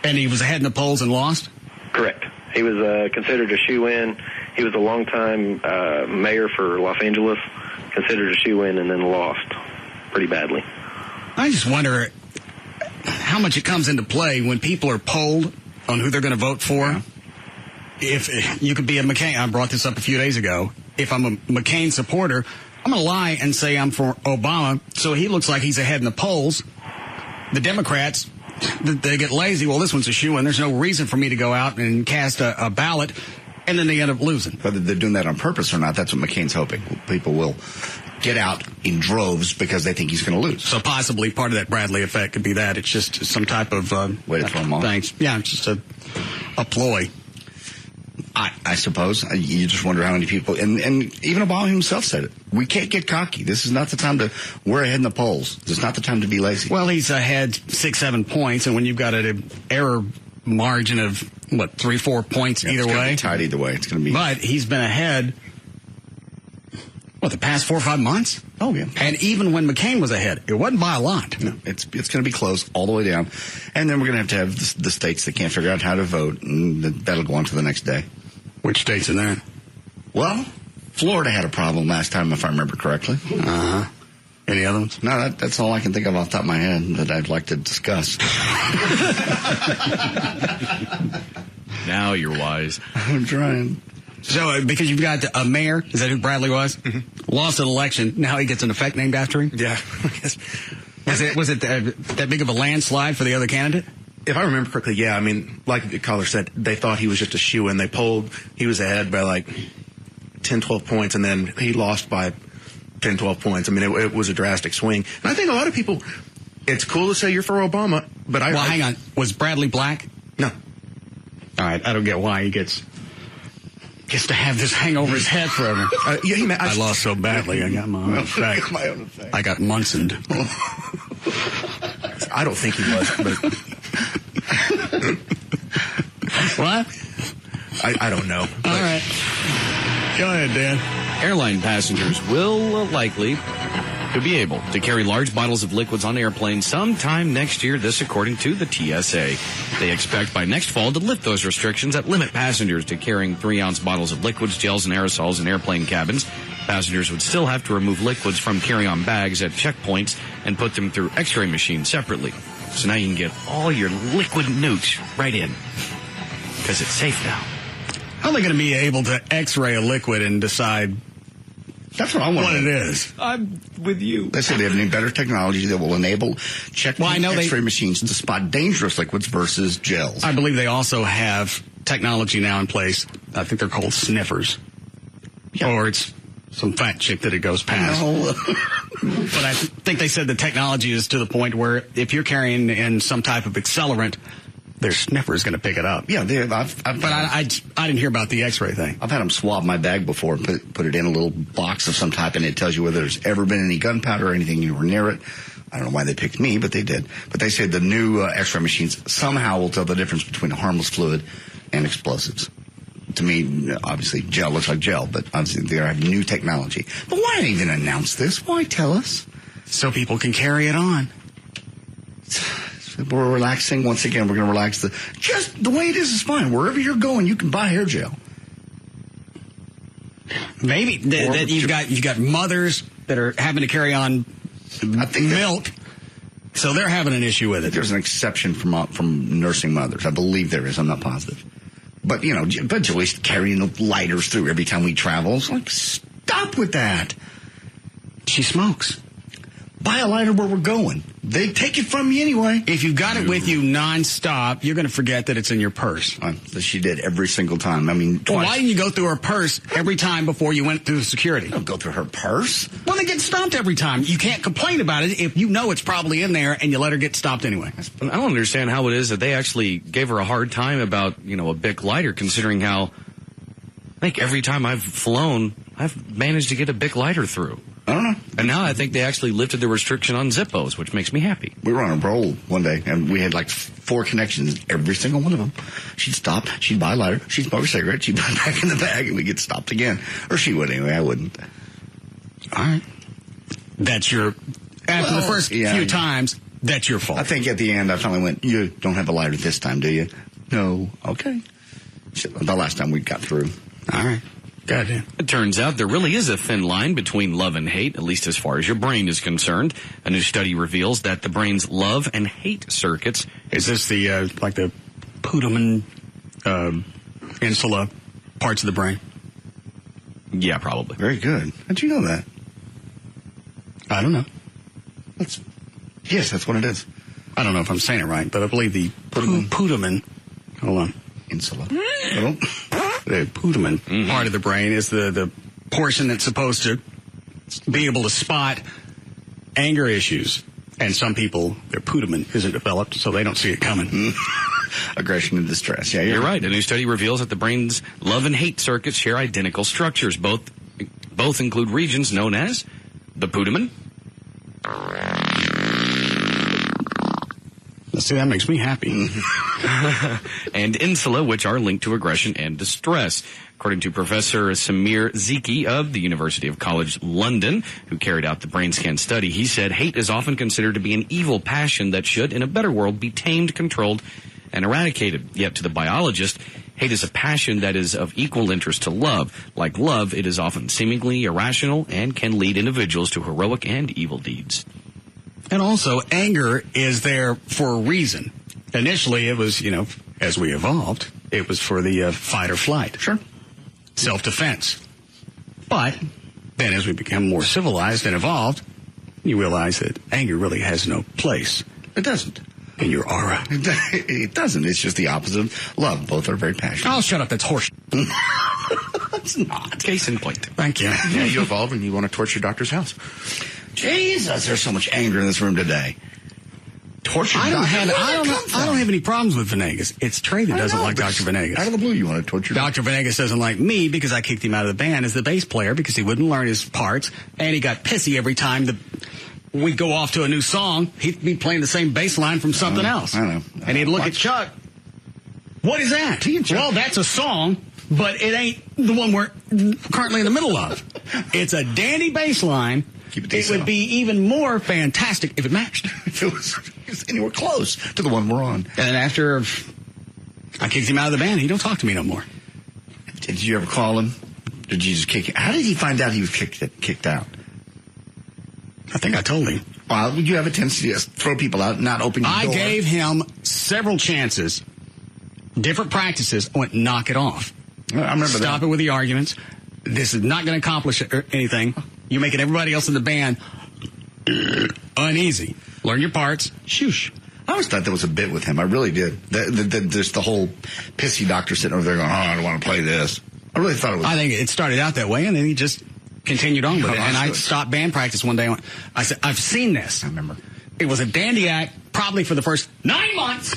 And he was ahead in the polls and lost? Correct. He was considered a shoo-in. He was a longtime mayor for Los Angeles, considered a shoo-in, and then lost pretty badly. I just wonder how much it comes into play when people are polled on who they're going to vote for. If you could be a McCain, I brought this up a few days ago. If I'm a McCain supporter, I'm going to lie and say I'm for Obama, so he looks like he's ahead in the polls. The Democrats, they get lazy. Well, this one's a shoo-in. There's no reason for me to go out and cast a ballot, and then they end up losing. Whether they're doing that on purpose or not, that's what McCain's hoping. People will get out in droves because they think he's going to lose. So possibly part of that Bradley effect could be that. It's just some type of... way to throw them off. Thanks. Yeah, it's just a ploy. I suppose. You just wonder how many people... And even Obama himself said it. We can't get cocky. This is not the time to... We're ahead in the polls. This is not the time to be lazy. Well, he's ahead 6-7 points, and when you've got an error margin of, 3-4 points either way? It's tight either way. It's going to be... But he's been ahead... the past 4 or 5 months? Oh, yeah. And even when McCain was ahead, it wasn't by a lot. No, it's going to be close all the way down. And then we're going to have the states that can't figure out how to vote, and that'll go on to the next day. Which states in there? Well, Florida had a problem last time, if I remember correctly. Uh-huh. Any other ones? No, that's all I can think of off the top of my head that I'd like to discuss. Now you're wise. I'm trying. So, because you've got a mayor, is that who Bradley was? Mm-hmm. Lost an election. Now he gets an effect named after him? Yeah, I guess. Was it that big of a landslide for the other candidate? If I remember correctly, yeah. I mean, like the caller said, they thought he was just a shoo-in. They polled. He was ahead by like 10, 12 points, and then he lost by 10, 12 points. I mean, it was a drastic swing. And I think a lot of people, it's cool to say you're for Obama, but hang on. Was Bradley black? No. All right, I don't get why he gets to have this hang over his head forever. I lost so badly. I got my own effect. I got Munsoned. I don't think he was, but what? I don't know. All right. Go ahead, Dan. Airline passengers will likely to be able to carry large bottles of liquids on airplanes sometime next year, this according to the TSA. They expect by next fall to lift those restrictions that limit passengers to carrying 3-ounce bottles of liquids, gels, and aerosols in airplane cabins. Passengers would still have to remove liquids from carry-on bags at checkpoints and put them through x-ray machines separately. So now you can get all your liquid nukes right in, because it's safe now. How are they going to be able to x-ray a liquid and decide that's what I want. What it is. I'm with you. They said they have any better technology that will enable checkpoint x-ray machines to spot dangerous liquids versus gels. I believe they also have technology now in place. I think they're called sniffers. Yeah. Or it's some fat chick that it goes past. No. But I think they said the technology is to the point where if you're carrying in some type of accelerant, their sniffer is going to pick it up. Yeah, I didn't hear about the x-ray thing. I've had them swab my bag before, put it in a little box of some type, and it tells you whether there's ever been any gunpowder or anything you were near it. I don't know why they picked me, but they did. But they said the new x-ray machines somehow will tell the difference between a harmless fluid and explosives. To me, obviously, gel looks like gel, but obviously they have new technology. But why even announce this? Why tell us? So people can carry it on. We're relaxing. Once again, we're going to relax. Just the way it is fine. Wherever you're going, you can buy hair gel. Maybe that you've got mothers that are having to carry on milk, so they're having an issue with it. There's an exception from nursing mothers. I believe there is. I'm not positive. But, but Joyce carrying lighters through every time we travel. It's like, stop with that. She smokes. Buy a lighter where we're going. They take it from you anyway. If you've got it with you nonstop, you're going to forget that it's in your purse. She did every single time. I mean, twice. Well, why didn't you go through her purse every time before you went through the security? Don't go through her purse. Well, they get stopped every time. You can't complain about it if you know it's probably in there and you let her get stopped anyway. I don't understand how it is that they actually gave her a hard time about, a Bic lighter, considering how, I think every time I've flown, I've managed to get a Bic lighter through. I don't know. And now I think they actually lifted the restriction on Zippos, which makes me happy. We were on a roll one day, and we had like 4 connections, every single one of them. She'd stop, she'd buy a lighter, she'd smoke a cigarette, she'd put it back in the bag, and we'd get stopped again. Or she would anyway, I wouldn't. All right. That's your, after the first few times, that's your fault. I think at the end I finally went, you don't have a lighter this time, do you? No. Okay. The last time we got through. All right. Goddamn. It turns out there really is a thin line between love and hate, at least as far as your brain is concerned. A new study reveals that the brain's love and hate circuits... Is this the, like the putamen, insula parts of the brain? Yeah, probably. Very good. How'd you know that? I don't know. Yes, that's what it is. I don't know if I'm saying it right, but I believe the putamen... Hold on. Insula. The putamen part of the brain is the portion that's supposed to be able to spot anger issues. And some people, their putamen isn't developed, so they don't see it coming. Aggression and distress. Yeah, you're right. A new study reveals that the brain's love and hate circuits share identical structures. Both include regions known as the putamen. See, that makes me happy. And insula, which are linked to aggression and distress. According to Professor Samir Zeki of the University of College London, who carried out the brain scan study, he said hate is often considered to be an evil passion that should, in a better world, be tamed, controlled, and eradicated. Yet to the biologist, Hate is a passion that is of equal interest to love. Like love, it is often seemingly irrational and can lead individuals to heroic and evil deeds. And also, anger is there for a reason. Initially, it was, as we evolved, it was for the fight or flight. Sure. Self-defense. But then as we become more civilized and evolved, you realize that anger really has no place. It doesn't. In your aura. It doesn't. It's just the opposite of love. Both are very passionate. Oh, shut up. That's horse. It's not. Case in point. Thank you. Yeah, you evolve and you want to torch your doctor's house. Jesus, there's so much anger in this room today. Torture. I don't have any problems with Venegas. It's Trey that doesn't like Dr. Venegas. Out of the blue, you want to torture Dr. Venegas doesn't like me because I kicked him out of the band as the bass player because he wouldn't learn his parts, and he got pissy every time we'd go off to a new song. He'd be playing the same bass line from something else. I know. And he'd look at Chuck. What is that? Well, that's a song, but it ain't the one we're currently in the middle of. It's a dandy bass line. It would be even more fantastic if it matched. If it was anywhere close to the one we're on. And after I kicked him out of the band, he don't talk to me no more. Did you ever call him? Did you just kick him? How did he find out he was kicked out? I think I told him. Well, would you have a tendency to just throw people out and not open your door? I gave him several chances, different practices. I went, knock it off. I remember Stop it with the arguments. This is not going to accomplish anything. You're making everybody else in the band uneasy. Learn your parts. Shoosh. I always thought that was a bit with him. I really did. There's the whole pissy doctor sitting over there going, I don't want to play this. I really thought it was. I think it started out that way, and then he just continued on with it. And I stopped band practice one day. I said, I've seen this. I remember. It was a dandy act, probably for the first 9 months,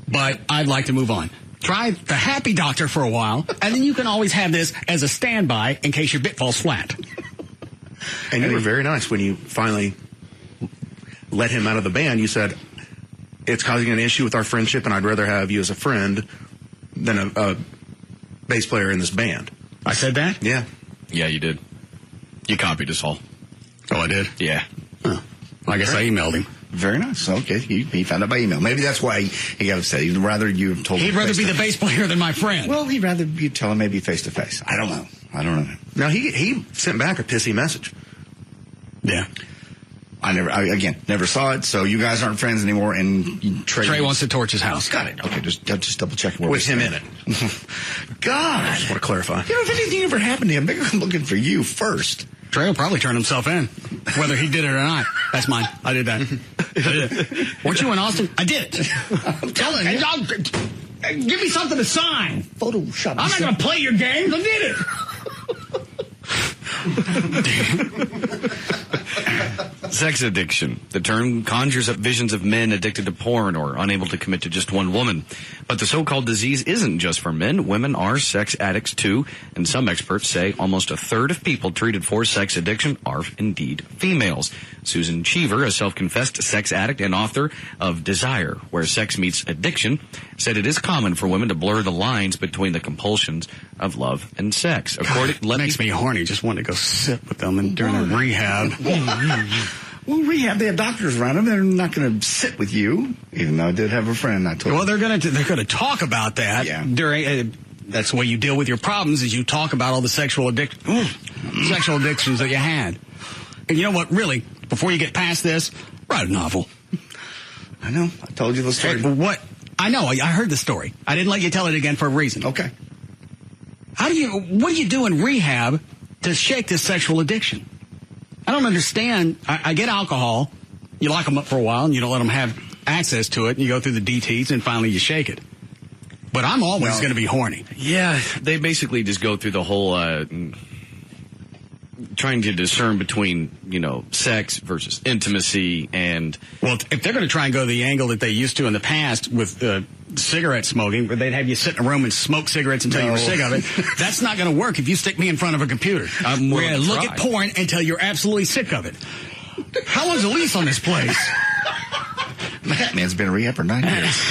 but I'd like to move on. Try the happy doctor for a while, and then you can always have this as a standby in case your bit falls flat. And you were very nice when you finally let him out of the band. You said, it's causing an issue with our friendship, and I'd rather have you as a friend than a bass player in this band. I said that? Yeah. Yeah, you did. You copied us all. Oh, I did? Yeah. Huh. Well, I guess I emailed him. Very nice. Okay. He found out by email. Maybe that's why he got upset. He'd rather you have told him. He'd rather be the bass player than my friend. Well, he'd rather you tell him maybe face to face. I don't know. Now, he sent back a pissy message. Yeah. I never saw it, so you guys aren't friends anymore, and Trey wants to torch his house. Got it. Okay, just double check. With him in it. God. I just want to clarify. If anything ever happened to him, maybe I'm looking for you first. Trey will probably turn himself in, whether he did it or not. That's mine. I did that. Weren't you in Austin? I did it. I'm telling you. Give me something to sign. Photoshop. I'm not going to play your games. I did it. Sex addiction. The term conjures up visions of men addicted to porn or unable to commit to just one woman. But the so-called disease isn't just for men. Women are sex addicts too, and some experts say almost a third of people treated for sex addiction are indeed females. Susan Cheever, a self-confessed sex addict and author of Desire, Where Sex Meets Addiction, said it is common for women to blur the lines between the compulsions of love and sex. Makes me horny. Just want to go sit with them and during a rehab. Well, rehab, they have doctors around them. They're not going to sit with you, even though I did have a friend. I told Well, they're going to talk about that during. That's the way you deal with your problems is you talk about all the sexual addictions that you had. And you know what? Really, before you get past this, write a novel. I know. I told you the story. Hey, what? I know. I heard the story. I didn't let you tell it again for a reason. Okay. What do you do in rehab to shake this sexual addiction? I don't understand. I get alcohol. You lock them up for a while, and you don't let them have access to it, and you go through the DTs, and finally you shake it. But I'm always going to be horny. Yeah, they basically just go through the whole trying to discern between, sex versus intimacy and... Well, if they're going to try and go the angle that they used to in the past with cigarette smoking, where they'd have you sit in a room and smoke cigarettes until you were sick of it, that's not going to work if you stick me in front of a computer. We're going to look at porn until you're absolutely sick of it. How long's the lease on this place? That man's been in rehab for 9 years.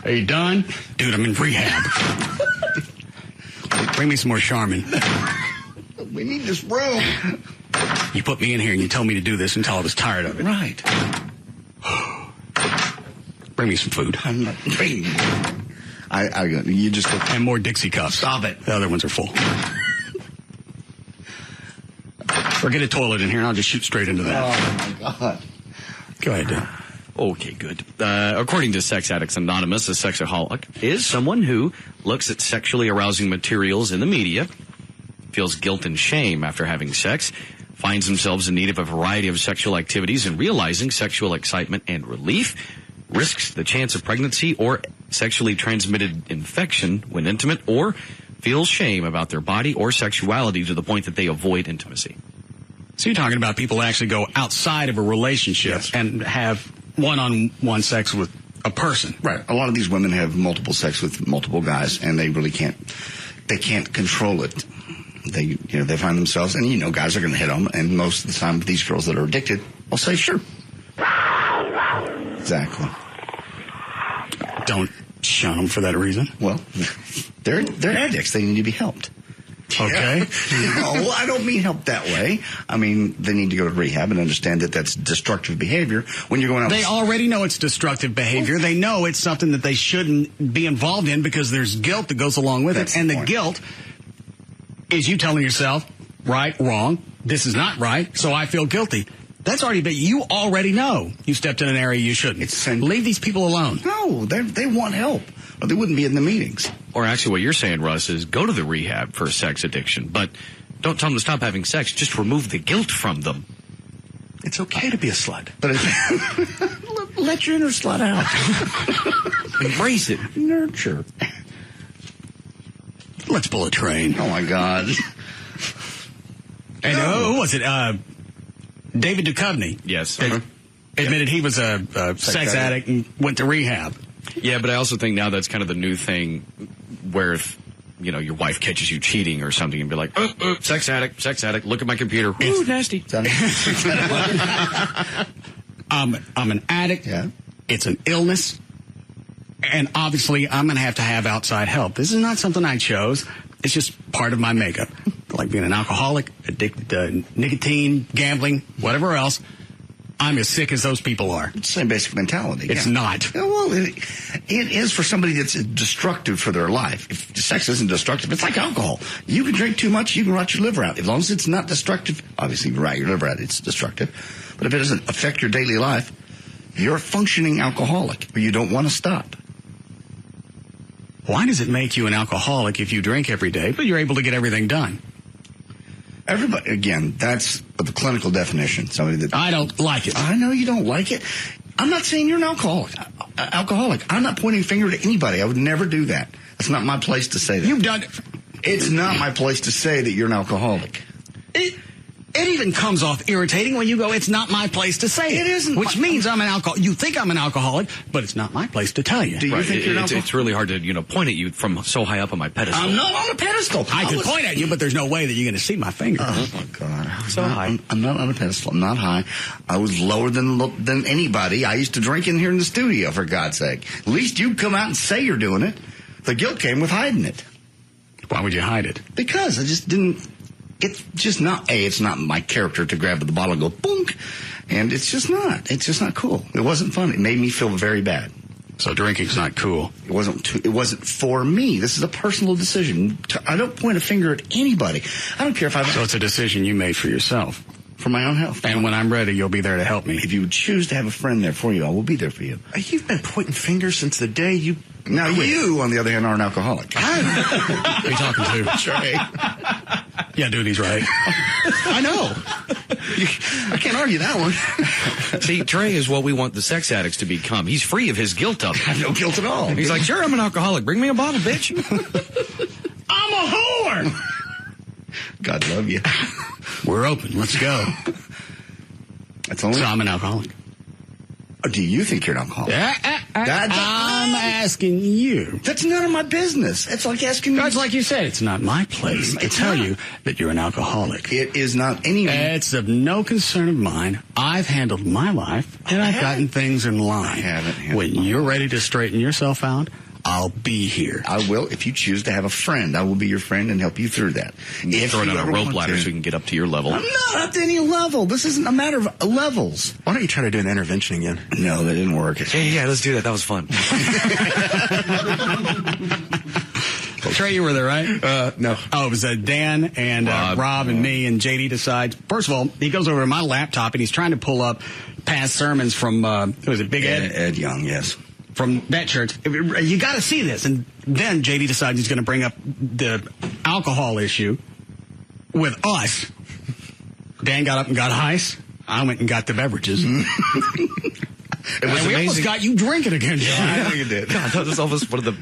Are you done? Dude, I'm in rehab. Bring me some more Charmin. We need this room. You put me in here and you told me to do this until I was tired of it. Right. Bring Bring me some food. I'm not bringing. You just look. And more Dixie cups. Stop it. The other ones are full. Or get a toilet in here, and I'll just shoot straight into that. Oh, my God. Go ahead, dude. Okay, good. According to Sex Addicts Anonymous, a sexaholic is someone who looks at sexually arousing materials in the media, feels guilt and shame after having sex, finds themselves in need of a variety of sexual activities and realizing sexual excitement and relief, risks the chance of pregnancy or sexually transmitted infection when intimate, or feels shame about their body or sexuality to the point that they avoid intimacy. So you're talking about people who actually go outside of a relationship and have one-on-one sex with a person. Right. A lot of these women have multiple sex with multiple guys, and they really can't control it. They find themselves, and guys are going to hit them, and most of the time these girls that are addicted will say, sure. Exactly. Don't shun them for that reason. Well, they're addicts. They need to be helped. Okay. No, I don't mean help that way. I mean, they need to go to rehab and understand that that's destructive behavior when you're going out. They already know it's destructive behavior. They know it's something that they shouldn't be involved in because there's guilt that goes along with it. And the guilt is you telling yourself, right, wrong, this is not right, so I feel guilty. That's already been, you already know you stepped in an area you shouldn't. Leave these people alone. No, they want help, or they wouldn't be in the meetings. Or actually what you're saying, Russ, is go to the rehab for sex addiction, but don't tell them to stop having sex. Just remove the guilt from them. It's okay to be a slut. But let your inner slut out. Embrace it. Nurture. Let's pull a train. Oh, my God. And who was it? David Duchovny. Yes. Admitted he was a sex addict and went to rehab. Yeah, but I also think now that's kind of the new thing where if, your wife catches you cheating or something and be like, sex addict, look at my computer. Ooh, nasty. I'm an addict. Yeah. It's an illness. And obviously, I'm going to have outside help. This is not something I chose. It's just part of my makeup. Like being an alcoholic, addicted to nicotine, gambling, whatever else. I'm as sick as those people are. It's the same basic mentality. It's not. Well, it is for somebody that's destructive for their life. If sex isn't destructive, it's like alcohol. You can drink too much, you can rot your liver out. As long as it's not destructive, obviously you rot your liver out, it's destructive. But if it doesn't affect your daily life, you're a functioning alcoholic, or you don't want to stop. Why does it make you an alcoholic if you drink every day, but you're able to get everything done? Everybody, again, that's the clinical definition. Somebody that I don't like it. I know you don't like it. I'm not saying you're an alcoholic. I'm not pointing a finger to anybody. I would never do that. That's not my place to say that. You've done it. It's not my place to say that you're an alcoholic. It even comes off irritating when you go, it's not my place to say it. It isn't. Which means I'm an alcoholic. You think I'm an alcoholic, but it's not my place to tell you. Do you think you're an alcoholic? It's really hard to, point at you from so high up on my pedestal. I'm not on a pedestal. I could point at you, but there's no way that you're going to see my finger. Oh, my God. So high. I'm not on a pedestal. I'm not high. I was lower than anybody. I used to drink in here in the studio, for God's sake. At least you'd come out and say you're doing it. The guilt came with hiding it. Why would you hide it? Because I just didn't. It's just not, it's not my character to grab the bottle and go, boonk. And it's just not cool. It wasn't fun. It made me feel very bad. So drinking's not cool. It wasn't for me. This is a personal decision. I don't point a finger at anybody. I don't care if So it's a decision you made for yourself. For my own health. And when I'm ready, you'll be there to help me. If you choose to have a friend there for you, I will be there for you. You've been pointing fingers since the day you... Now, you, on the other hand, are an alcoholic. Who are you talking to? Trey. Yeah, dude, he's right. I know. I can't argue that one. See, Trey is what we want the sex addicts to become. He's free of his guilt of it. I have no guilt at all. He's like, sure, I'm an alcoholic. Bring me a bottle, bitch. I'm a whore. God love you. We're open. Let's go. So I'm an alcoholic. Do you think you're an alcoholic? I'm asking you. That's none of my business. It's like asking me. It's like you said, it's not my place to tell you that you're an alcoholic. It is not any. It's of no concern of mine. I've handled my life, and I've gotten things in line. I haven't. When you're ready to straighten yourself out, I'll be here. I will, if you choose to have a friend. I will be your friend and help you through that. If Throw it on you a ever rope want ladder to. so we can get up to your level. I'm not up to any level. This isn't a matter of levels. Why don't you try to do an intervention again? No, that didn't work. Yeah, let's do that. That was fun. Trey, you were there, right? No. Oh, it was Dan and Rob and me and JD decides. First of all, he goes over to my laptop and he's trying to pull up past sermons from, was it Big Ed? Ed Young, yes. From that church. You got to see this. And then JD decides he's going to bring up the alcohol issue with us. Dan got up and got ice. I went and got the beverages. It was and we amazing. almost got you drinking again, John. I think it did. God, that was almost one of the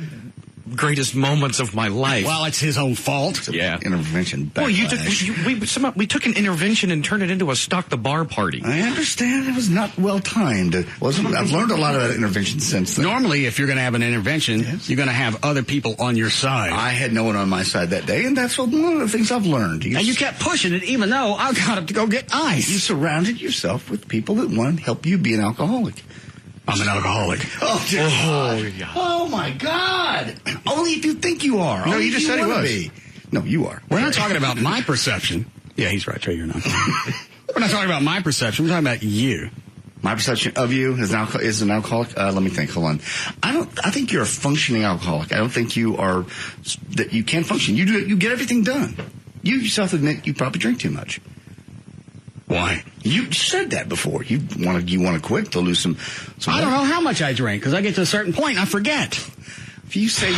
greatest moments of my life. Well, it's his own fault. Yeah. Intervention backlash. Well, we took an intervention and turned it into a stock the bar party. I understand it was not well timed. I've learned a lot about intervention since then. Normally, if you're going to have an intervention, you're going to have other people on your side. I had no one on my side that day, and that's one of the things I've learned. And you kept pushing it, even though I got up to go get ice. You surrounded yourself with people that want to help you be an alcoholic. I'm an alcoholic. Oh, dear God. Yeah. Oh, my God. Only if you think you are. No, Only you if just said he wanna was. be. No, you are. We're not talking about my perception. Yeah, he's right, Trey, you're not. We're not talking about my perception. We're talking about you. My perception of you is an alcoholic. Let me think. Hold on. I think you're a functioning alcoholic. I don't think you are, that you can function. You get everything done. You yourself admit you probably drink too much. Why? You said that before. You want to quit to lose some I don't know how much I drink, because I get to a certain point and I forget. If you say...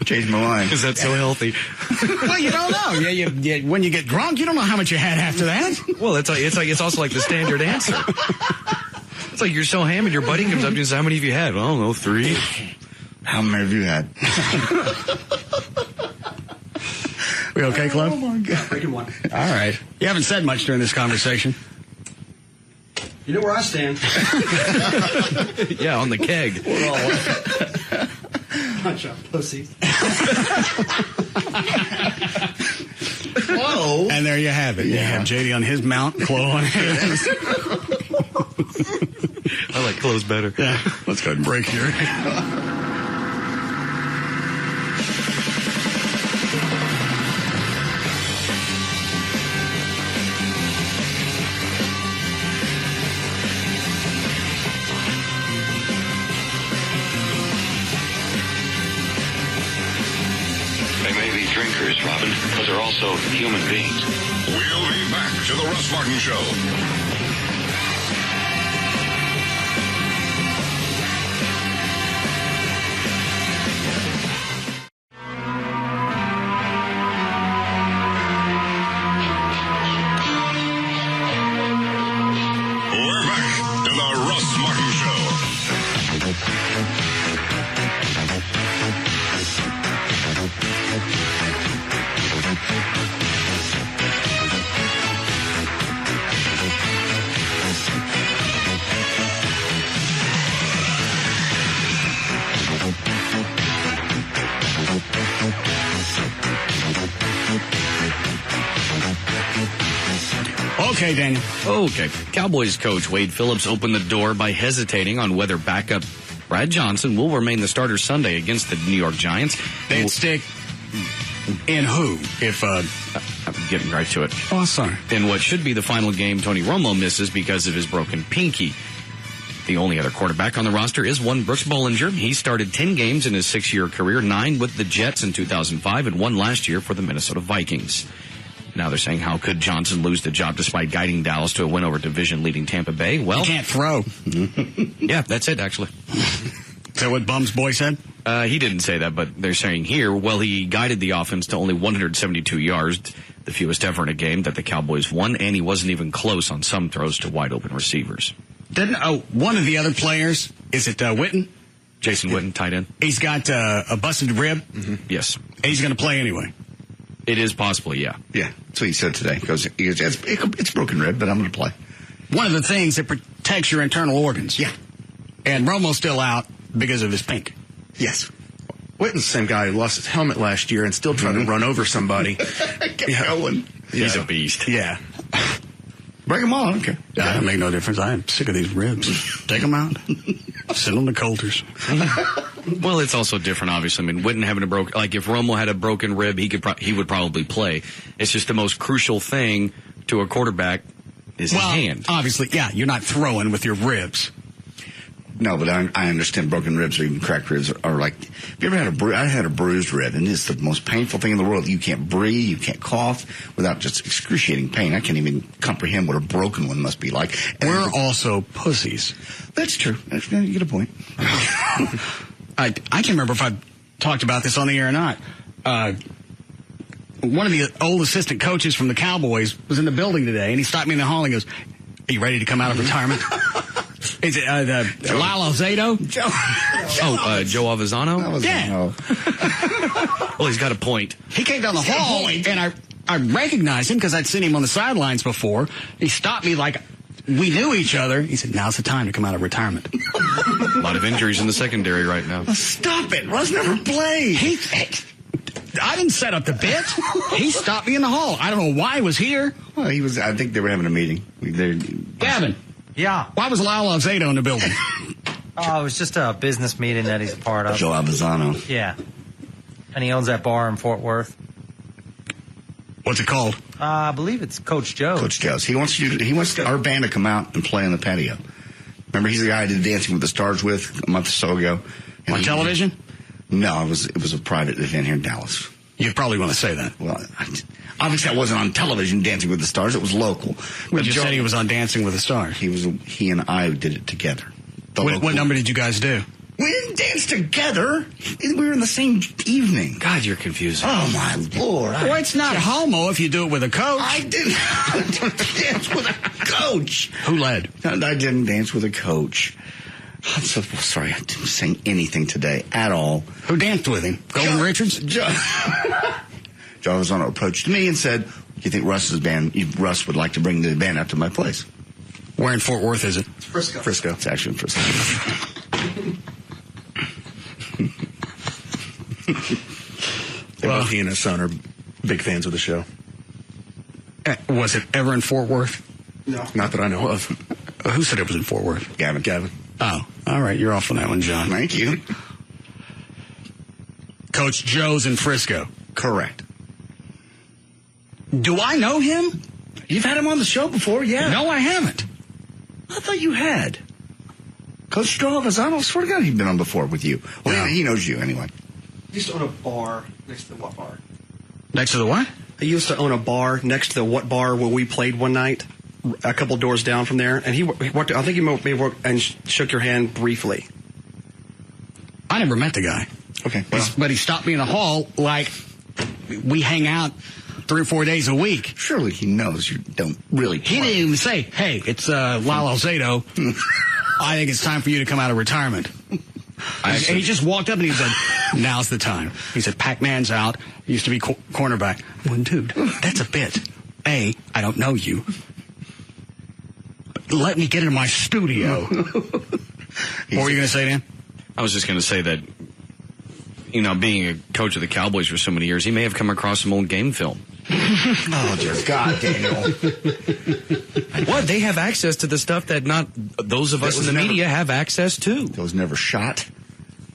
Change my mind. Is that so healthy? Well, you don't know. Yeah, when you get drunk, you don't know how much you had after that. Well, it's also like the standard answer. It's like you're so hammered, your buddy comes up to you and says, how many have you had? Well, I don't know, 3. How many have you had? We okay, Cliff? Oh, my God. All right. You haven't said much during this conversation. You know where I stand. Yeah, on the keg. We're all bunch of pussies. Whoa. And there you have it. You have JD on his mount, Chloe on his. I like clothes better. Yeah. Let's go ahead and break here. They may be drinkers, Robin, but they're also human beings. We'll be back to the Russ Martin Show. We're back to the Russ Martin Show. Okay, Daniel. Okay. Cowboys coach Wade Phillips opened the door by hesitating on whether backup Brad Johnson will remain the starter Sunday against the New York Giants. They'd stick in who? If I'm getting right to it. Oh, sorry. In what should be the final game, Tony Romo misses because of his broken pinky. The only other quarterback on the roster is one Brooks Bollinger. He started 10 games in his 6-year career, 9 with the Jets in 2005 and 1 last year for the Minnesota Vikings. Now they're saying, how could Johnson lose the job despite guiding Dallas to a win over division-leading Tampa Bay? Well, he can't throw. Yeah, that's it, actually. Is that what Bum's boy said? He didn't say that, but they're saying here, well, he guided the offense to only 172 yards, the fewest ever in a game that the Cowboys won, and he wasn't even close on some throws to wide-open receivers. One of the other players, is it Witten? Jason Witten, tight end. He's got a busted rib. Mm-hmm. Yes. And he's going to play anyway. It is possible, yeah. Yeah, that's what he said today. He goes, it's broken rib, but I'm going to play. One of the things that protects your internal organs. Yeah. And Romo's still out because of his pink. Yes. Witten's the same guy who lost his helmet last year and still tried to run over somebody. Kept going. He's a beast. Yeah. Break them all. I don't care. Yeah, that make no difference. I'm sick of these ribs. Take them out. Sit on the Coulters. Well, it's also different, obviously. I mean, Witten having a broken, like if Romo had a broken rib, he would probably play. It's just the most crucial thing to a quarterback is his hand. Obviously, yeah, you're not throwing with your ribs. No, but I understand broken ribs or even cracked ribs are like, have you ever had I had a bruised rib, and it's the most painful thing in the world. You can't breathe, you can't cough without just excruciating pain. I can't even comprehend what a broken one must be like. And we're also pussies. That's true. You get a point. I can't remember if I talked about this on the air or not. One of the old assistant coaches from the Cowboys was in the building today, and he stopped me in the hall and goes, "Are you ready to come out of retirement?" Is it Lyle Alzado? Joe Avizano? Yeah. Well, he's got a point. He came down the hall, and I recognized him because I'd seen him on the sidelines before. He stopped me like we knew each other. He said, "Now's the time to come out of retirement." A lot of injuries in the secondary right now. Stop it. Russ never played. I didn't set up the bit. He stopped me in the hall. I don't know why he was here. Well, I think they were having a meeting. Gavin. Yeah. Why was Lyle Alzado in the building? Oh, it was just a business meeting that he's a part of. Joe Avizano. Yeah. And he owns that bar in Fort Worth. What's it called? I believe it's Coach Joe. Coach Joe's. He wants our band to come out and play on the patio. Remember, he's the guy I did Dancing with the Stars with a month or so ago. On television? No, it was a private event here in Dallas. You probably want to say that. Well, obviously I wasn't on television Dancing with the Stars. It was local. But you said he was on Dancing with the Stars. He and I did it together. What number did you guys do? We didn't dance together. We were in the same evening. God, you're confusing. Oh, my Lord. Well, it's not homo if you do it with a coach. I didn't dance with a coach. Who led? I didn't dance with a coach. I'm so sorry. I didn't sing anything today at all. Who danced with him? Golden Richards? Joe Avizano approached me and said, "Do you think Russ would like to bring the band out to my place?" Where in Fort Worth is it? It's Frisco. It's actually in Frisco. Both he and his son are big fans of the show. Was it ever in Fort Worth? No. Not that I know of. Who said it was in Fort Worth? Gavin. Oh, all right. You're off on that one, John. Thank you. Coach Joe's in Frisco. Correct. Do I know him? You've had him on the show before, yeah. No, I haven't. I thought you had. Coach Joe Avizano, I swear to God, he'd been on before with you. Well, yeah. He knows you anyway. He used to own a bar next to the What Bar. Next to the what? He used to own a bar next to the What Bar where we played one night, a couple doors down from there. And he worked, I think he maybe worked and shook your hand briefly. I never met the guy. Okay. Well. But he stopped me in the hall like we hang out 3 or 4 days a week. Surely he knows you don't really play. He didn't even say, "Hey, it's Lyle Alzado. I think it's time for you to come out of retirement." And he just walked up and he said, "Now's the time." He said, "Pac-Man's out. Used to be cornerback." I went, "Dude, that's a bit. I don't know you. But let me get into my studio." What were you going to say, Dan? I was just going to say that, being a coach of the Cowboys for so many years, he may have come across some old game film. Oh, dear God, Daniel. What? They have access to the stuff that not those of us in the media have access to. That was never shot?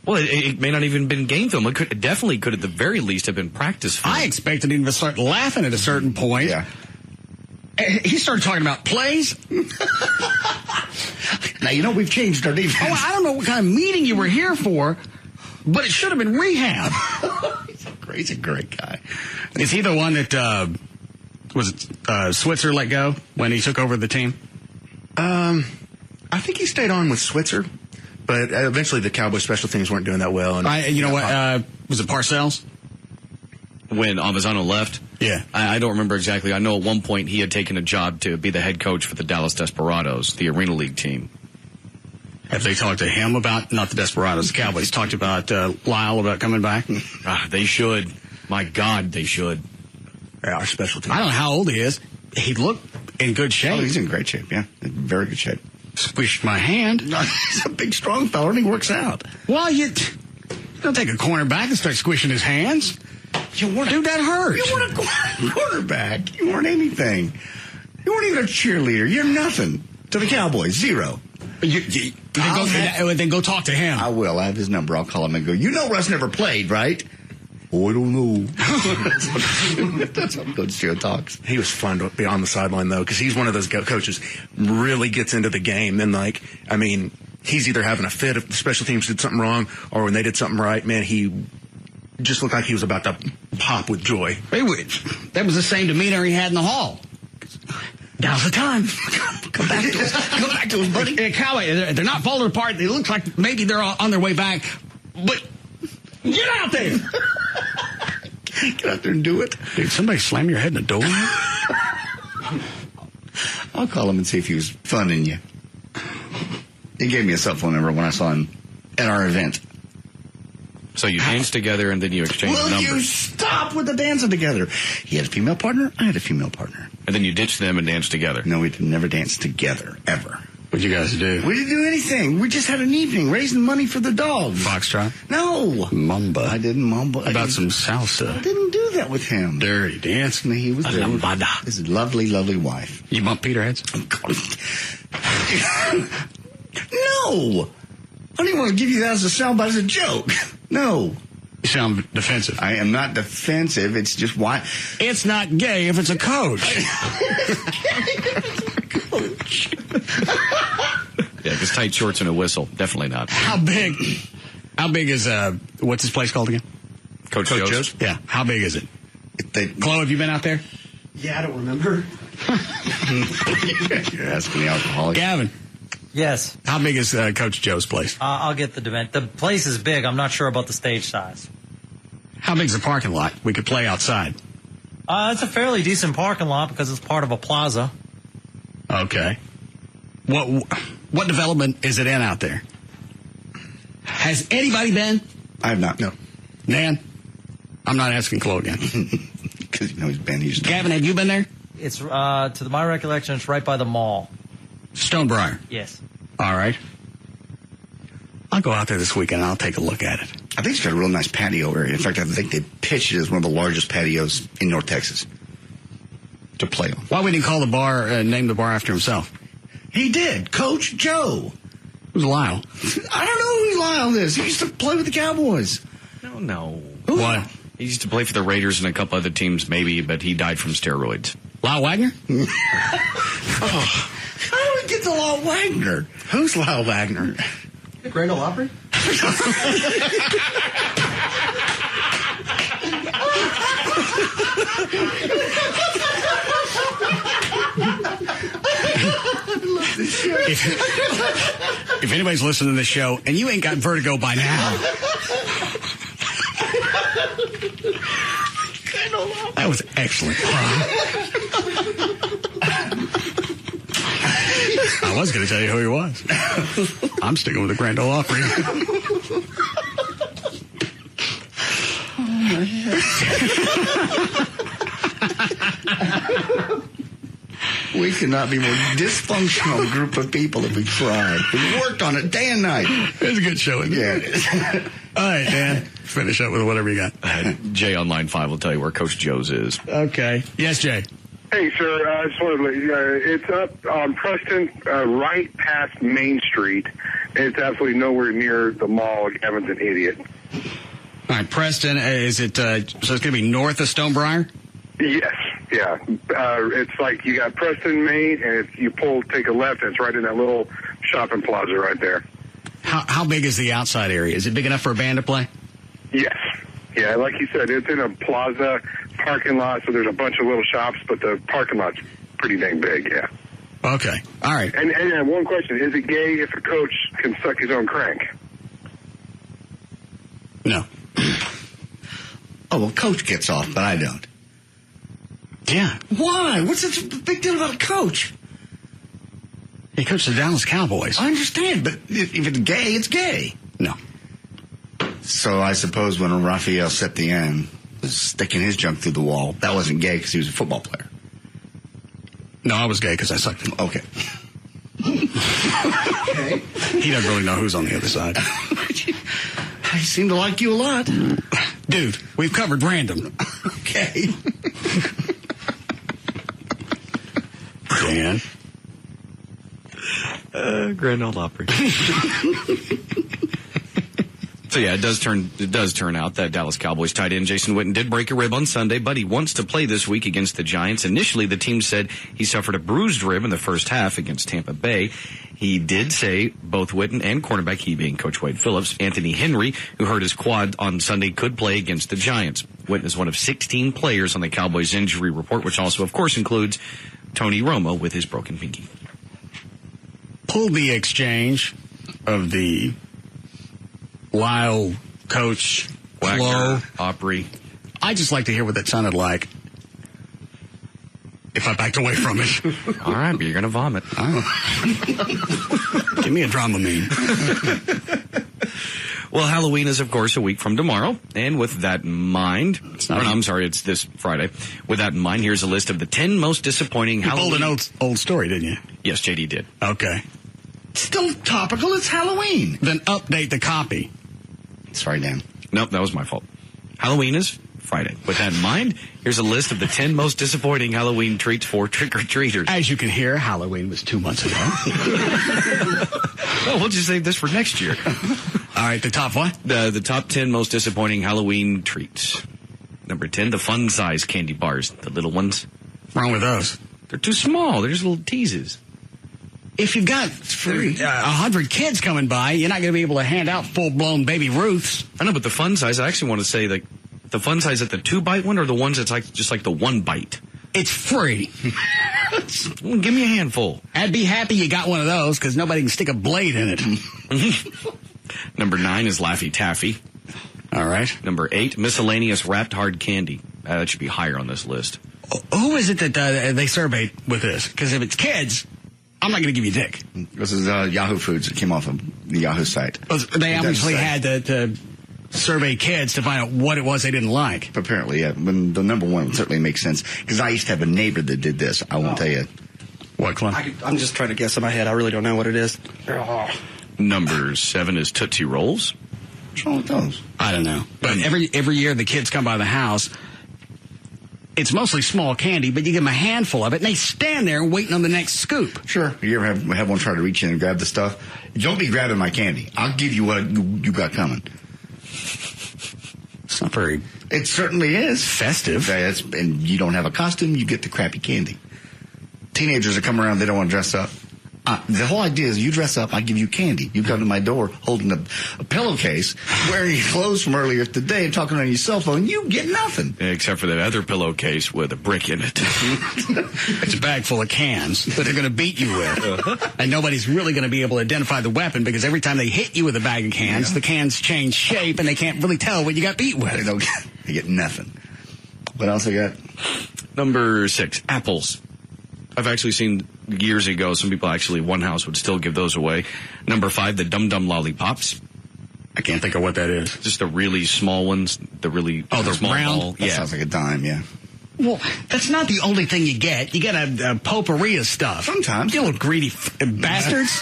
Well, it may not even been game film. It definitely could, at the very least, have been practice film. I expected him to start laughing at a certain point. Yeah. He started talking about plays. Now, we've changed our defense. Oh, I don't know what kind of meeting you were here for, but it should have been rehab. He's a great guy. Is he the one that, Switzer let go when he took over the team? I think he stayed on with Switzer, but eventually the Cowboys special teams weren't doing that well. And was it Parcells? When Avizano left? Yeah. I don't remember exactly. I know at one point he had taken a job to be the head coach for the Dallas Desperados, the Arena League team. Have they talked to him about, not the Desperados, the Cowboys, talked about Lyle about coming back? They should. My God, they should. Yeah, our special team. I don't know how old he is. He looked in good shape. Oh, he's in great shape, yeah. In very good shape. Squished my hand. He's a big, strong fella, and he works out. Well, you don't take a cornerback and start squishing his hands. Dude, that hurts. You weren't a quarterback. You weren't anything. You weren't even a cheerleader. You're nothing to the Cowboys. Zero. Then go talk to him. I will. I have his number. I'll call him and go, you know Russ never played, right? Oh, I don't know. That's how Coach Joe talks. He was fun to be on the sideline, though, because he's one of those coaches really gets into the game. And, he's either having a fit if the special teams did something wrong or when they did something right. Man, he just looked like he was about to pop with joy. That was the same demeanor he had in the hall. Now's the time. Come back to us. Come back to us, buddy. Cowboy, they're not falling apart. It looks like maybe they're on their way back. But get out there. Get out there and do it. Dude, somebody slam your head in the door. I'll call him and see if he was funning you. He gave me a cell phone number when I saw him at our event. So you danced together and then you exchanged numbers. Will you stop with the dancing together? He had a female partner. I had a female partner. And then you ditched them and danced together. No, we never danced together, ever. What'd you guys do? We didn't do anything. We just had an evening raising money for the dogs. Foxtrot? No. Mamba. I didn't mamba. How about some salsa? I didn't do that with him. Dirty dance. He was there. His lovely, lovely wife. You bump Peter heads? No. I don't even want to give you that as a soundbite, as a joke. No. You sound defensive. I am not defensive. It's just why. It's not gay if it's a coach. Yeah, just tight shorts and a whistle. Definitely not. How big is, what's his place called again? Coach Joe's? Yeah. How big is it? Chloe, have you been out there? Yeah, I don't remember. You're asking the alcoholic. Gavin. Yes. How big is Coach Joe's place? I'll get the event. The place is big. I'm not sure about the stage size. How big's the parking lot? We could play outside. It's a fairly decent parking lot because it's part of a plaza. Okay. What development is it in out there? Has anybody been? I have not, no. Nan? I'm not asking Chloe again. Because he's been. Gavin, have you been there? It's, to my recollection, it's right by the mall. Stonebriar? Yes. All right. I'll go out there this weekend and I'll take a look at it. I think it's got a real nice patio area. In fact, I think they pitched it as one of the largest patios in North Texas to play on. Why would he call the bar, name the bar after himself? He did. Coach Joe. Who's Lyle? I don't know who Lyle is. He used to play with the Cowboys. No. Who? What? He used to play for the Raiders and a couple other teams, maybe, but he died from steroids. Lyle Wagner? Oh. How do we get to Lyle Wagner? Who's Lyle Wagner? Grand Ole Opry? If anybody's listening to this show and you ain't got vertigo by now, that was excellent. I was going to tell you who he was. I'm sticking with the Grand Ole Opry. Oh, my head. We could not be more dysfunctional group of people if we tried. We worked on it day and night. It's a good show, isn't it? Yeah, it is. All right, Dan. Finish up with whatever you got. Jay on line 5 will tell you where Coach Joe's is. Okay. Yes, Jay. Hey, sir. I just wanted to let you it's up on Preston, right past Main Street. It's absolutely nowhere near the mall. Gavin's an idiot. All right, Preston, is it, so it's going to be north of Stonebriar? Yes, yeah. It's like you got Preston, Main, and if you take a left, and it's right in that little shopping plaza right there. How big is the outside area? Is it big enough for a band to play? Yes. Yeah, like you said, it's in a plaza parking lot, so there's a bunch of little shops, but the parking lot's pretty dang big, yeah. Okay, all right. And one question, is it gay if a coach can suck his own crank? No. Oh, well, Coach gets off, but I don't. Yeah. Why? What's such a big deal about a coach? He coached the Dallas Cowboys. I understand, but if it's gay, it's gay. No. So I suppose when Raphael Septien was sticking his junk through the wall, that wasn't gay because he was a football player. No, I was gay because I sucked him. Okay. Okay. He doesn't really know who's on the other side. I seem to like you a lot. Dude, we've covered random. Okay. in. Grand Ole Opry. So yeah, it does turn out that Dallas Cowboys tight end Jason Witten did break a rib on Sunday, but he wants to play this week against the Giants. Initially, the team said he suffered a bruised rib in the first half against Tampa Bay. He did say both Witten and cornerback, he being Coach Wade Phillips, Anthony Henry, who hurt his quad on Sunday, could play against the Giants. Witten is one of 16 players on the Cowboys injury report, which also, of course, includes Tony Romo with his broken pinky. Pulled the exchange of the Lyle, Coach, Wagner, Opry. I just like to hear what that sounded like if I backed away from it. All right, but you're going to vomit. Give me a Dramamine. Well, Halloween is, of course, a week from tomorrow. And with that in mind, it's this Friday. With that in mind, here's a list of the 10 most disappointing Halloween. You pulled an old story, didn't you? Yes, JD did. Okay. Still topical. It's Halloween. Then update the copy. Sorry, Dan. Nope, that was my fault. Halloween is Friday. With that in mind, here's a list of the 10 most disappointing Halloween treats for trick-or-treaters. As you can hear, Halloween was 2 months ago. Well, we'll just save this for next year. All right, the top what? The top 10 most disappointing Halloween treats. Number 10, the fun-size candy bars, the little ones. What's wrong with those? They're too small. They're just little teases. If you've got 100 kids coming by, you're not going to be able to hand out full-blown Baby Ruths. I know, but the fun size, I actually want to say, like, the fun size at the 2-bite one or the ones that's like just like the 1-bite? It's free. Well, give me a handful. I'd be happy you got one of those because nobody can stick a blade in it. Number 9 is Laffy Taffy. All right. Number 8, miscellaneous wrapped hard candy. That should be higher on this list. Who is it that they surveyed with this? Because if it's kids, I'm not going to give you dick. This is Yahoo Foods that came off of the Yahoo site. They obviously had to survey kids to find out what it was they didn't like. Apparently, yeah. When the number one certainly makes sense. Because I used to have a neighbor that did this. I won't tell you. What, Clem? I'm just trying to guess in my head. I really don't know what it is. Number 7 is Tootsie Rolls. What's wrong with those? I don't know. But every year the kids come by the house, it's mostly small candy, but you give them a handful of it, and they stand there waiting on the next scoop. Sure. You ever have one try to reach in and grab the stuff? Don't be grabbing my candy. I'll give you what you got coming. It's not very... It certainly is. Festive. And you don't have a costume, you get the crappy candy. Teenagers that come around, they don't want to dress up. The whole idea is you dress up, I give you candy. You come to my door holding a pillowcase, wearing your clothes from earlier today, and talking on your cell phone. You get nothing. Except for that other pillowcase with a brick in it. It's a bag full of cans that they're going to beat you with. And nobody's really going to be able to identify the weapon because every time they hit you with a bag of cans, the cans change shape and they can't really tell what you got beat with. They get nothing. What else I got? Number 6, apples. I've actually seen years ago some people actually, one house would still give those away. Number 5, the Dum Dum Lollipops. I can't think of what that is. Just the really small ones. The small round? ball. That sounds like a dime, yeah. Well, that's not the only thing you get. You get a potpourri of stuff. Sometimes. You little greedy bastards.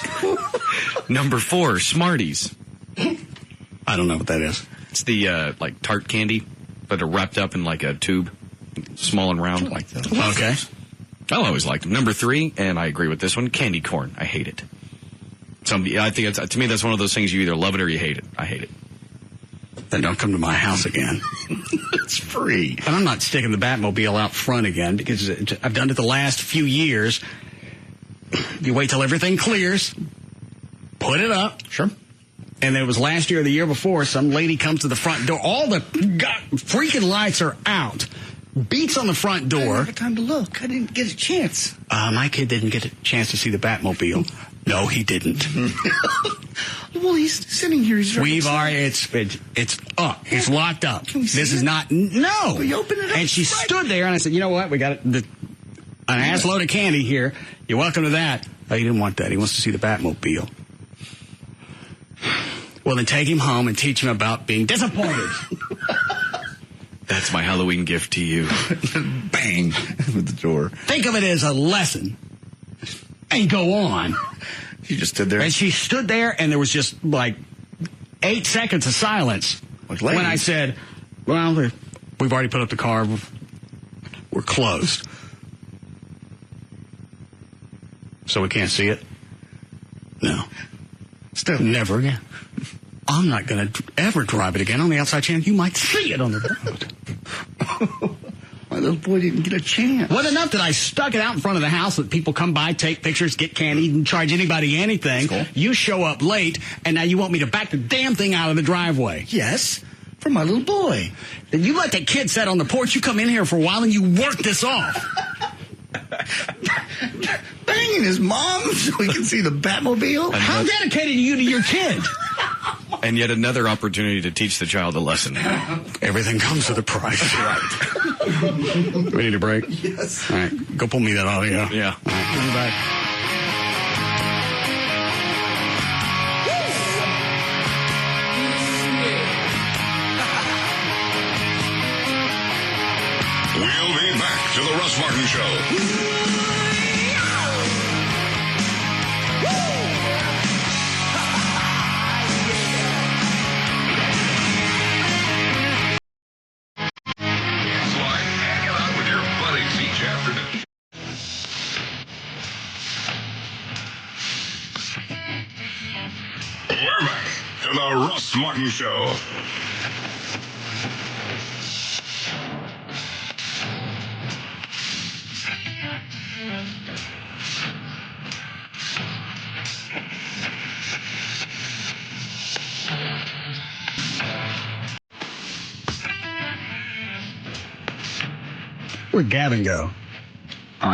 Number 4, Smarties. I don't know what that is. It's the, like, tart candy, but are wrapped up in, like, a tube. Small and round. I like those. Okay. I always liked them. Number 3, and I agree with this one, candy corn. I hate it. I think to me that's one of those things you either love it or you hate it. I hate it. Then don't come to my house again. It's free. And I'm not sticking the Batmobile out front again because I've done it the last few years. You wait till everything clears, put it up. Sure. And it was last year or the year before, some lady comes to the front door. All the freaking lights are out. Beats on the front door. I didn't have time to look. I didn't get a chance. My kid didn't get a chance to see the Batmobile. No, he didn't. Well, he's sitting here. It's up. It's locked up. This is not. No. Will you open it up? And she stood there, and I said, "You know what? We got an ass load of candy here. You're welcome to that." Oh, he didn't want that. He wants to see the Batmobile. Well, then take him home and teach him about being disappointed. That's my Halloween gift to you. Bang with the door. Think of it as a lesson. And go on. She just stood there. And she stood there, and there was just like 8 seconds of silence when I said, "Well, we've already put up the car. We're closed." So we can't see it? No. Still. Never again. I'm not going to ever drive it again on the outside chance you might see it on the road. My little boy didn't get a chance. Wasn't enough that I stuck it out in front of the house that people come by, take pictures, get candy, and charge anybody anything. Cool. You show up late, and now you want me to back the damn thing out of the driveway. Yes, for my little boy. Then you let the kid sit on the porch, you come in here for a while, and you work this off. Banging his mom so we can see the Batmobile? How dedicated are you to your kid? And yet another opportunity to teach the child a lesson. Everything comes with a price. Right. We need a break? Yes. All right. Go pull me that audio. Yeah. All right. We'll be back. We'll be back to the Russ Martin Show. We're back to the Russ Martin Show. Where'd Gavin go?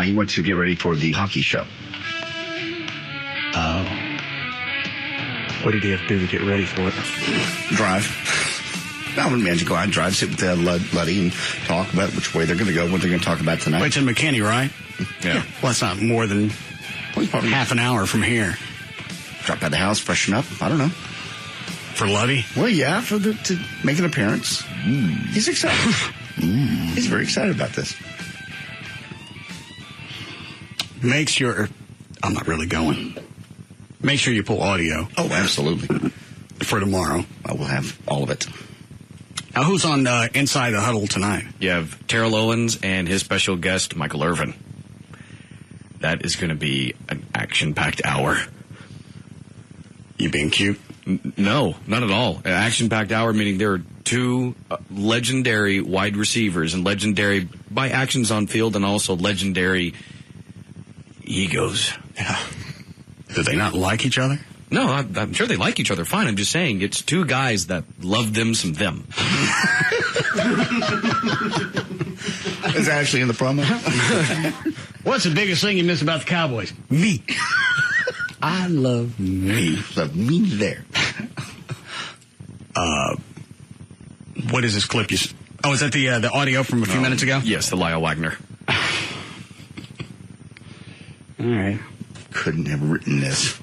He went to get ready for the hockey show. Oh. What did he have to do to get ready for it? Drive. Now, man, you go out and drive, sit with Luddy and talk about which way they're going to go, what they're going to talk about tonight. Well, it's in McKinney, right? Yeah. Well, it's not more than half an hour from here. Drop by the house, freshen up. I don't know. For Luddy? Well, yeah, to make an appearance. He's excited. He's very excited about this. Make sure... I'm not really going. Make sure you pull audio. Oh, absolutely. For tomorrow. I will have all of it. Now, who's on Inside the Huddle tonight? You have Terrell Owens and his special guest, Michael Irvin. That is going to be an action-packed hour. You being cute? No, not at all. An action-packed hour, meaning there are two legendary wide receivers, and legendary by actions on field, and also legendary egos. Yeah. Do they not like each other? No, I'm sure they like each other fine. I'm just saying it's two guys that love them some them. Is that actually in the promo? What's the biggest thing you miss about the Cowboys? Me. I love me. Love me there. What is this clip? Is that the audio from a few minutes ago? Yes, the Lyle Wagner. All right. Couldn't have written this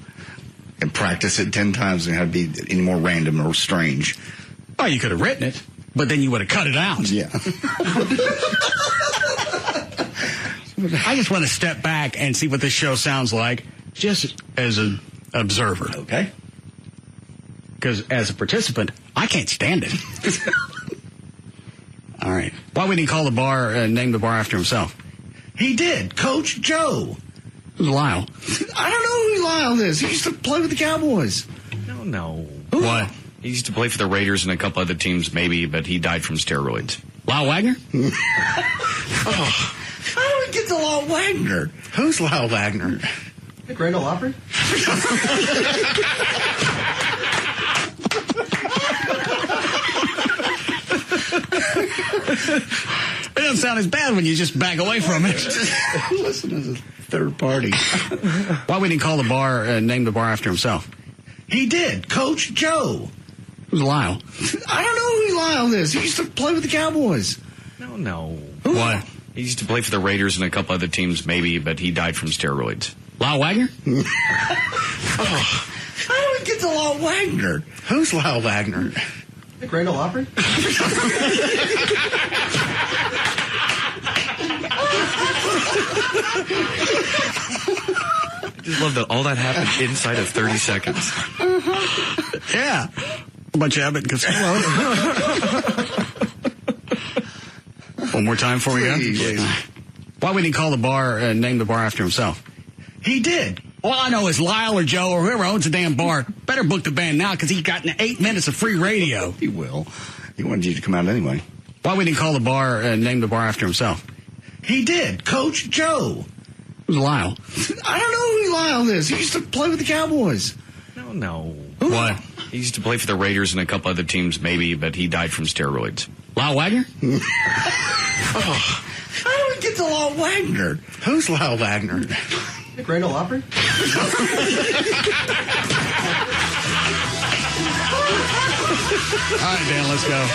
and practiced it 10 times and had to be any more random or strange. Oh, you could have written it, but then you would have cut it out. Yeah. I just want to step back and see what this show sounds like, just as an observer. Okay. Because as a participant, I can't stand it. All right. Why would he call the bar, name the bar after himself? He did. Coach Joe. Who's Lyle? I don't know who Lyle is. He used to play with the Cowboys. No. What? He used to play for the Raiders and a couple other teams, maybe, but he died from steroids. Lyle Wagner? How do we get to Lyle Wagner? Who's Lyle Wagner? The Grand Ole Opry? It doesn't sound as bad when you just back away from it. Listen to the third party. Why would he call the bar, name the bar after himself? He did. Coach Joe. Who's Lyle? I don't know who Lyle is. He used to play with the Cowboys. No. What? He used to play for the Raiders and a couple other teams, maybe, but he died from steroids. Lyle Wagner? How do we get to Lyle Wagner? Who's Lyle Wagner? The Grand Ole Opry? I just love that all that happened inside of 30 seconds. Yeah. A bunch of Abbott and Costello. One more time before we go. Please. Why would he call the bar, name the bar after himself? He did. All I know is Lyle or Joe or whoever owns the damn bar better book the band now because he's gotten 8 minutes of free radio. He will. He wanted you to come out anyway. Why we didn't call the bar and name the bar after himself? He did. Coach Joe. Who's Lyle? I don't know who Lyle is. He used to play with the Cowboys. No. What? He used to play for the Raiders and a couple other teams, maybe, but he died from steroids. Lyle Wagner? How do we get to Lyle Wagner? Who's Lyle Wagner? Grand Ole Opry? All right, Dan, let's go.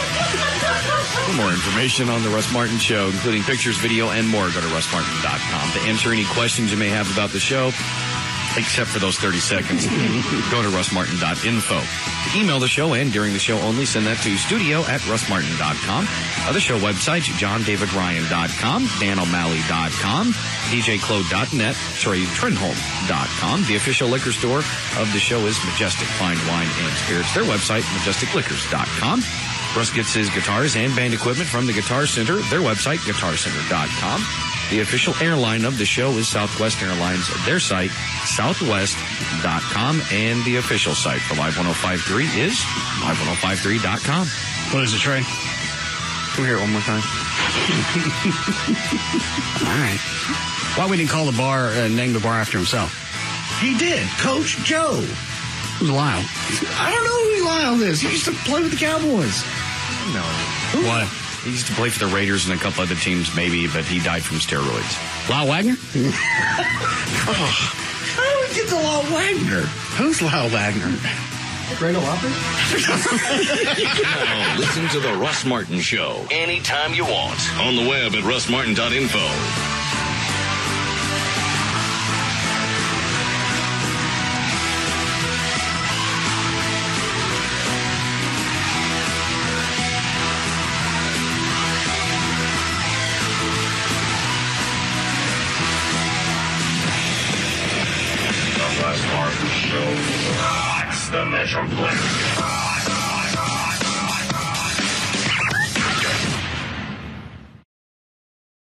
For more information on The Russ Martin Show, including pictures, video, and more, go to russmartin.com. To answer any questions you may have about the show, except for those 30 seconds, go to russmartin.info. To email the show and during the show only, send that to studio@russmartin.com. The show websites, johndavidryan.com, danO'Malley.com, djclo.net, Trenholm.com. The official liquor store of the show is Majestic Fine Wine and Spirits. Their website, majesticliquors.com. Russ gets his guitars and band equipment from the Guitar Center. Their website, guitarcenter.com. The official airline of the show is Southwest Airlines. Their site, southwest.com. And the official site for Live 105.3 is live1053.com. What is it, Trey? Can we hear it one more time? All right. Why we didn't call the bar and name the bar after himself? He did. Coach Joe. Who's Lyle? I don't know who Lyle is. He used to play with the Cowboys. No. What? He used to play for the Raiders and a couple other teams, maybe, but he died from steroids. Lyle Wagner? How do we get to Lyle Wagner? Who's Lyle Wagner? Grand Ole Opry? Now listen to The Russ Martin Show anytime you want on the web at russmartin.info. The Russ Martin Show. What's the Metroplex?